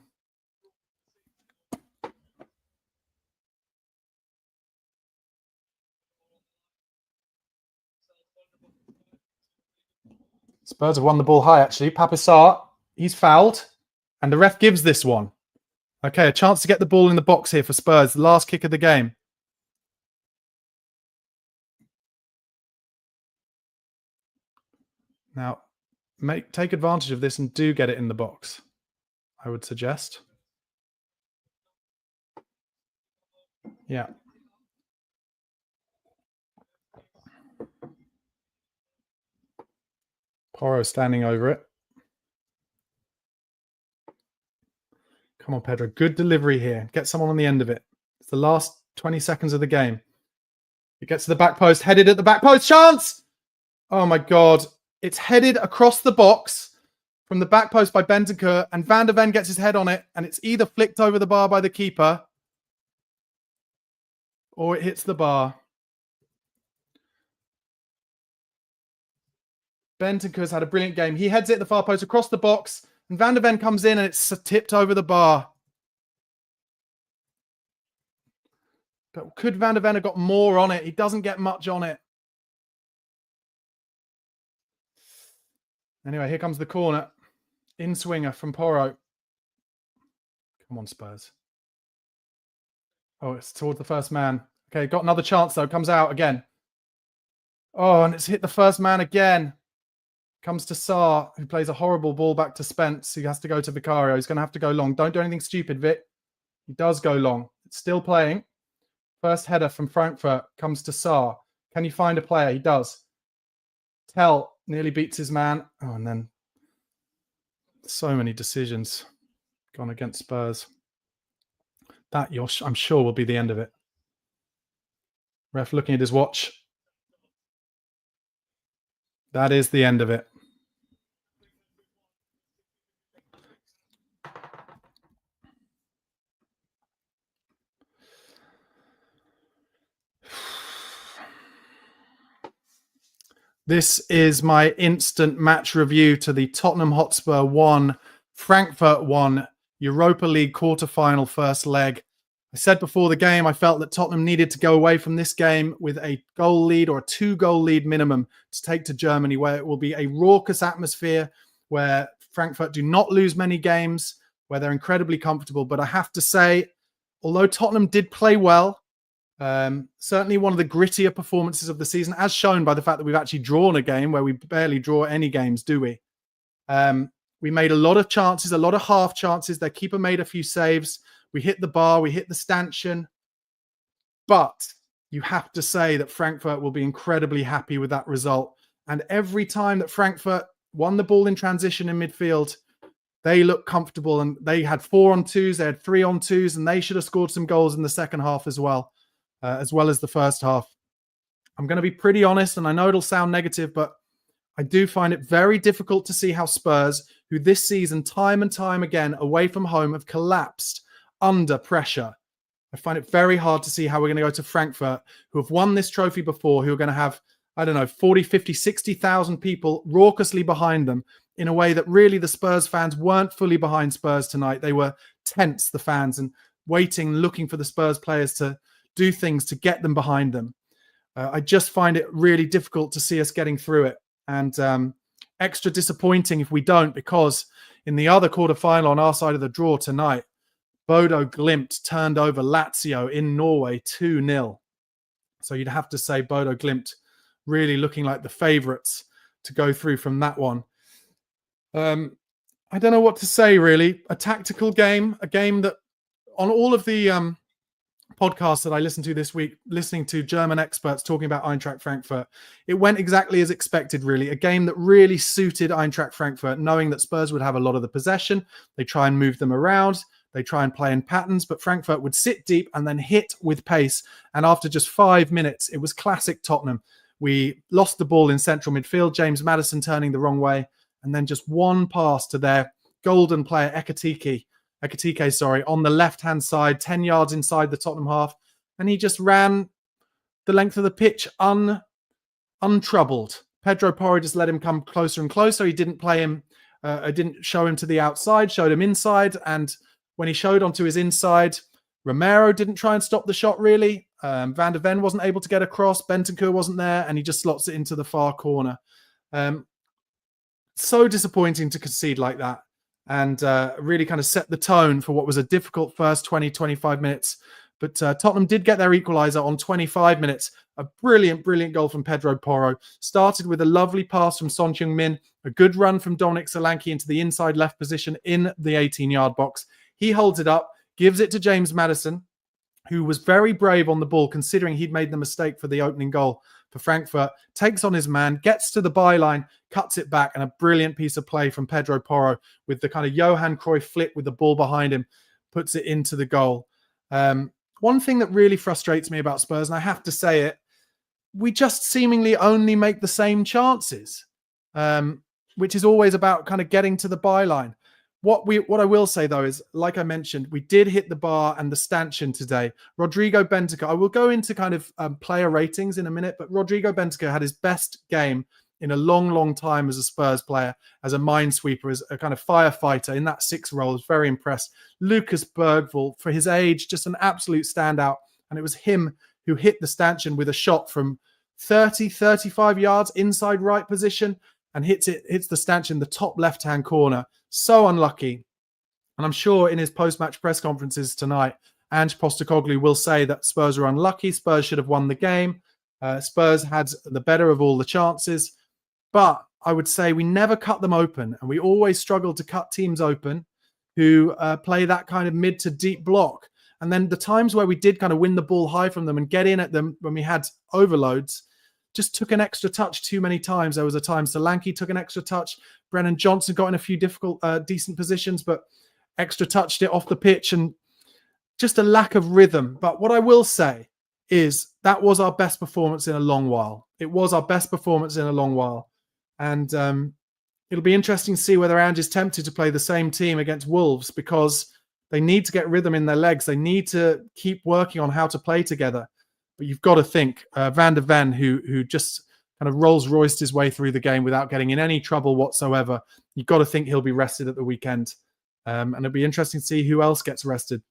Spurs have won the ball high, actually. Papisar, he's fouled. And the ref gives this one. Okay, a chance to get the ball in the box here for Spurs. The last kick of the game. Now, take advantage of this and do get it in the box, I would suggest. Yeah. Porro standing over it. Come on, Pedro. Good delivery here. Get someone on the end of it. It's the last 20 seconds of the game. It gets to the back post. Headed at the back post. Chance! Oh, my God. It's headed across the box from the back post by Bentancur, and Van der Ven gets his head on it, and it's either flicked over the bar by the keeper or it hits the bar. Bentancur's had a brilliant game. He heads it at the far post across the box, and Van der Ven comes in, and it's tipped over the bar. But could Van der Ven have got more on it? He doesn't get much on it. Anyway, here comes the corner. In-swinger from Porro. Come on, Spurs. Oh, it's towards the first man. Okay, got another chance, though. Comes out again. Oh, and it's hit the first man again. Comes to Sarr, who plays a horrible ball back to Spence. He has to go to Vicario. He's going to have to go long. Don't do anything stupid, Vic. He does go long. It's still playing. First header from Frankfurt comes to Sarr. Can you find a player? He does. Tell nearly beats his man. Oh, and then so many decisions gone against Spurs. That, I'm sure, will be the end of it. Ref looking at his watch. That is the end of it. This is my instant match review to the Tottenham Hotspur 1, Frankfurt 1, Europa League quarter-final first leg. I said before the game, I felt that Tottenham needed to go away from this game with a goal lead or a 2-goal lead minimum to take to Germany, where it will be a raucous atmosphere, where Frankfurt do not lose many games, where they're incredibly comfortable. But I have to say, although Tottenham did play well, certainly one of the grittier performances of the season, as shown by the fact that we've actually drawn a game where we barely draw any games, do we? We made a lot of chances, a lot of half chances. Their keeper made a few saves. We hit the bar, we hit the stanchion. But you have to say that Frankfurt will be incredibly happy with that result. And every time that Frankfurt won the ball in transition in midfield, they looked comfortable, and they had 4-on-2s, they had 3-on-2s, and they should have scored some goals in the second half as well as the first half. I'm going to be pretty honest, and I know it'll sound negative, but I do find it very difficult to see how Spurs, who this season time and time again away from home have collapsed under pressure. I find it very hard to see how we're going to go to Frankfurt, who have won this trophy before, who are going to have, I don't know, 40, 50, 60,000 people raucously behind them in a way that really the Spurs fans weren't fully behind Spurs tonight. They were tense, the fans, and waiting, looking for the Spurs players to do things to get them behind them. I just find it really difficult to see us getting through it, and extra disappointing if we don't, because in the other quarterfinal on our side of the draw tonight, Bodo Glimt turned over Lazio in Norway 2-0. So you'd have to say Bodo Glimt really looking like the favourites to go through from that one. I don't know what to say, really. A tactical game, a game that on all of the podcasts that I listened to this week, listening to German experts talking about Eintracht Frankfurt, it went exactly as expected, really. A game that really suited Eintracht Frankfurt, knowing that Spurs would have a lot of the possession. They try and move them around. They try and play in patterns, but Frankfurt would sit deep and then hit with pace. And after just 5 minutes, it was classic Tottenham. We lost the ball in central midfield, James Maddison turning the wrong way, and then just one pass to their golden player, Ekitike, on the left-hand side, 10 yards inside the Tottenham half. And he just ran the length of the pitch untroubled. Pedro Porro just let him come closer and closer. He didn't play him, didn't show him to the outside, showed him inside. And when he showed onto his inside, Romero didn't try and stop the shot, really. Van der Ven wasn't able to get across. Bentancur wasn't there, and he just slots it into the far corner. So disappointing to concede like that, and really kind of set the tone for what was a difficult first 20, 25 minutes. But Tottenham did get their equaliser on 25 minutes. A brilliant, brilliant goal from Pedro Porro. Started with a lovely pass from Son Heung-min, a good run from Dominic Solanke into the inside left position in the 18-yard box. He holds it up, gives it to James Maddison, who was very brave on the ball, considering he'd made the mistake for the opening goal for Frankfurt. Takes on his man, gets to the byline, cuts it back, and a brilliant piece of play from Pedro Porro with the kind of Johan Cruyff flick with the ball behind him, puts it into the goal. One thing that really frustrates me about Spurs, and I have to say it, we just seemingly only make the same chances, which is always about kind of getting to the byline. What I will say, though, is, like I mentioned, we did hit the bar and the stanchion today. Rodrigo Bentancur, I will go into kind of player ratings in a minute, but Rodrigo Bentancur had his best game in a long, long time as a Spurs player, as a minesweeper, as a kind of firefighter in that 6 role. I was very impressed. Lucas Bergvall, for his age, just an absolute standout. And it was him who hit the stanchion with a shot from 30, 35 yards inside right position and hits the stanchion, the top left-hand corner. So unlucky. And I'm sure in his post-match press conferences tonight, Ange Postecoglou will say that Spurs are unlucky. Spurs should have won the game. Spurs had the better of all the chances. But I would say we never cut them open, and we always struggle to cut teams open who play that kind of mid to deep block. And then the times where we did kind of win the ball high from them and get in at them when we had overloads, just took an extra touch too many times. There was a time Solanke took an extra touch. Brennan Johnson got in a few difficult, decent positions, but extra touched it off the pitch, and just a lack of rhythm. But what I will say is that was our best performance in a long while. It was our best performance in a long while. And it'll be interesting to see whether Ange is tempted to play the same team against Wolves, because they need to get rhythm in their legs. They need to keep working on how to play together. But you've got to think Van der Ven, who just kind of Rolls-Royced his way through the game without getting in any trouble whatsoever. You've got to think he'll be rested at the weekend. And it'll be interesting to see who else gets rested.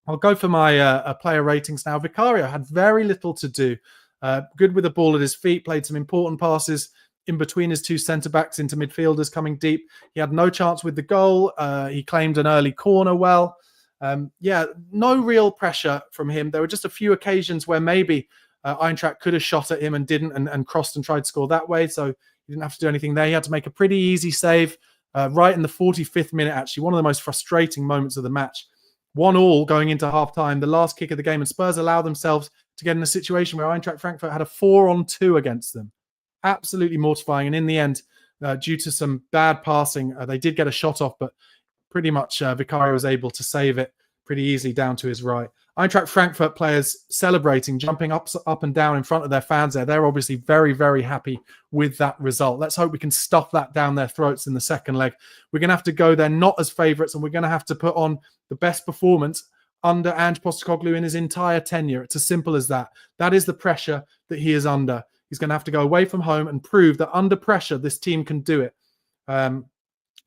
I'll go for my player ratings now. Vicario had very little to do. Good with the ball at his feet, played some important passes in between his two centre-backs into midfielders coming deep. He had no chance with the goal. He claimed an early corner well. No real pressure from him. There were just a few occasions where maybe Eintracht could have shot at him and didn't, and crossed and tried to score that way. So he didn't have to do anything there. He had to make a pretty easy save right in the 45th minute, actually. One of the most frustrating moments of the match. 1-1 going into half-time, the last kick of the game, and Spurs allow themselves to get in a situation where Eintracht Frankfurt had a 4-on-2 against them. Absolutely mortifying. And in the end, due to some bad passing, they did get a shot off, but pretty much Vicario was able to save it pretty easily down to his right. Eintracht Frankfurt players celebrating, jumping up and down in front of their fans there. They're obviously very, very happy with that result. Let's hope we can stuff that down their throats in the second leg. We're going to have to go there not as favourites, and we're going to have to put on the best performance under Ange Postecoglou in his entire tenure. It's as simple as that. That is the pressure that he is under. He's going to have to go away from home and prove that under pressure, this team can do it. I'm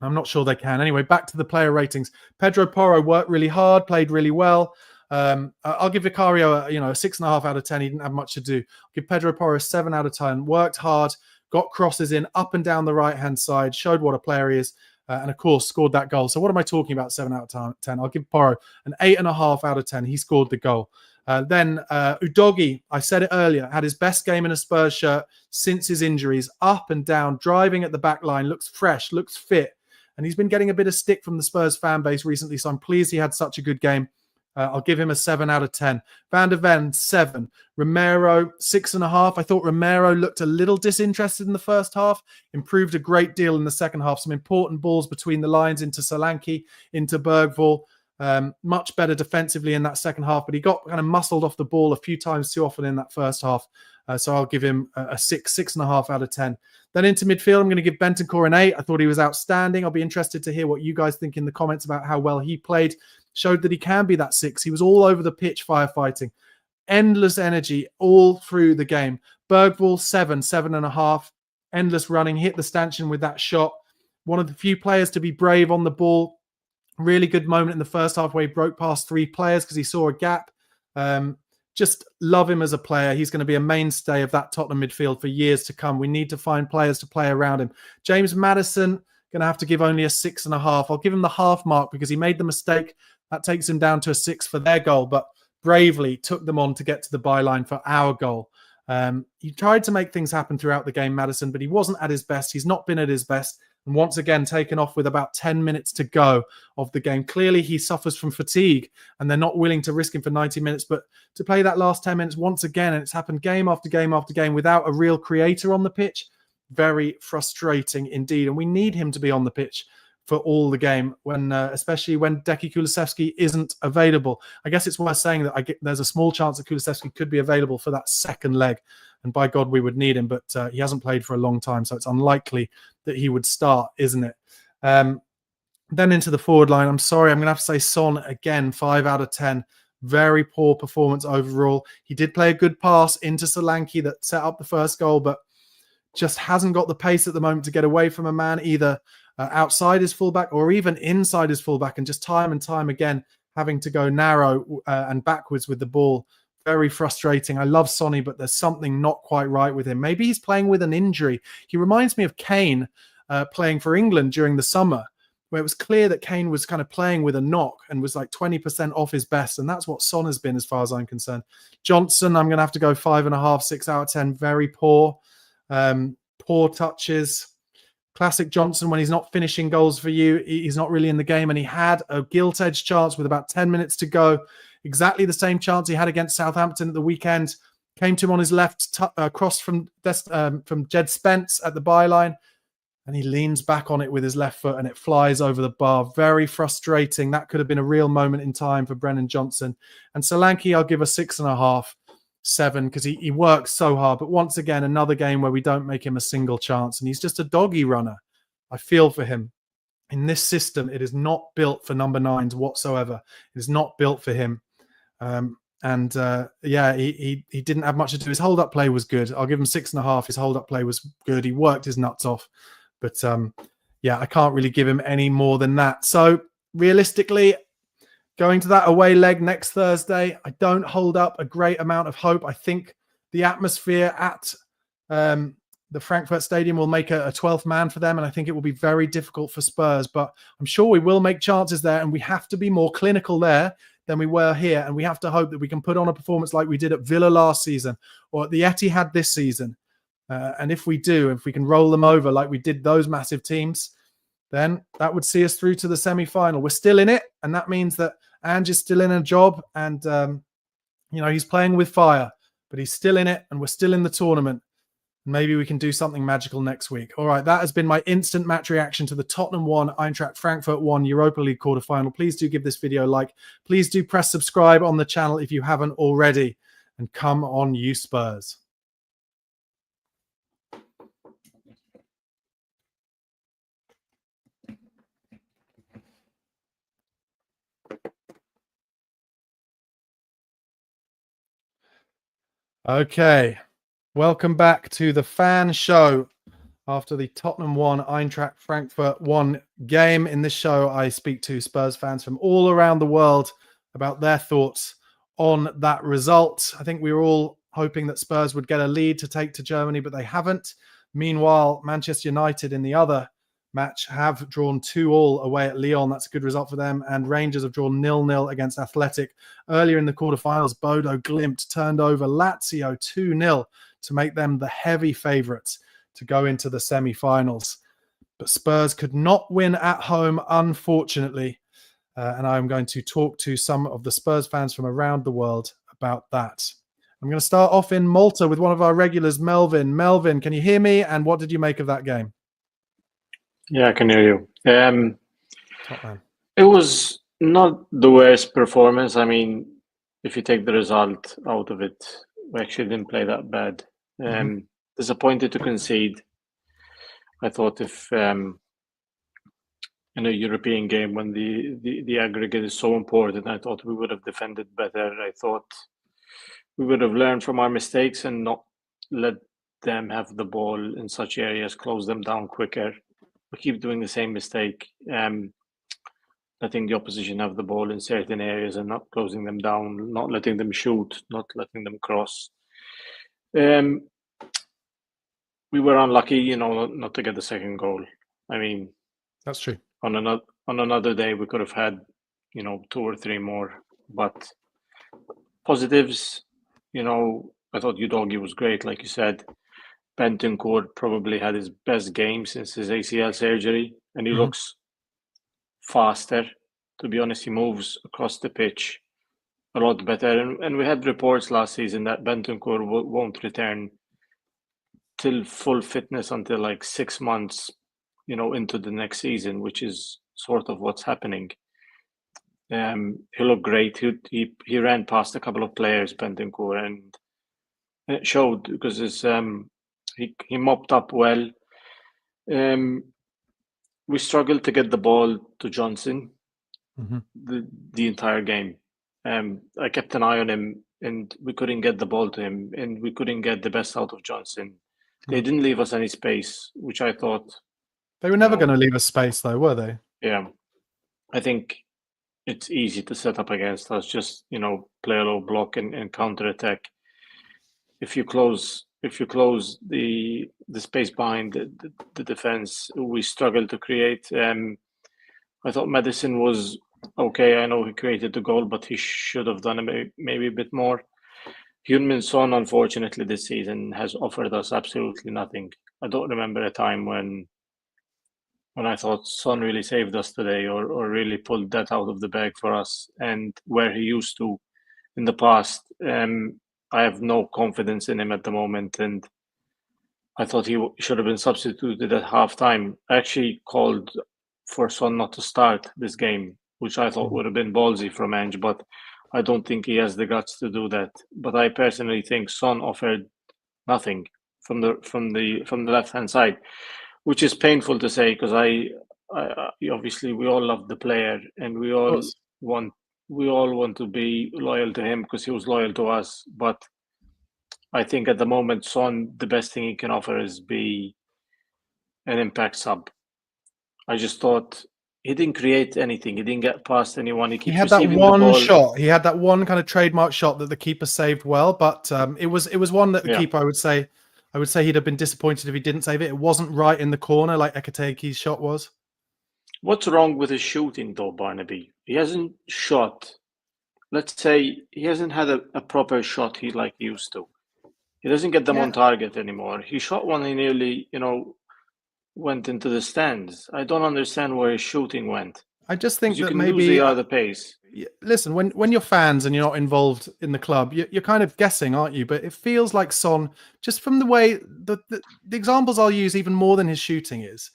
not sure they can. Anyway, back to the player ratings. Pedro Porro worked really hard, played really well. I'll give Vicario a 6.5 out of 10. He didn't have much to do. I'll give Pedro Porro a 7 out of 10. Worked hard, got crosses in up and down the right-hand side, showed what a player he is, and of course scored that goal. So what am I talking about? 7 out of 10. I'll give Porro an 8.5 out of 10. He scored the goal. Then Udogie, I said it earlier, had his best game in a Spurs shirt since his injuries. Up and down, driving at the back line, looks fresh, looks fit. And he's been getting a bit of stick from the Spurs fan base recently, so I'm pleased he had such a good game. I'll give him a 7 out of 10. Van der Ven, 7. Romero, 6.5. I thought Romero looked a little disinterested in the first half, improved a great deal in the second half. Some important balls between the lines into Solanke, into Bergvall. Much better defensively in that second half, but he got kind of muscled off the ball a few times too often in that first half. So I'll give him a 6.5 out of 10. Then into midfield, I'm going to give Bentancur an 8. I thought he was outstanding. I'll be interested to hear what you guys think in the comments about how well he played. Showed that he can be that 6. He was all over the pitch firefighting. Endless energy all through the game. Bergvall, 7.5. Endless running, hit the stanchion with that shot. One of the few players to be brave on the ball. Really good moment in the first half where he broke past 3 players because he saw a gap. Just love him as a player. He's going to be a mainstay of that Tottenham midfield for years to come. We need to find players to play around him. James Maddison, going to have to give only a 6.5. I'll give him the half mark because he made the mistake. That takes him down to a 6 for their goal, but bravely took them on to get to the byline for our goal. He tried to make things happen throughout the game, Maddison, but he wasn't at his best. He's not been at his best. And once again, taken off with about 10 minutes to go of the game. Clearly, he suffers from fatigue, and they're not willing to risk him for 90 minutes. But to play that last 10 minutes once again, and it's happened game after game after game without a real creator on the pitch, very frustrating indeed. And we need him to be on the pitch for all the game, when especially when Deki Kulusevski isn't available. I guess it's worth saying that there's a small chance that Kulusevski could be available for that second leg. And by God, we would need him, but he hasn't played for a long time, so it's unlikely that he would start, isn't it? Then into the forward line, I'm sorry, I'm going to have to say Son again, 5 out of 10. Very poor performance overall. He did play a good pass into Solanke that set up the first goal, but just hasn't got the pace at the moment to get away from a man, either outside his fullback or even inside his fullback, and just time and time again having to go narrow and backwards with the ball. Very frustrating. I love Sonny, but there's something not quite right with him. Maybe he's playing with an injury. He reminds me of Kane playing for England during the summer, where it was clear that Kane was kind of playing with a knock and was like 20% off his best. And that's what Son has been as far as I'm concerned. Johnson, I'm going to have to go 5.5, 6 out of 10. Very poor. Poor touches. Classic Johnson, when he's not finishing goals for you, he's not really in the game. And he had a gilt-edged chance with about 10 minutes to go. Exactly the same chance he had against Southampton at the weekend. Came to him on his left, cross from Jed Spence at the byline. And he leans back on it with his left foot and it flies over the bar. Very frustrating. That could have been a real moment in time for Brennan Johnson. And Solanke, I'll give a 6.5, 7, because he works so hard. But once again, another game where we don't make him a single chance. And he's just a doggy runner. I feel for him. In this system, it is not built for number 9s whatsoever. It is not built for him. Yeah, he didn't have much to do. His hold-up play was good. I'll give him 6.5. His hold-up play was good. He worked his nuts off. But yeah, I can't really give him any more than that. So realistically, going to that away leg next Thursday, I don't hold up a great amount of hope. I think the atmosphere at the Frankfurt Stadium will make a 12th man for them, and I think it will be very difficult for Spurs. But I'm sure we will make chances there, and we have to be more clinical there than we were here. And we have to hope that we can put on a performance like we did at Villa last season or at the Etihad this season. And if we do, if we can roll them over like we did those massive teams, then that would see us through to the semi-final. We're still in it, and that means that Ange is still in a job, and you know, he's playing with fire, but he's still in it, and we're still in the tournament. Maybe we can do something magical next week. All right, that has been my instant match reaction to the Tottenham 1, Eintracht Frankfurt 1 Europa League quarterfinal. Please do give this video a like. Please do press subscribe on the channel if you haven't already, and come on, you Spurs. Okay, welcome back to the fan show after the Tottenham 1, Eintracht Frankfurt 1 game. In this show, I speak to Spurs fans from all around the world about their thoughts on that result. I think we were all hoping that Spurs would get a lead to take to Germany, but they haven't. Meanwhile, Manchester United in the other match have drawn 2-2 away at Lyon. That's a good result for them. And Rangers have drawn 0-0 against Athletic. Earlier in the quarterfinals, Bodo Glimt turned over Lazio 2-0 to make them the heavy favourites to go into the semi-finals. But Spurs could not win at home, unfortunately. And I'm going to talk to some of the Spurs fans from around the world about that. I'm going to start off in Malta with one of our regulars, Melvin. Melvin, can you hear me? And what did you make of that game? Yeah, I can hear you. It was not the worst performance. I mean, if you take the result out of it, we actually didn't play that bad. Disappointed to concede. I thought if in a European game when the aggregate is so important, I thought we would have defended better. I thought we would have learned from our mistakes and not let them have the ball in such areas, close them down quicker. We keep doing the same mistake, letting the opposition have the ball in certain areas and not closing them down, not letting them shoot, not letting them cross. We were unlucky, you know, not to get the second goal. I mean, that's true. On another day, we could have had, you know, 2 or 3 more. But positives, you know, I thought Udogie was great, like you said. Bentancur probably had his best game since his ACL surgery, and he looks faster. To be honest, he moves across the pitch a lot better. And we had reports last season that Bentancur won't return till full fitness until like 6 months, you know, into the next season, which is sort of what's happening. He looked great. He ran past a couple of players, Bentancur, and it showed because his he mopped up well. We struggled to get the ball to Johnson the entire game. I kept an eye on him, and we couldn't get the ball to him, and we couldn't get the best out of Johnson. They didn't leave us any space, which I thought... They were never going to leave us space, though, were they? Yeah. I think it's easy to set up against us, just, you know, play a low block and counter-attack. If you close the space behind the defense, we struggle to create. I thought Madison was okay. I know he created the goal, but he should have done it maybe a bit more. Heung-min Son, unfortunately, this season has offered us absolutely nothing. I don't remember a time when when I thought Son really saved us today, or really pulled that out of the bag for us, and where he used to in the past. I have no confidence in him at the moment, and I thought he should have been substituted at halftime. I actually called for Son not to start this game, which I thought would have been ballsy from Ange, but I don't think he has the guts to do that. But I personally think Son offered nothing from the left hand side, which is painful to say, because I obviously we all love the player, and we all want to be loyal to him because he was loyal to us. But I think at the moment, Son, the best thing he can offer is be an impact sub. I just thought he didn't create anything. He didn't get past anyone. He had that one shot. He had that one kind of trademark shot that the keeper saved well, but it was one that the keeper, I would say he'd have been disappointed if he didn't save it. It wasn't right in the corner like Ekateki's shot was. What's wrong with his shooting though, Barnaby? He hasn't shot. Let's say he hasn't had a proper shot he used to. He doesn't get them on target anymore. He shot one he nearly, went into the stands. I don't understand where his shooting went. I just think that maybe lose the pace. Listen, when you're fans and you're not involved in the club, you're kind of guessing, aren't you? But it feels like Son, just from the way the examples I'll use even more than his shooting is,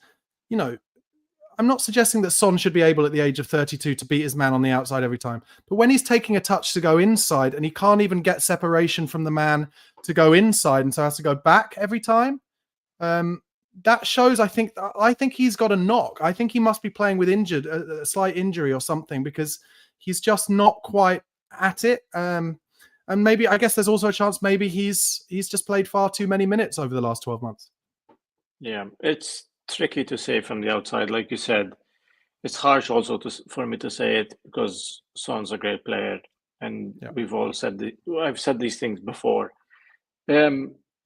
I'm not suggesting that Son should be able at the age of 32 to beat his man on the outside every time. But when he's taking a touch to go inside and he can't even get separation from the man to go inside and so has to go back every time, that shows, I think he's got a knock. I think he must be playing with a slight injury or something, because he's just not quite at it. And maybe, I guess there's also a chance maybe he's just played far too many minutes over the last 12 months. Yeah, it's tricky to say from the outside. Like you said, it's harsh also for me to say it, because Son's a great player, and we've all I've said these things before.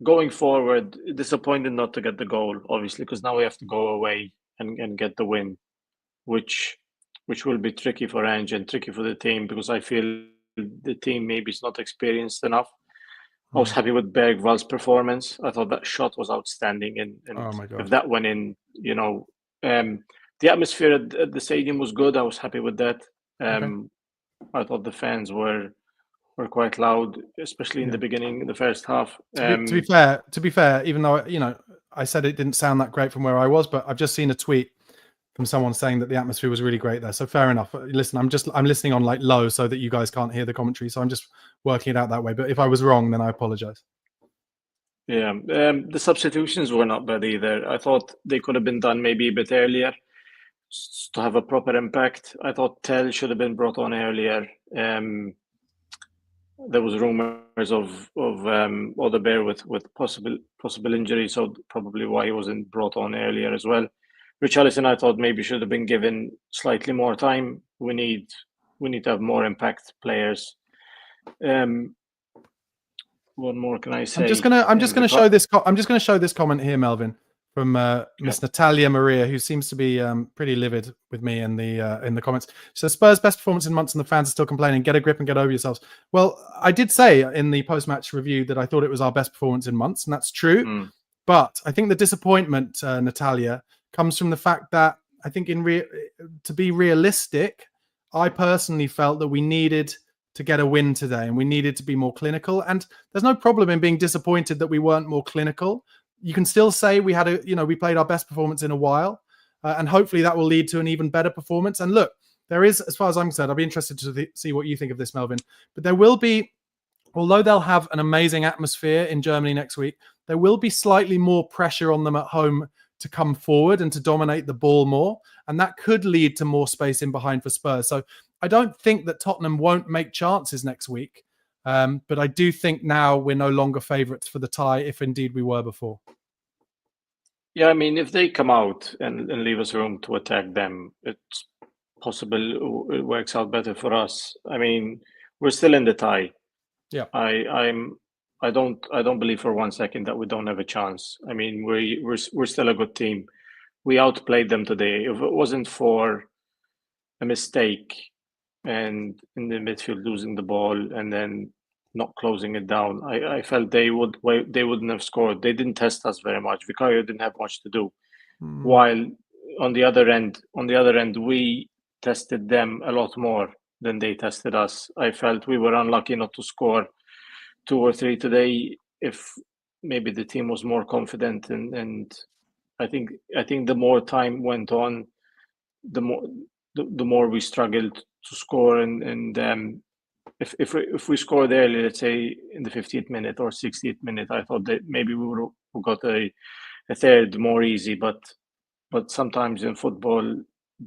Going forward, disappointed not to get the goal, obviously, because now we have to go away and get the win, which will be tricky for Ange and tricky for the team, because I feel the team maybe is not experienced enough. I was happy with Bergvall's performance. I thought that shot was outstanding, and oh my God, if that went in, the atmosphere at the stadium was good. I was happy with that. I thought the fans were quite loud, especially in the beginning, the first half. To be fair, even though I said it didn't sound that great from where I was, but I've just seen a tweet from someone saying that the atmosphere was really great there. So fair enough. Listen, I'm listening on low so that you guys can't hear the commentary. So I'm just working it out that way. But if I was wrong, then I apologize. Yeah, the substitutions were not bad either. I thought they could have been done maybe a bit earlier to have a proper impact. I thought Tell should have been brought on earlier. There was rumors of Odebear with possible injury, so probably why he wasn't brought on earlier as well. Richarlison, I thought maybe should have been given slightly more time. We need to have more impact players. What more can I say? I'm just gonna show this comment here, Melvin, from Miss Natalia Maria, who seems to be pretty livid with me in the comments. So Spurs' best performance in months, and the fans are still complaining. Get a grip and get over yourselves. Well, I did say in the post-match review that I thought it was our best performance in months, and that's true. But I think the disappointment, Natalia, comes from the fact that I think to be realistic, I personally felt that we needed to get a win today, and we needed to be more clinical. And there's no problem in being disappointed that we weren't more clinical. You can still say we had we played our best performance in a while, and hopefully that will lead to an even better performance. And look, there is, as far as I'm concerned, I'll be interested to see what you think of this, Melvin. But there will be, although they'll have an amazing atmosphere in Germany next week, there will be slightly more pressure on them at home to come forward and to dominate the ball more. And that could lead to more space in behind for Spurs. So I don't think that Tottenham won't make chances next week. But I do think now we're no longer favourites for the tie, if indeed we were before. Yeah, I mean, if they come out and leave us room to attack them, it's possible it works out better for us. I mean, we're still in the tie. Yeah, I don't believe for 1 second that we don't have a chance. I mean, we're still a good team. We outplayed them today. If it wasn't for a mistake and in the midfield losing the ball and then not closing it down, I felt they wouldn't have scored. They didn't test us very much. Vicario didn't have much to do. While on the other end, we tested them a lot more than they tested us. I felt we were unlucky not to score 2 or 3 today. If maybe the team was more confident, and I think the more time went on, the more we struggled to score. And if we scored early, let's say in the 50th minute or 60th minute, I thought that maybe we would have got a third more easy. But sometimes in football,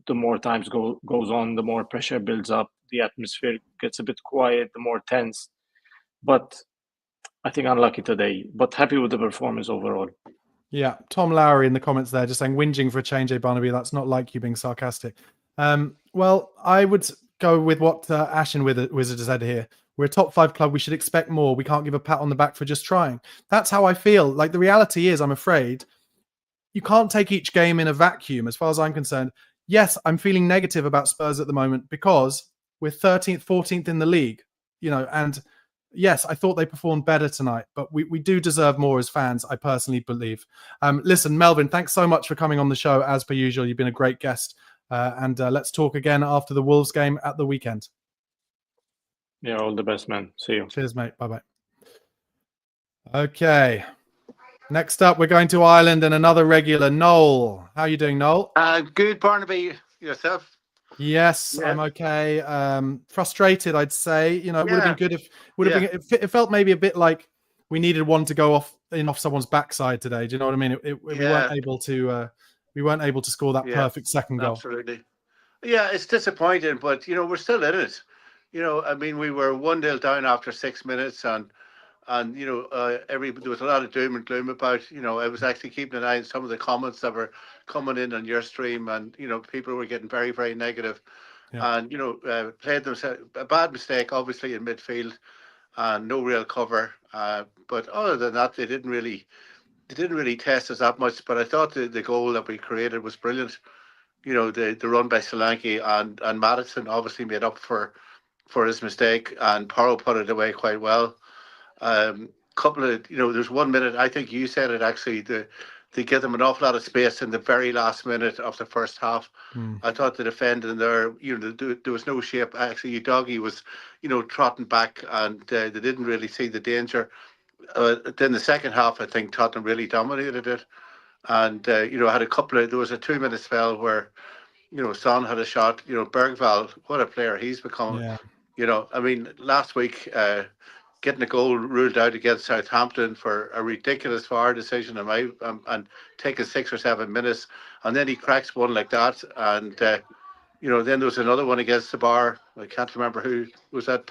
the more times goes on, the more pressure builds up. The atmosphere gets a bit quiet, the more tense. But I think unlucky today, but happy with the performance overall. Yeah, Tom Lowry in the comments there just saying, whinging for a change, Barnaby. That's not like you being sarcastic. Well, I would go with what Ashen Wizard has said here. We're a top 5 club. We should expect more. We can't give a pat on the back for just trying. That's how I feel. Like, the reality is, I'm afraid, you can't take each game in a vacuum as far as I'm concerned. Yes, I'm feeling negative about Spurs at the moment because we're 13th, 14th in the league, and yes, I thought they performed better tonight, but we do deserve more as fans, I personally believe. Listen, Melvin, thanks so much for coming on the show. As per usual, you've been a great guest. And let's talk again after the Wolves game at the weekend. Yeah, all the best, man. See you. Cheers, mate. Bye-bye. Okay. Next up, we're going to Ireland and another regular, Noel. How are you doing, Noel? Good, Barnaby. Yourself? Yes, Yeah. I'm okay. Frustrated, I'd say. It would have been good if it felt maybe a bit like we needed one to go off someone's backside today. Do you know what I mean? We weren't able to score that perfect second goal. Absolutely. Yeah, it's disappointing, but we're still in it. I mean, we were 1-0 down after 6 minutes, and there was a lot of doom and gloom about. I was actually keeping an eye on some of the comments that were coming in on your stream, and people were getting very, very negative. Yeah. And played themselves a bad mistake, obviously, in midfield, and no real cover. But other than that, they didn't really test us that much. But I thought the goal that we created was brilliant. The run by Solanke, and Madison obviously made up for his mistake, and Porro put it away quite well. Couple of there's 1 minute, I think you said it actually, they give them an awful lot of space in the very last minute of the first half. I thought the defending there, there was no shape. Actually, Udogie was trotting back, and they didn't really see the danger. Then the second half, I think Tottenham really dominated it, and had a couple of, there was a 2-minute spell where Son had a shot. Bergvall, what a player he's become. Yeah. I mean, last week, getting a goal ruled out against Southampton for a ridiculous VAR decision, and taking 6 or 7 minutes, and then he cracks one like that, and then there was another one against the bar. I can't remember who was that.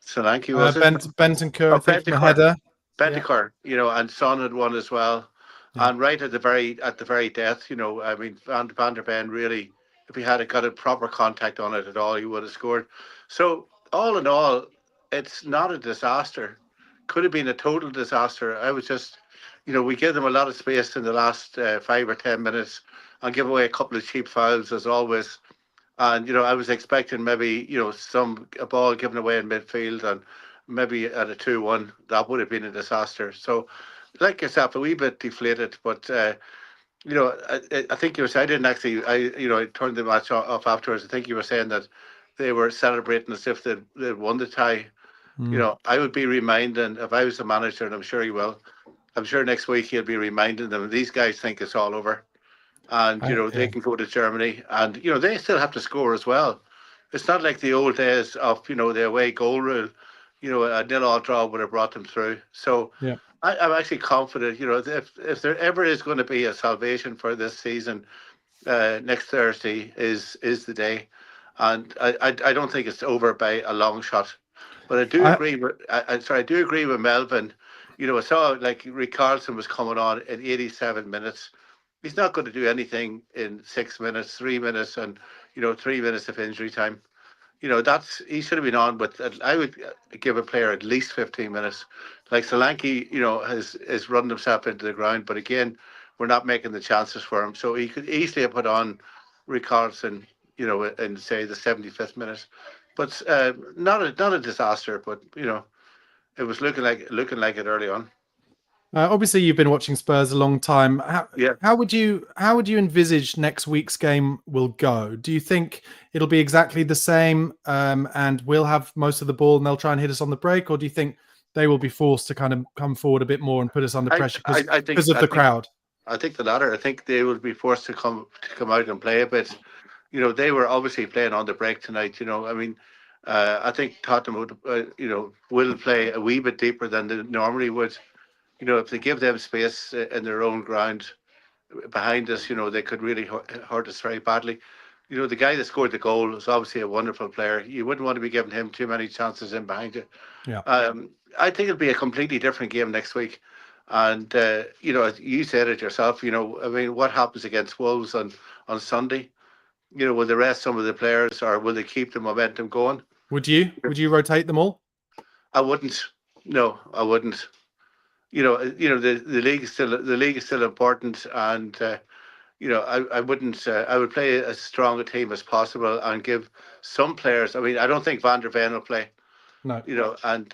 Solanke, was it? Bentancur, I think, from a header. Bentancur, and Son had one as well. Yeah. And right at the very death, I mean, Van der Ven really, if he had got a proper contact on it at all, he would have scored. So all in all, it's not a disaster. Could have been a total disaster. I was just, we give them a lot of space in the last 5 or 10 minutes, and give away a couple of cheap fouls as always. And I was expecting maybe a ball given away in midfield, and maybe at a 2-1 that would have been a disaster. So, like yourself, a wee bit deflated, but I think you were saying, I didn't actually, I turned the match off afterwards. I think you were saying that they were celebrating as if they'd won the tie. I would be reminding, if I was the manager, and I'm sure he will, I'm sure next week he'll be reminding them, these guys think it's all over. And, they can go to Germany, and, they still have to score as well. It's not like the old days of, the away goal rule. A 0-0 draw would have brought them through. So yeah. I'm actually confident, if there ever is going to be a salvation for this season, next Thursday is the day. And I don't think it's over by a long shot. But I do agree with Melvin. I saw like Richarlison was coming on in 87 minutes. He's not going to do anything in 6 minutes, 3 minutes, and 3 minutes of injury time. He should have been on, but I would give a player at least 15 minutes. Like Solanke, has run himself into the ground, but again, we're not making the chances for him. So he could easily have put on Richarlison, in say the 75th minute. But not a disaster, but it was looking like it early on. Obviously, you've been watching Spurs a long time. Yeah. How would you envisage next week's game will go? Do you think it'll be exactly the same, and we'll have most of the ball and they'll try and hit us on the break, or do you think they will be forced to kind of come forward a bit more and put us under pressure because of the crowd? I think the latter. I think they will be forced to come out and play a bit. You know, they were obviously playing on the break tonight. You know, I mean, I think Tottenham would, will play a wee bit deeper than they normally would. You know, if they give them space in their own ground behind us, you know, they could really hurt us very badly. You know, the guy that scored the goal is obviously a wonderful player. You wouldn't want to be giving him too many chances in behind you. Yeah. I think it'll be a completely different game next week. And, you know, you said it yourself, you know, I mean, what happens against Wolves on Sunday? You know, will they rest some of the players or will they keep the momentum going? Would you rotate them all? I wouldn't. No, I wouldn't. You know, the league is still important, and you know, I wouldn't. I would play as strong a team as possible and give some players. I mean, I don't think Van der Ven will play. No. You know, and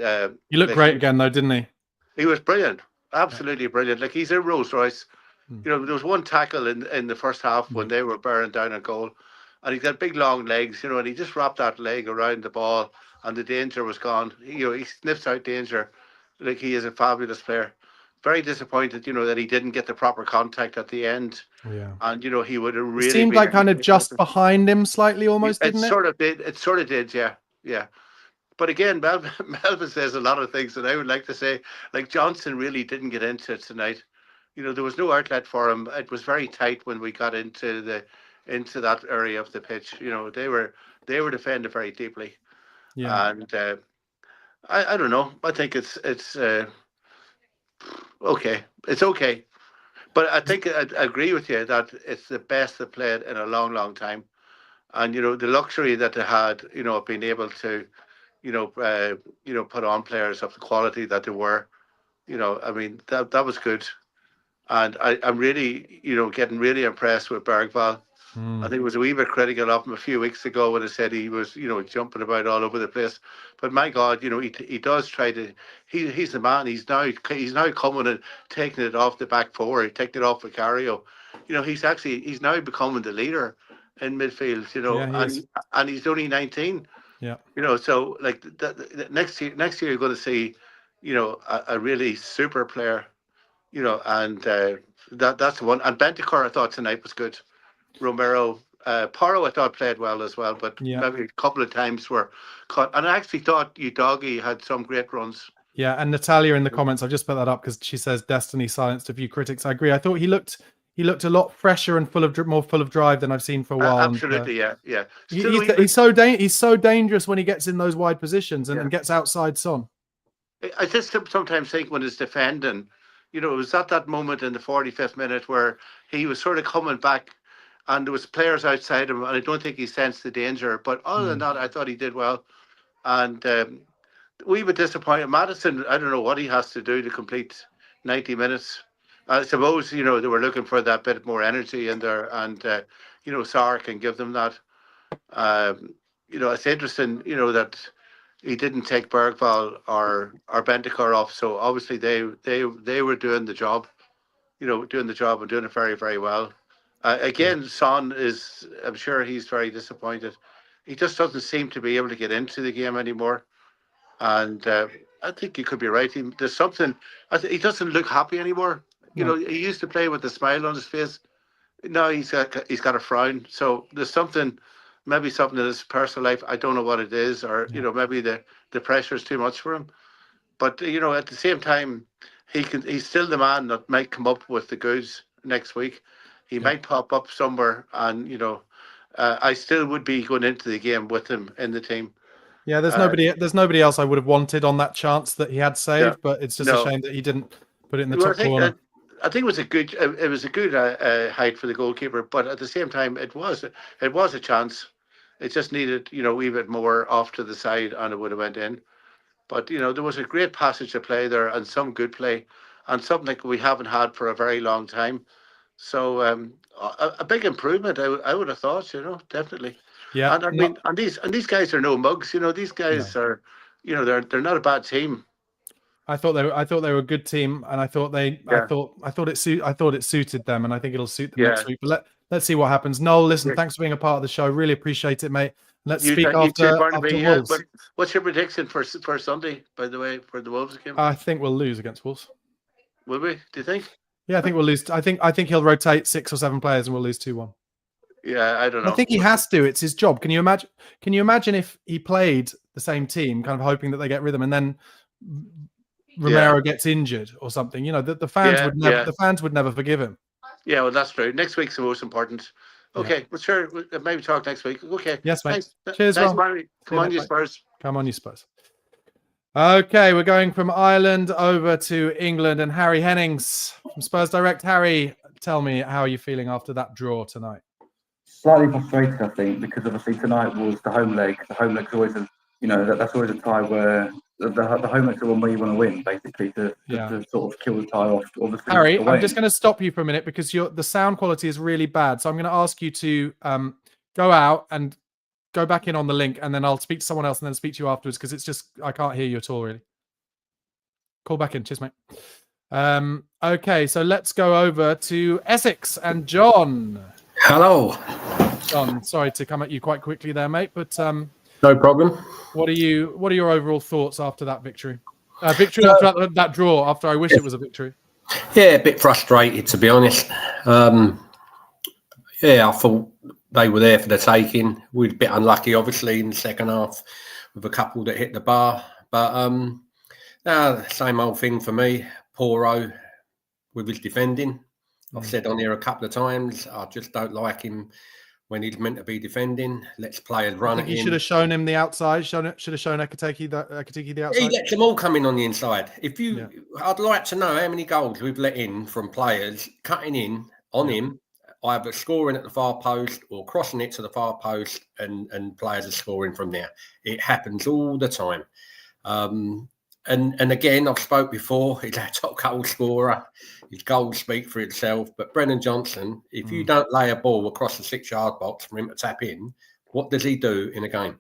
he looked great again, though, didn't he? He was brilliant, absolutely brilliant. Like he's a Rolls Royce. You know, there was one tackle in the first half when they were bearing down a goal, and he's got big long legs. You know, and he just wrapped that leg around the ball, and the danger was gone. You know, he sniffs out danger. Like he is a fabulous player. Very disappointed, you know, that he didn't get the proper contact at the end. Yeah. And you know, he would have really. It seemed like kind of just behind him slightly, almost, didn't it? It sort of did, yeah, yeah. But again, Melvin says a lot of things, and I would like to say, like Johnson really didn't get into it tonight. You know, there was no outlet for him. It was very tight when we got into that area of the pitch. You know, they were defended very deeply. Yeah. And I don't know. I think it's okay. It's okay. But I think I agree with you that it's the best they played in a long, long time. And, you know, the luxury that they had, you know, being able to, put on players of the quality that they were, you know, I mean, that was good. And I'm really, you know, getting really impressed with Bergvall. I think it was a wee bit critical of him a few weeks ago when I said he was, you know, jumping about all over the place. But my God, you know, he does try to. He's the man. He's now coming and taking it off the back four, taking it off Vicario. You know, he's now becoming the leader in midfield. You know, and he's only 19. Yeah. You know, so like next year you're going to see, you know, a really super player. You know, and that's the one. And Bentancur, I thought tonight was good. Romero, Porro, I thought played well as well, but maybe a couple of times were caught. And I actually thought Udogie had some great runs. Yeah, and Natalia in the comments, I've just put that up because she says Destiny silenced a few critics. I agree. I thought he looked a lot fresher and more full of drive than I've seen for a while. Absolutely, yeah. He's so dangerous when he gets in those wide positions and gets outside Son. I just sometimes think when he's defending, you know, it was at that moment in the 45th minute where he was sort of coming back. And there was players outside him, and I don't think he sensed the danger. But other than that, I thought he did well. And we were disappointed. Madison, I don't know what he has to do to complete 90 minutes. I suppose, you know, they were looking for that bit more energy in there. And, you know, Sarr can give them that. You know, it's interesting, you know, that he didn't take Bergvall or Bentancur off. So obviously they were doing the job, you know, doing it very, very well. Again, Son I'm sure he's very disappointed. He just doesn't seem to be able to get into the game anymore. And I think you could be right. There's something, he doesn't look happy anymore. You know, he used to play with a smile on his face. Now he's got a frown. So there's maybe something in his personal life. I don't know what it is, or, you know, maybe the pressure is too much for him. But, you know, at the same time, he's still the man that might come up with the goods next week. He might pop up somewhere, and you know, I still would be going into the game with him in the team. Yeah, there's nobody else I would have wanted on that chance that he had saved, but it's just a shame that he didn't put it in the top corner. I think it was a good height for the goalkeeper, but at the same time, it was a chance. It just needed, you know, a wee bit more off to the side, and it would have went in. But you know, there was a great passage of play there, and some good play, and something like we haven't had for a very long time. So a big improvement, I would have thought, you know, definitely. Yeah. And I mean, and these guys are no mugs, you know. These guys are, you know, they're not a bad team. I thought they were a good team, and I thought it suited them, and I think it'll suit them next week. But let's see what happens. Noel, listen, thanks for being a part of the show. Really appreciate it, mate. Let's speak after Wolves. What's your prediction for Sunday, by the way, for the Wolves game? I think we'll lose against Wolves. Will we? Do you think? Yeah, I think we'll lose. I think he'll rotate 6 or 7 players, and we'll lose 2-1. Yeah, I don't know. I think he has to. It's his job. Can you imagine if he played the same team, kind of hoping that they get rhythm, and then Romero gets injured or something? You know, the fans would never forgive him. Yeah, well, that's true. Next week's the most important. Okay, well, sure. We'll maybe talk next week. Okay. Yes, mate. Thanks. Cheers, Thanks, Ron. Come on, you Spurs. Come on, you Spurs. Okay, we're going from Ireland over to England, and Harry Hennings from Spurs Direct. Harry, tell me, how are you feeling after that draw tonight? Slightly frustrated, I think, because obviously tonight was the home leg. The home leg's always that's always a tie where the home leg's the one where you want to win, basically, to sort of kill the tie off. Obviously, Harry, I'm just going to stop you for a minute because the sound quality is really bad. So I'm going to ask you to go out and go back in on the link, and then I'll speak to someone else and then speak to you afterwards because it's just I can't hear you at all, really. Call back in. Cheers, mate. Okay, so let's go over to Essex and John. Hello. John, sorry to come at you quite quickly there, mate, but no problem. What are your overall thoughts after that victory? After that draw, after I wish it was a victory. Yeah, a bit frustrated, to be honest. I thought they were there for the taking. We were a bit unlucky, obviously, in the second half with a couple that hit the bar. But same old thing for me. Porro with his defending. I've said on here a couple of times, I just don't like him when he's meant to be defending. Let's play and run at him. He should have shown him the outside. Should have shown Ekitike the outside. He lets them all come in on the inside. I'd like to know how many goals we've let in from players cutting in on him, either scoring at the far post or crossing it to the far post, and players are scoring from there. It happens all the time. And again, I've spoke before, he's our top goal scorer. His goals speak for itself. But Brennan Johnson, if you don't lay a ball across the 6-yard box for him to tap in, what does he do in a game?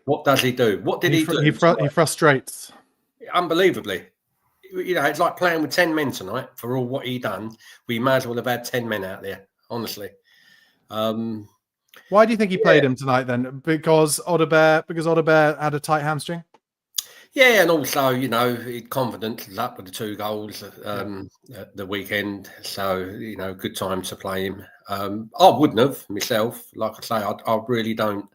What does he do? What did he do? He frustrates. Unbelievably. It's like playing with 10 men tonight for all what he done. We might as well have had 10 men out there, honestly. Why do you think he played him tonight then? Because Odebear had a tight hamstring? Yeah, and also, his confidence is up with the 2 goals at the weekend. So, good time to play him. I wouldn't have myself. Like I say, I really don't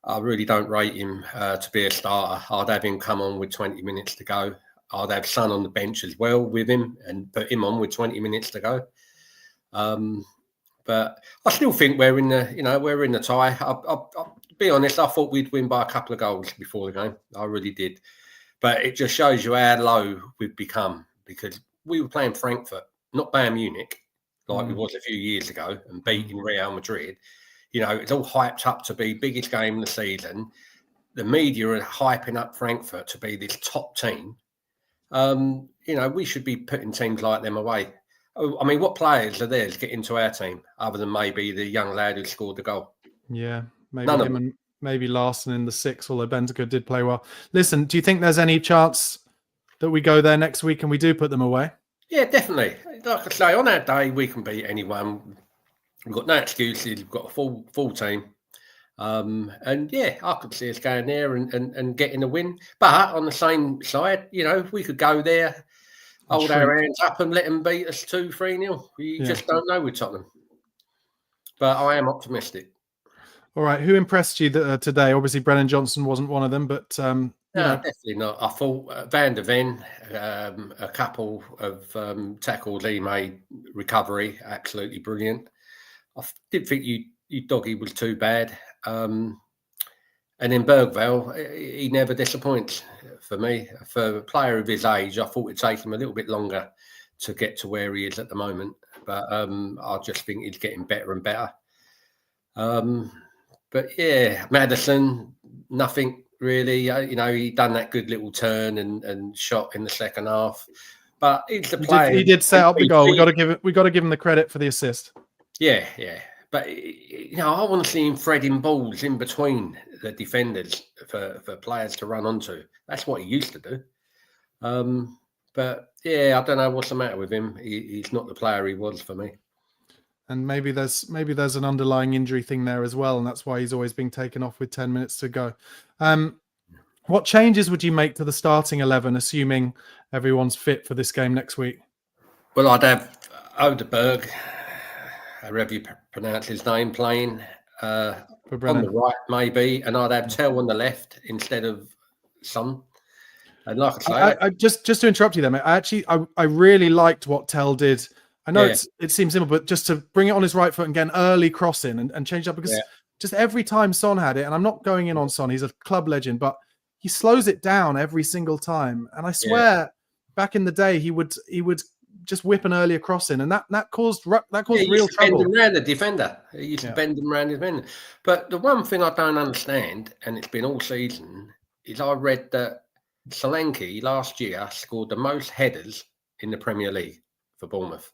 rate him to be a starter. I'd have him come on with 20 minutes to go. I'd have Son on the bench as well with him and put him on with 20 minutes to go. But I still think we're in the tie. I'll be honest, I thought we'd win by a couple of goals before the game. I really did. But it just shows you how low we've become because we were playing Frankfurt, not Bayern Munich, like it was a few years ago, and beating Real Madrid. It's all hyped up to be biggest game of the season. The media are hyping up Frankfurt to be this top team. We should be putting teams like them away. I mean, what players are there to get into our team other than maybe the young lad who scored the goal? Yeah, maybe him and maybe Larson in the 6, although Bentancur did play well. Listen, do you think there's any chance that we go there next week and we do put them away? Yeah, definitely. Like I say, on our day, we can beat anyone. We've got no excuses. We've got a full team. I could see us going there and getting a win. But on the same side, we could go there, hold our hands up and let them beat us 2-3-0. You just don't know with Tottenham. But I am optimistic. All right. Who impressed you today? Obviously, Brennan Johnson wasn't one of them, but... No, definitely not. I thought Van der Ven, a couple of tackles he made, recovery, absolutely brilliant. I did think you doggy was too bad. And in Bergvall, he never disappoints for me. For a player of his age, I thought it'd take him a little bit longer to get to where he is at the moment. But I just think he's getting better and better. But yeah, Maddison, nothing really. He done that good little turn and shot in the second half. But he's the player. He did set up the goal. We got to give him the credit for the assist. Yeah. But I want to see him threading balls in between the defenders for players to run onto. That's what he used to do. But yeah, I don't know what's the matter with him. He's not the player he was for me. And maybe there's an underlying injury thing there as well, and that's why he's always being taken off with 10 minutes to go. What changes would you make to the starting 11, assuming everyone's fit for this game next week? Well, I'd have Odeberg, however you pronounce his name, playing on the right, maybe, and I'd have Tell on the left instead of Son. And like I say, I just to interrupt you there, mate. I really liked what Tell did. I know it seems simple, but just to bring it on his right foot and get an early cross in and change up, because just every time Son had it, and I'm not going in on Son, he's a club legend, but he slows it down every single time. And I swear, back in the day, he would just whip an earlier cross in, and that caused real trouble. Bend him around the defender. He used to bend him around the defender. But the one thing I don't understand, and it's been all season, is I read that Solanke last year scored the most headers in the Premier League for Bournemouth.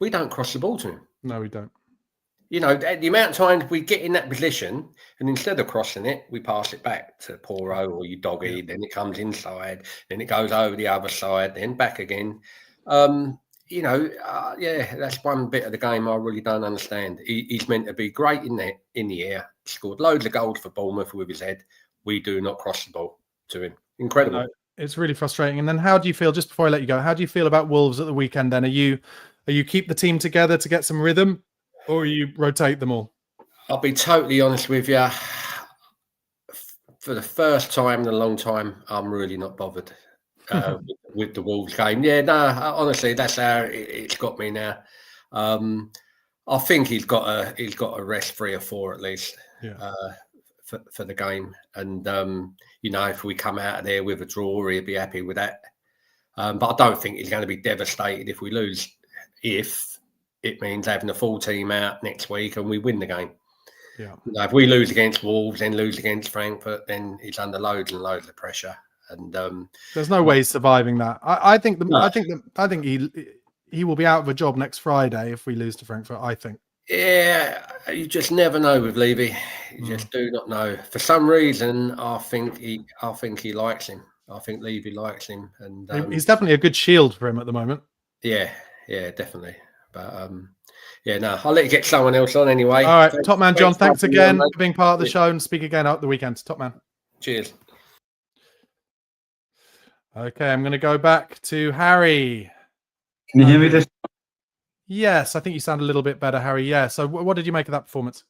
We don't cross the ball to him. No, we don't. You know, the amount of times we get in that position and instead of crossing it, we pass it back to Porro or you doggy, then it comes inside, then it goes over the other side, then back again. You know, that's one bit of the game I really don't understand. He's meant to be great in the air, scored loads of goals for Bournemouth with his head. We do not cross the ball to him. Incredible. No, it's really frustrating. And then how do you feel, just before I let you go, how do you feel about Wolves at the weekend then? Are you keep the team together to get some rhythm, or you rotate them all? I'll be totally honest with you. For the first time in a long time, I'm really not bothered with the Wolves game. Yeah, no, honestly, that's how it's got me now. I think he's got a rest 3 or 4 at least for the game. And, you know, if we come out of there with a draw, he'll be happy with that. But I don't think he's going to be devastated if we lose, if it means having a full team out next week and we win the game. Yeah. You know, if we lose against Wolves, then lose against Frankfurt, then he's under loads and loads of pressure. And there's no way he's surviving that. I think he will be out of a job next Friday if we lose to Frankfurt. I think. Yeah, you just never know with Levy. You just do not know. For some reason, I think he likes him. I think Levy likes him, and he's definitely a good shield for him at the moment. Yeah, definitely. But no, I'll let you get someone else on anyway. All right, top man, John. Thanks again for being part of the show, and speak again at the weekend. Top man. Cheers. Okay, I'm going to go back to Harry. Can you hear me this? Yes, I think you sound a little bit better, Harry. Yeah. So, what did you make of that performance?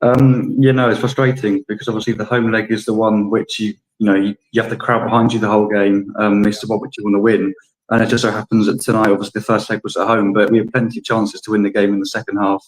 It's frustrating because obviously the home leg is the one which you have the crowd behind you the whole game. It's the one which you want to win. And it just so happens that tonight, obviously, the first leg was at home, but we had plenty of chances to win the game in the second half.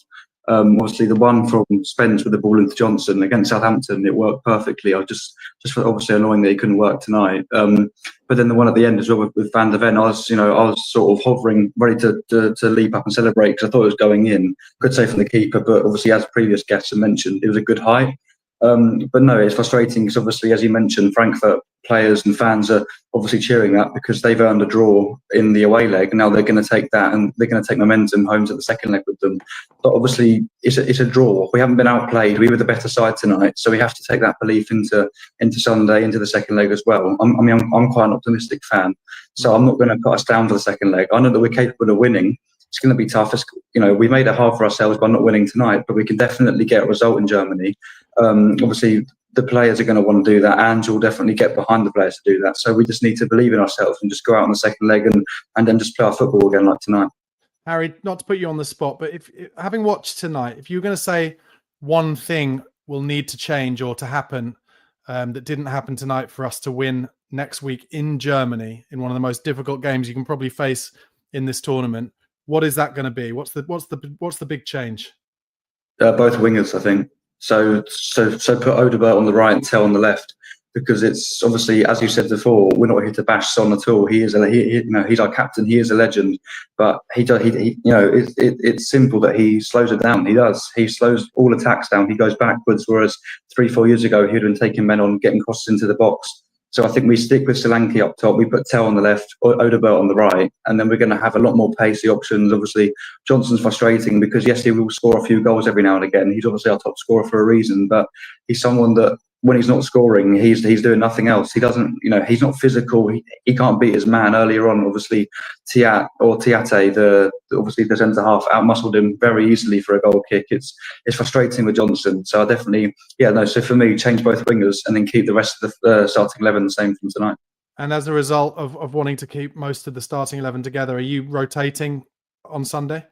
Obviously, the one from Spence with the ball into Johnson against Southampton, it worked perfectly. I just obviously annoying that he couldn't work tonight. But then the one at the end as well with Van der Ven, I was sort of hovering, ready to leap up and celebrate because I thought it was going in. Good save from the keeper, but obviously, as previous guests have mentioned, it was a good height. But no, it's frustrating because obviously, as you mentioned, Frankfurt players and fans are obviously cheering that because they've earned a draw in the away leg. Now they're going to take that and they're going to take momentum home to the second leg with them. But obviously, it's a draw. We haven't been outplayed. We were the better side tonight, so we have to take that belief into Sunday, into the second leg as well. I'm quite an optimistic fan, so I'm not going to put us down for the second leg. I know that we're capable of winning. It's going to be tough. We made it hard for ourselves by not winning tonight, but we can definitely get a result in Germany. Obviously, the players are going to want to do that, and we'll definitely get behind the players to do that. So we just need to believe in ourselves and just go out on the second leg and then just play our football again like tonight. Harry, not to put you on the spot, but if having watched tonight, if you were going to say one thing will need to change or to happen that didn't happen tonight for us to win next week in Germany in one of the most difficult games you can probably face in this tournament, what is that going to be? What's the big change? Both wingers, I think. So put Odegaard on the right and Tell on the left, because it's obviously, as you said before, we're not here to bash Son at all. He's our captain. He is a legend, but it's simple that he slows it down. He does. He slows all attacks down. He goes backwards, whereas 3-4 years ago he'd been taking men on, getting crosses into the box. So I think we stick with Solanke up top. We put Tell on the left, Odegaard on the right, and then we're going to have a lot more pacey options. Obviously, Johnson's frustrating because, yes, he will score a few goals every now and again. He's obviously our top scorer for a reason, but he's someone that when he's not scoring, he's doing nothing else. He doesn't, he's not physical. He can't beat his man. Earlier on, obviously, Tiate, obviously the centre half, outmuscled him very easily for a goal kick. It's frustrating with Johnson. So I definitely, So for me, change both wingers and then keep the rest of the starting 11 the same from tonight. And as a result of wanting to keep most of the starting 11 together, are you rotating on Sunday?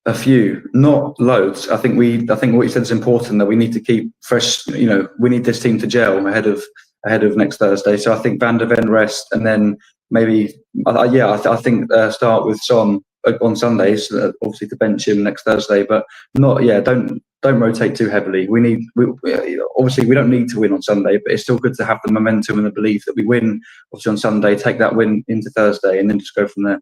A few, not loads. I think what you said is important, that we need to keep fresh. We need this team to gel ahead of next Thursday. So I think Van der Ven rest, and then maybe I think start with Son on Sundays, obviously to bench him next Thursday, but not don't rotate too heavily. Obviously we don't need to win on Sunday, but it's still good to have the momentum and the belief that we win obviously on Sunday, take that win into Thursday, and then just go from there.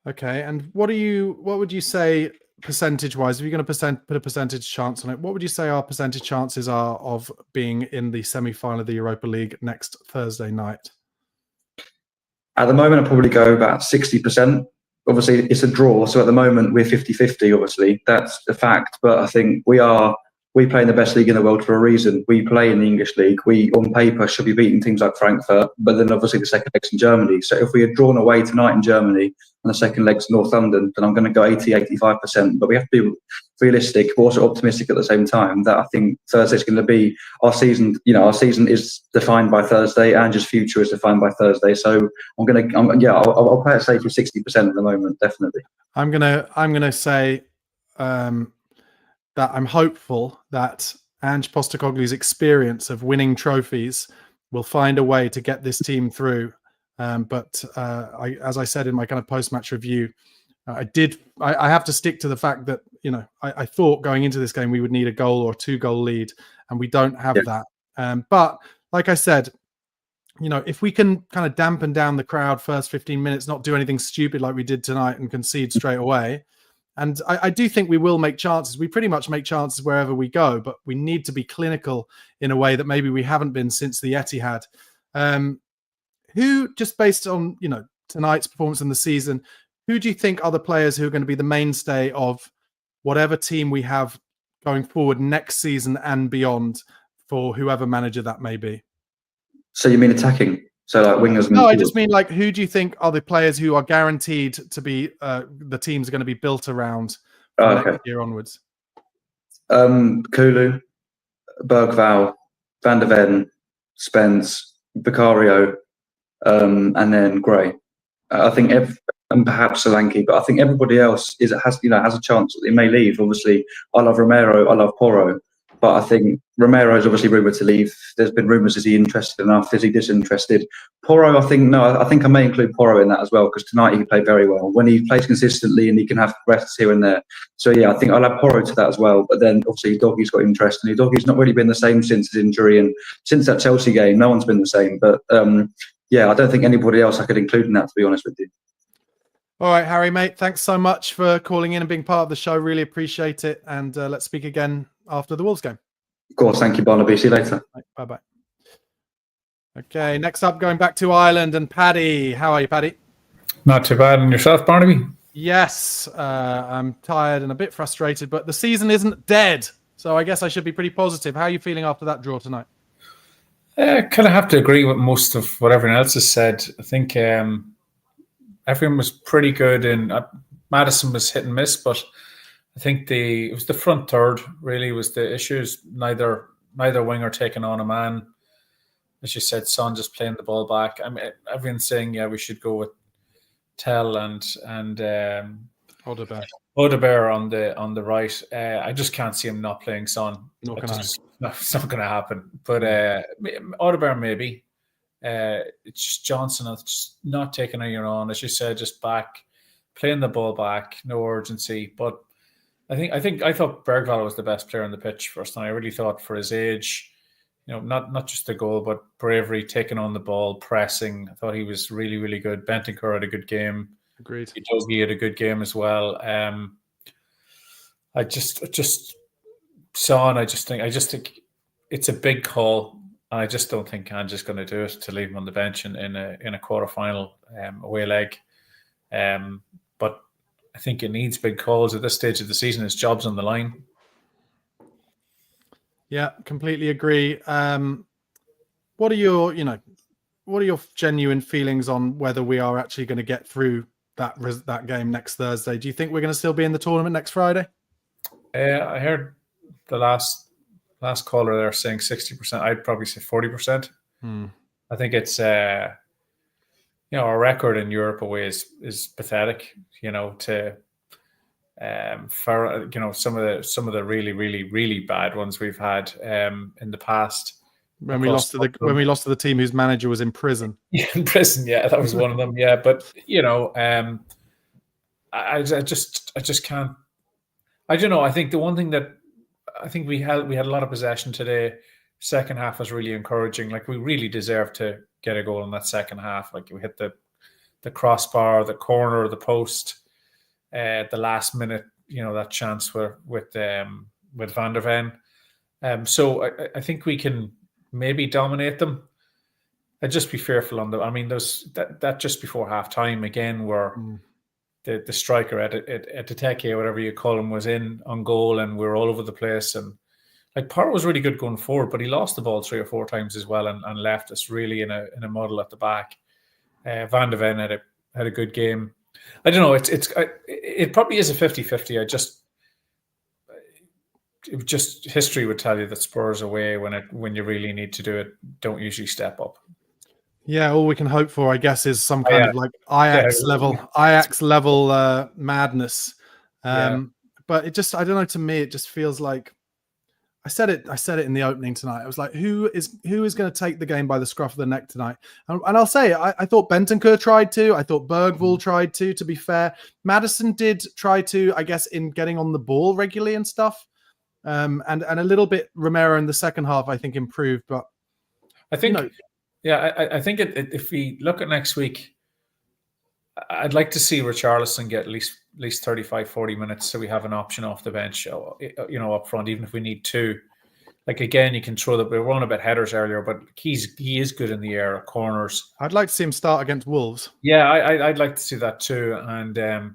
Okay, and what would you say percentage-wise, if you're going to put a percentage chance on it, what would you say our percentage chances are of being in the semi-final of the Europa League next Thursday night? At the moment, I'd probably go about 60%. Obviously, it's a draw, so at the moment we're 50-50, obviously. That's the fact, but I think we play in the best league in the world for a reason. We play in the English league. We, on paper, should be beating teams like Frankfurt, but then obviously the second leg's in Germany. So if we had drawn away tonight in Germany and the second leg's North London, then I'm going to go 80-85%. But we have to be realistic, but also optimistic at the same time, that I think Thursday's going to be our season. Our season is defined by Thursday, and just future is defined by Thursday. So I'll play it safe for 60% at the moment, definitely. I'm gonna say that I'm hopeful that Ange Postecoglou's experience of winning trophies will find a way to get this team through. But as I said in my kind of post-match review, I have to stick to the fact that, I thought going into this game we would need a goal or 2-goal lead, and we don't have that. But like I said, if we can kind of dampen down the crowd first 15 minutes, not do anything stupid like we did tonight and concede straight away. And I do think we will make chances. We pretty much make chances wherever we go, but we need to be clinical in a way that maybe we haven't been since the Etihad. Who, just based on, tonight's performance in the season, who do you think are the players who are going to be the mainstay of whatever team we have going forward next season and beyond, for whoever manager that may be? So you mean attacking? So like wingers? No, I just mean like, who do you think are the players who are guaranteed to be the teams are going to be built around next year onwards? Kulu, Bergvall, Van der Ven, Spence, Vicario, and then Gray. I think and perhaps Solanke, but I think everybody else has a chance that they may leave. Obviously, I love Romero, I love Porro, but I think Romero is obviously rumoured to leave. There's been rumours: is he interested enough? Is he disinterested? Porro, I think no. I think I may include Porro in that as well, because tonight he played very well when he plays consistently and he can have rests here and there. So yeah, I think I'll add Porro to that as well. But then obviously Doggy's got interest, and Doggy's not really been the same since his injury, and since that Chelsea game, no one's been the same. But yeah, I don't think anybody else I could include in that, to be honest with you. All right, Harry, mate, thanks so much for calling in and being part of the show. Really appreciate it. And let's speak again after the Wolves game. Of course. Thank you, Barnaby. See you later. Bye-bye. Okay, next up, going back to Ireland, and Paddy. How are you, Paddy? Not too bad. And yourself, Barnaby? Yes, I'm tired and a bit frustrated, but the season isn't dead. So I guess I should be pretty positive. How are you feeling after that draw tonight? I kind of have to agree with most of what everyone else has said. I think everyone was pretty good, and Maddison was hit and miss, but I think it was the front third really was the issues. Neither winger taking on a man. As you said, Son just playing the ball back. I mean, everyone's saying we should go with Tell and Odebear on the right. I just can't see him not playing Son. It's not going to happen. But Odebear maybe. It's just Johnson just not taking anything on, as you said, just back, playing the ball back, no urgency. But I thought Bergvall was the best player on the pitch first, and I really thought for his age, not just the goal, but bravery, taking on the ball, pressing. I thought he was really, really good. Bentancur had a good game. Agreed. He had a good game as well. I just think it's a big call. I just don't think Ange is going to do it to leave him on the bench in a quarter-final away leg. But I think it needs big calls at this stage of the season. His job's on the line. Yeah, completely agree. What are your genuine feelings on whether we are actually going to get through that game next Thursday? Do you think we're going to still be in the tournament next Friday? I heard the last caller there saying 60%. I'd probably say 40%. I think it's our record in Europe away is pathetic. For some of the really, really, really bad ones we've had in the past. When we lost to the team whose manager was in prison. Yeah, in prison, yeah, that was one of them. Yeah, but I just can't. I don't know. I think the one thing that I think we had a lot of possession today. Second half was really encouraging. Like, we really deserved to get a goal in that second half. Like, we hit the crossbar, the corner, the post, the last minute. That chance with Van der Ven. So I think we can maybe dominate them. I'd just be fearful on them. I mean, that just before half time again, where the striker Etiteke, whatever you call him, was in on goal, and we were all over the place. And like, Porro was really good going forward, but he lost the ball 3 or 4 times as well, and left us really in a muddle at the back. Van der Ven had a good game. I don't know. It probably is a 50-50. Just history would tell you that Spurs away when you really need to do it don't usually step up. Yeah, all we can hope for, I guess, is some kind of like Ajax level madness. But it just, I don't know. To me, it just feels like I said it in the opening tonight. I was like, who is going to take the game by the scruff of the neck tonight? And I'll say, I thought Bentancur tried to. I thought Bergvall tried to. To be fair, Maddison did try to, I guess, in getting on the ball regularly and stuff. And a little bit Romero in the second half, I think, improved. But I think, I think if we look at next week, I'd like to see Richarlison get at least 35, 40 minutes, so we have an option off the bench, up front, even if we need 2. Like, again, you can throw we were on about headers earlier, but he is good in the air at corners. I'd like to see him start against Wolves. Yeah, I'd like to see that too. And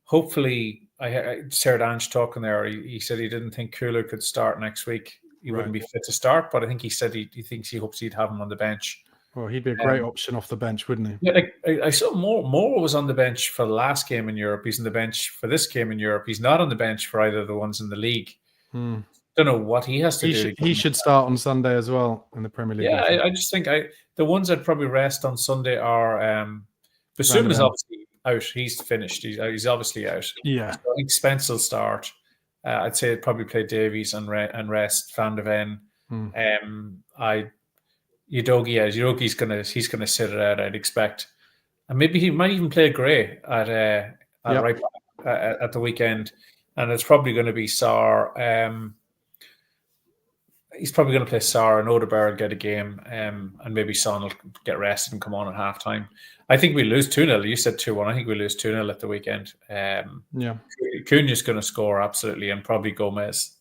hopefully, I heard Ange talking there. He said he didn't think Kula could start next week. He wouldn't be fit to start, but I think he said he hopes he'd have him on the bench. Well, he'd be a great option off the bench, wouldn't he? Yeah, like I saw Moore was on the bench for the last game in Europe. He's on the bench for this game in Europe. He's not on the bench for either of the ones in the league. Don't know what he has to do. He should start on Sunday as well in the Premier League. Yeah, I just think the ones I'd probably rest on Sunday are Basuma's obviously out. He's finished. He's obviously out. Yeah. So I think Spence will start. I'd say I'd probably play Davies and rest Van der Ven. Udogi's he's gonna sit it out, I'd expect, and maybe he might even play Gray at right back at the weekend, and it's probably going to be Sarr. He's probably going to play Sarr, and Odegaard will get a game, and maybe Son will get rested and come on at halftime. I think we lose 2-0. You said 2-1. I think we lose 2-0 at the weekend. Cunha's going to score absolutely, and probably Gomez.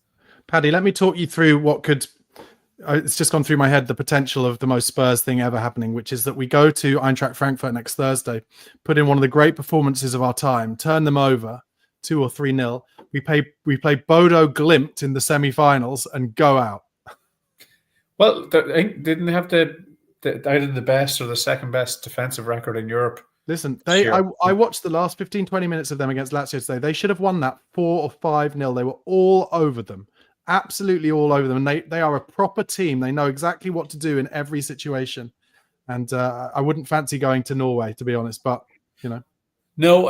Paddy, let me talk you through what could. It's just gone through my head, the potential of the most Spurs thing ever happening, which is that we go to Eintracht Frankfurt next Thursday, put in one of the great performances of our time, turn them over 2 or 3-0. We play Bodo Glimt in the semi-finals and go out. Well, didn't they have either the best or the second best defensive record in Europe? Listen, I watched the last 15-20 minutes of them against Lazio today. They should have won that 4 or 5-0. They were all over them. Absolutely all over them. And they are a proper team. They know exactly what to do in every situation. And I wouldn't fancy going to Norway, to be honest. But, No,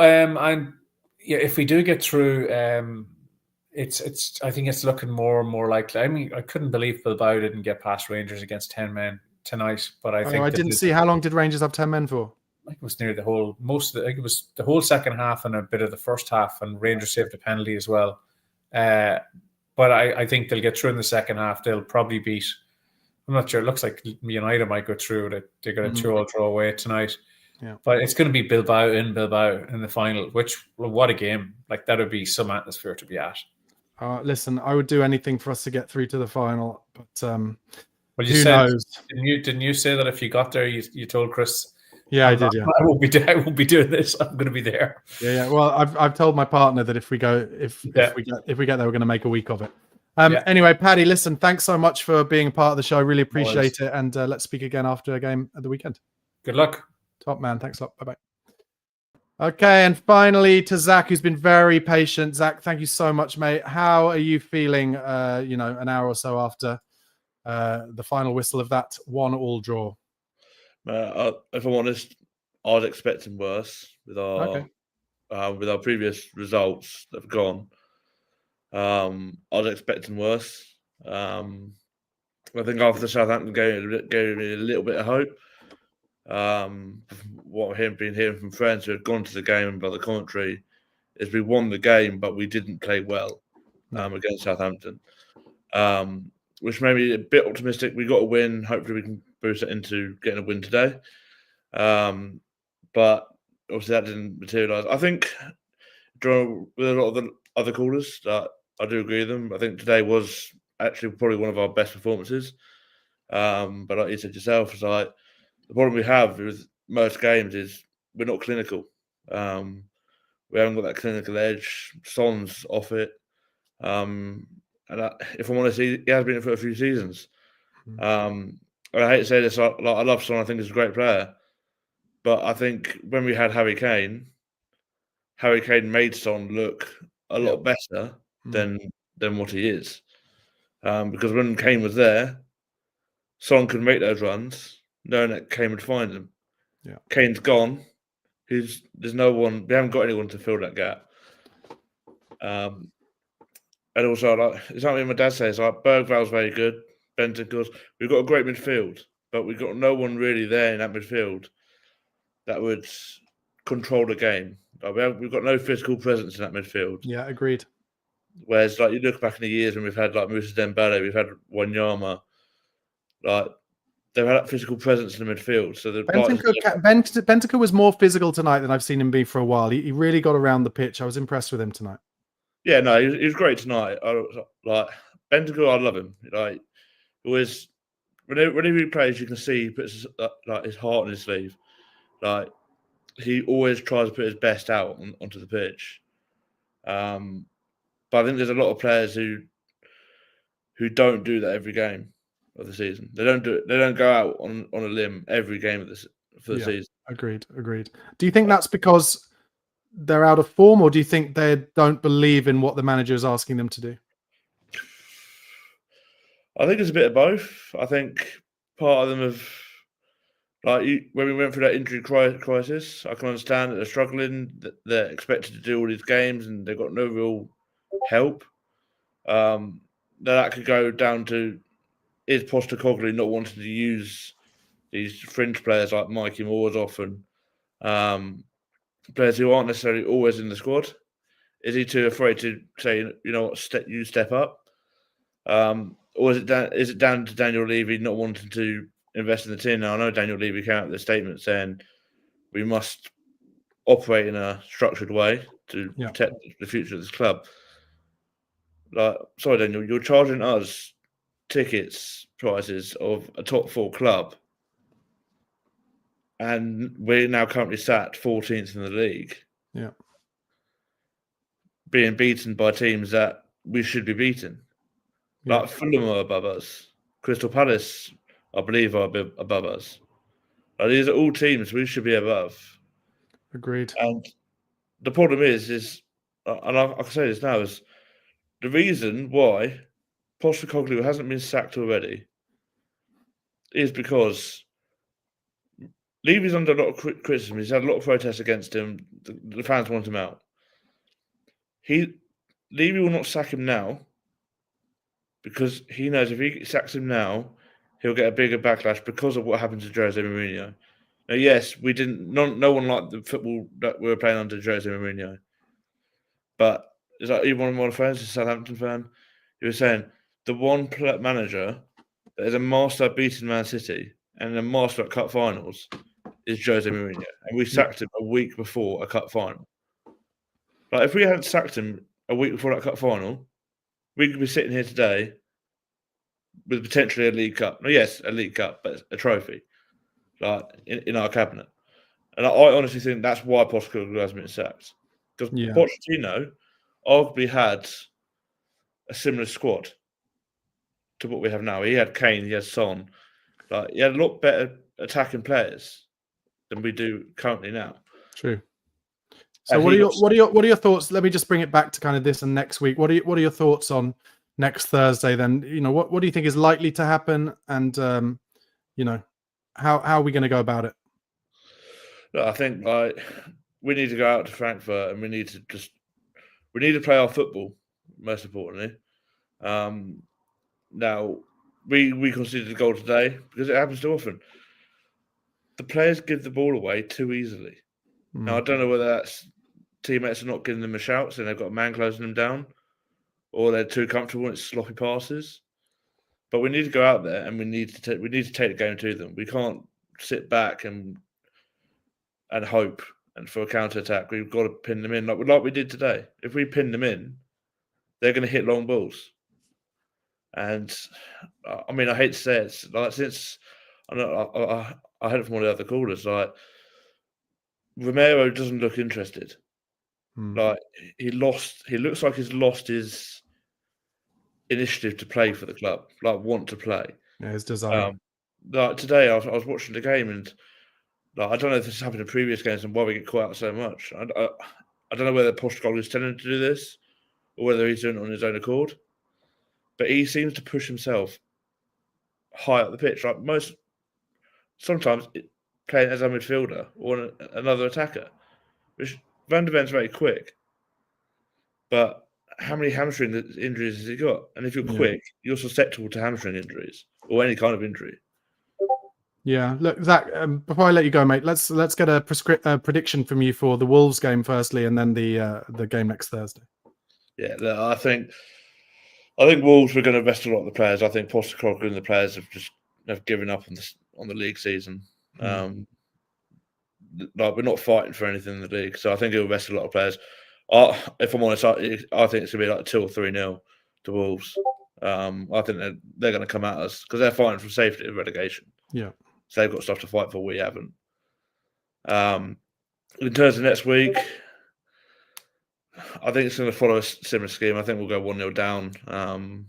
if we do get through, it's. I think it's looking more and more likely. I mean, I couldn't believe Bilbao didn't get past Rangers against 10 men tonight. But I think I didn't see how long did Rangers have 10 men for? I think it was near the whole. I think it was the whole second half and a bit of the first half, and Rangers saved a penalty as well. But I think they'll get through in the second half. They'll probably beat. I'm not sure. It looks like United might go through. They got a 2-2 draw away tonight. Yeah. But it's going to be Bilbao in the final. What a game! Like, that would be some atmosphere to be at. Listen, I would do anything for us to get through to the final. But well, who knows? Didn't you say that if you got there, you told Chris? Yeah, I did. Yeah, I won't be doing this. I'm going to be there. Yeah. Well, I've told my partner that if we get there, we're going to make a week of it. Anyway, Paddy, listen, thanks so much for being a part of the show. Really appreciate it. And let's speak again after a game at the weekend. Good luck. Top man. Thanks a lot. Bye-bye. Okay, and finally to Zach, who's been very patient. Zach, thank you so much, mate. How are you feeling, an hour or so after the final whistle of that 1-1 draw? If I'm honest, I was expecting worse with our previous results that have gone. I was expecting worse. I think after the Southampton game, it gave me a little bit of hope. What I've been hearing from friends who had gone to the game and by the commentary is we won the game, but we didn't play well against Southampton, which made me a bit optimistic. We got a win. Hopefully, we can boost it into getting a win today. But obviously, that didn't materialise. I think with a lot of the other callers, that I do agree with them. I think today was actually probably one of our best performances. But like you said yourself, it's like the problem we have with most games is we're not clinical. We haven't got that clinical edge. Son's off it. And if I'm honest, he has been for a few seasons. I hate to say this, I love Son. I think he's a great player. But I think when we had Harry Kane made Son look a lot better than what he is. Because when Kane was there, Son could make those runs, knowing that Kane would find him. Yeah. Kane's gone. There's no one. We haven't got anyone to fill that gap. And also, like it's like my dad says, like Bergval's very good. Bentancur's. We've got a great midfield, but we've got no one really there in that midfield that would control the game. Like we've got no physical presence in that midfield. Yeah, agreed. Whereas, like you look back in the years when we've had like Moussa Dembele, we've had Wanyama, like they've had that physical presence in the midfield. So Bentancur was more physical tonight than I've seen him be for a while. He really got around the pitch. I was impressed with him tonight. Yeah, no, he was great tonight. Like Bentancur, I love him. Like always, whenever he plays, you can see he puts like his heart on his sleeve. Like he always tries to put his best out onto the pitch. But I think there's a lot of players who don't do that every game of the season. They don't do it. They don't go out on a limb every game of for the season. Agreed. Do you think that's because they're out of form, or do you think they don't believe in what the manager is asking them to do? I think it's a bit of both. I think part of them have, like when we went through that injury crisis, I can understand that they're struggling, that they're expected to do all these games and they've got no real help. That could go down to is Postecoglou not wanting to use these fringe players like Mikey Morozov and players who aren't necessarily always in the squad? Is he too afraid to say, you know what, step up? Or is it down to Daniel Levy not wanting to invest in the team? Now, I know Daniel Levy came out with a statement saying we must operate in a structured way to protect the future of this club. Like, sorry, Daniel, you're charging us tickets prices of a top 4 club, and we're now currently sat 14th in the league. Yeah, being beaten by teams that we should be beaten. Like Fulham are above us. Crystal Palace, I believe, are above us. Like, these are all teams we should be above. Agreed. And the problem is, and I can say this now, is the reason why Postecoglou hasn't been sacked already is because Levy's under a lot of criticism. He's had a lot of protests against him. The fans want him out. Levy will not sack him now because he knows if he sacks him now, he'll get a bigger backlash because of what happened to Jose Mourinho. Now, yes, we didn't. No one liked the football that we were playing under Jose Mourinho. But it's like even one of my friends, a Southampton fan, he was saying the one manager that is a master at beating Man City and a master at cup finals is Jose Mourinho, and we sacked him a week before a cup final. Like if we hadn't sacked him a week before that cup final, we could be sitting here today with potentially a League Cup. No, yes, a League Cup, but a trophy, like in our cabinet. And I honestly think that's why Postecoglou hasn't been sacked, because Pochettino arguably had a similar squad to what we have now. He had Kane, he had Son. Like, he had a lot better attacking players than we do currently now. True. So what are your thoughts? Let me just bring it back to kind of this and next week. What are your thoughts on next Thursday then? You know, what do you think is likely to happen, and you know, how are we going to go about it? I think we need to go out to Frankfurt and we need to play our football, most importantly. Now we conceded a goal today because it happens too often. The players give the ball away too easily. Now I don't know whether that's teammates are not giving them a shout, so they've got a man closing them down, or they're too comfortable and it's sloppy passes. But we need to go out there and we need to take the game to them. We can't sit back and hope and for a counter attack. We've got to pin them in like we did today. If we pin them in, they're going to hit long balls. And I mean, I hate to say it, like since I heard it from one of the other callers, like Romero doesn't look interested. Like he looks like he's lost his initiative to play for the club, like want to play. Yeah, his desire. Like today, I was watching the game, and like I don't know if this has happened in previous games and why we get caught out so much. I don't know whether Postecoglou is telling him to do this or whether he's doing it on his own accord. But he seems to push himself high up the pitch, like sometimes playing as a midfielder or another attacker. Which Van de Ven's very quick, but how many hamstring injuries has he got? And if you're quick, you're susceptible to hamstring injuries or any kind of injury. Yeah, look, Zach. Before I let you go, mate, let's get a prediction from you for the Wolves game firstly, and then the game next Thursday. Yeah, I think Wolves were going to rest a lot of the players. I think Postecoglou and the players have given up on the league season. Like we're not fighting for anything in the league, so I think it'll rest a lot of players. If I'm honest, I think it's going to be like 2 or 3-0 to Wolves. I think they're going to come at us because they're fighting for safety and relegation. Yeah, so they've got stuff to fight for. We haven't. In terms of next week, I think it's going to follow a similar scheme. I think we'll go 1-0 down, and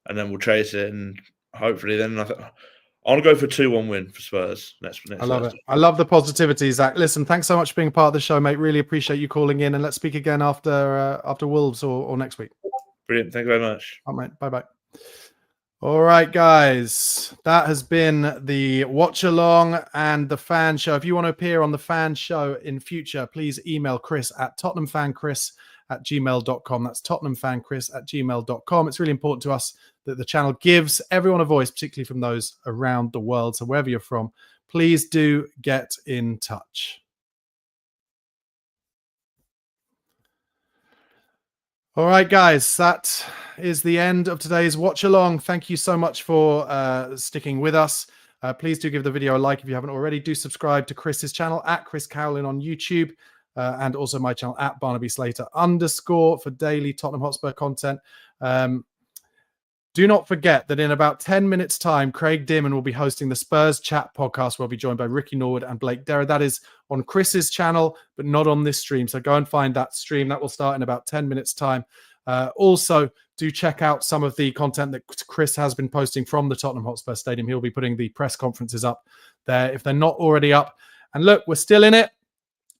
then we'll chase it, and hopefully then I want to go for a 2-1 win for Spurs next I love Thursday. it. I love the positivity, Zach. Listen, thanks so much for being a part of the show, mate. Really appreciate you calling in, and let's speak again after Wolves or next week. Brilliant. Thank you very much. All right, mate. Bye-bye. All right, guys. That has been the Watch Along and the Fan Show. If you want to appear on the Fan Show in future, please email Chris at tottenhamfanchris@gmail.com. That's tottenhamfanchris@gmail.com. It's really important to us that the channel gives everyone a voice, particularly from those around the world. So wherever you're from, please do get in touch. All right, guys, that is the end of today's Watch Along. Thank you so much for sticking with us. Please do give the video a like if you haven't already. Do subscribe to Chris's channel at Chris Cowlin on YouTube, and also my channel at Barnaby Slater _ for daily Tottenham Hotspur content. Do not forget that in about 10 minutes' time, Craig Dimon will be hosting the Spurs Chat podcast, where we'll be joined by Ricky Norwood and Blake Derra. That is on Chris's channel, but not on this stream. So go and find that stream. That will start in about 10 minutes' time. Also, do check out some of the content that Chris has been posting from the Tottenham Hotspur Stadium. He'll be putting the press conferences up there if they're not already up. And look, we're still in it.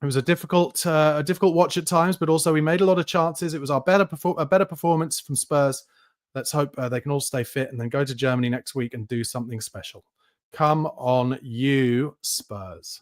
It was a difficult watch at times, but also we made a lot of chances. It was a better performance from Spurs. Let's hope they can all stay fit and then go to Germany next week and do something special. Come on, you Spurs.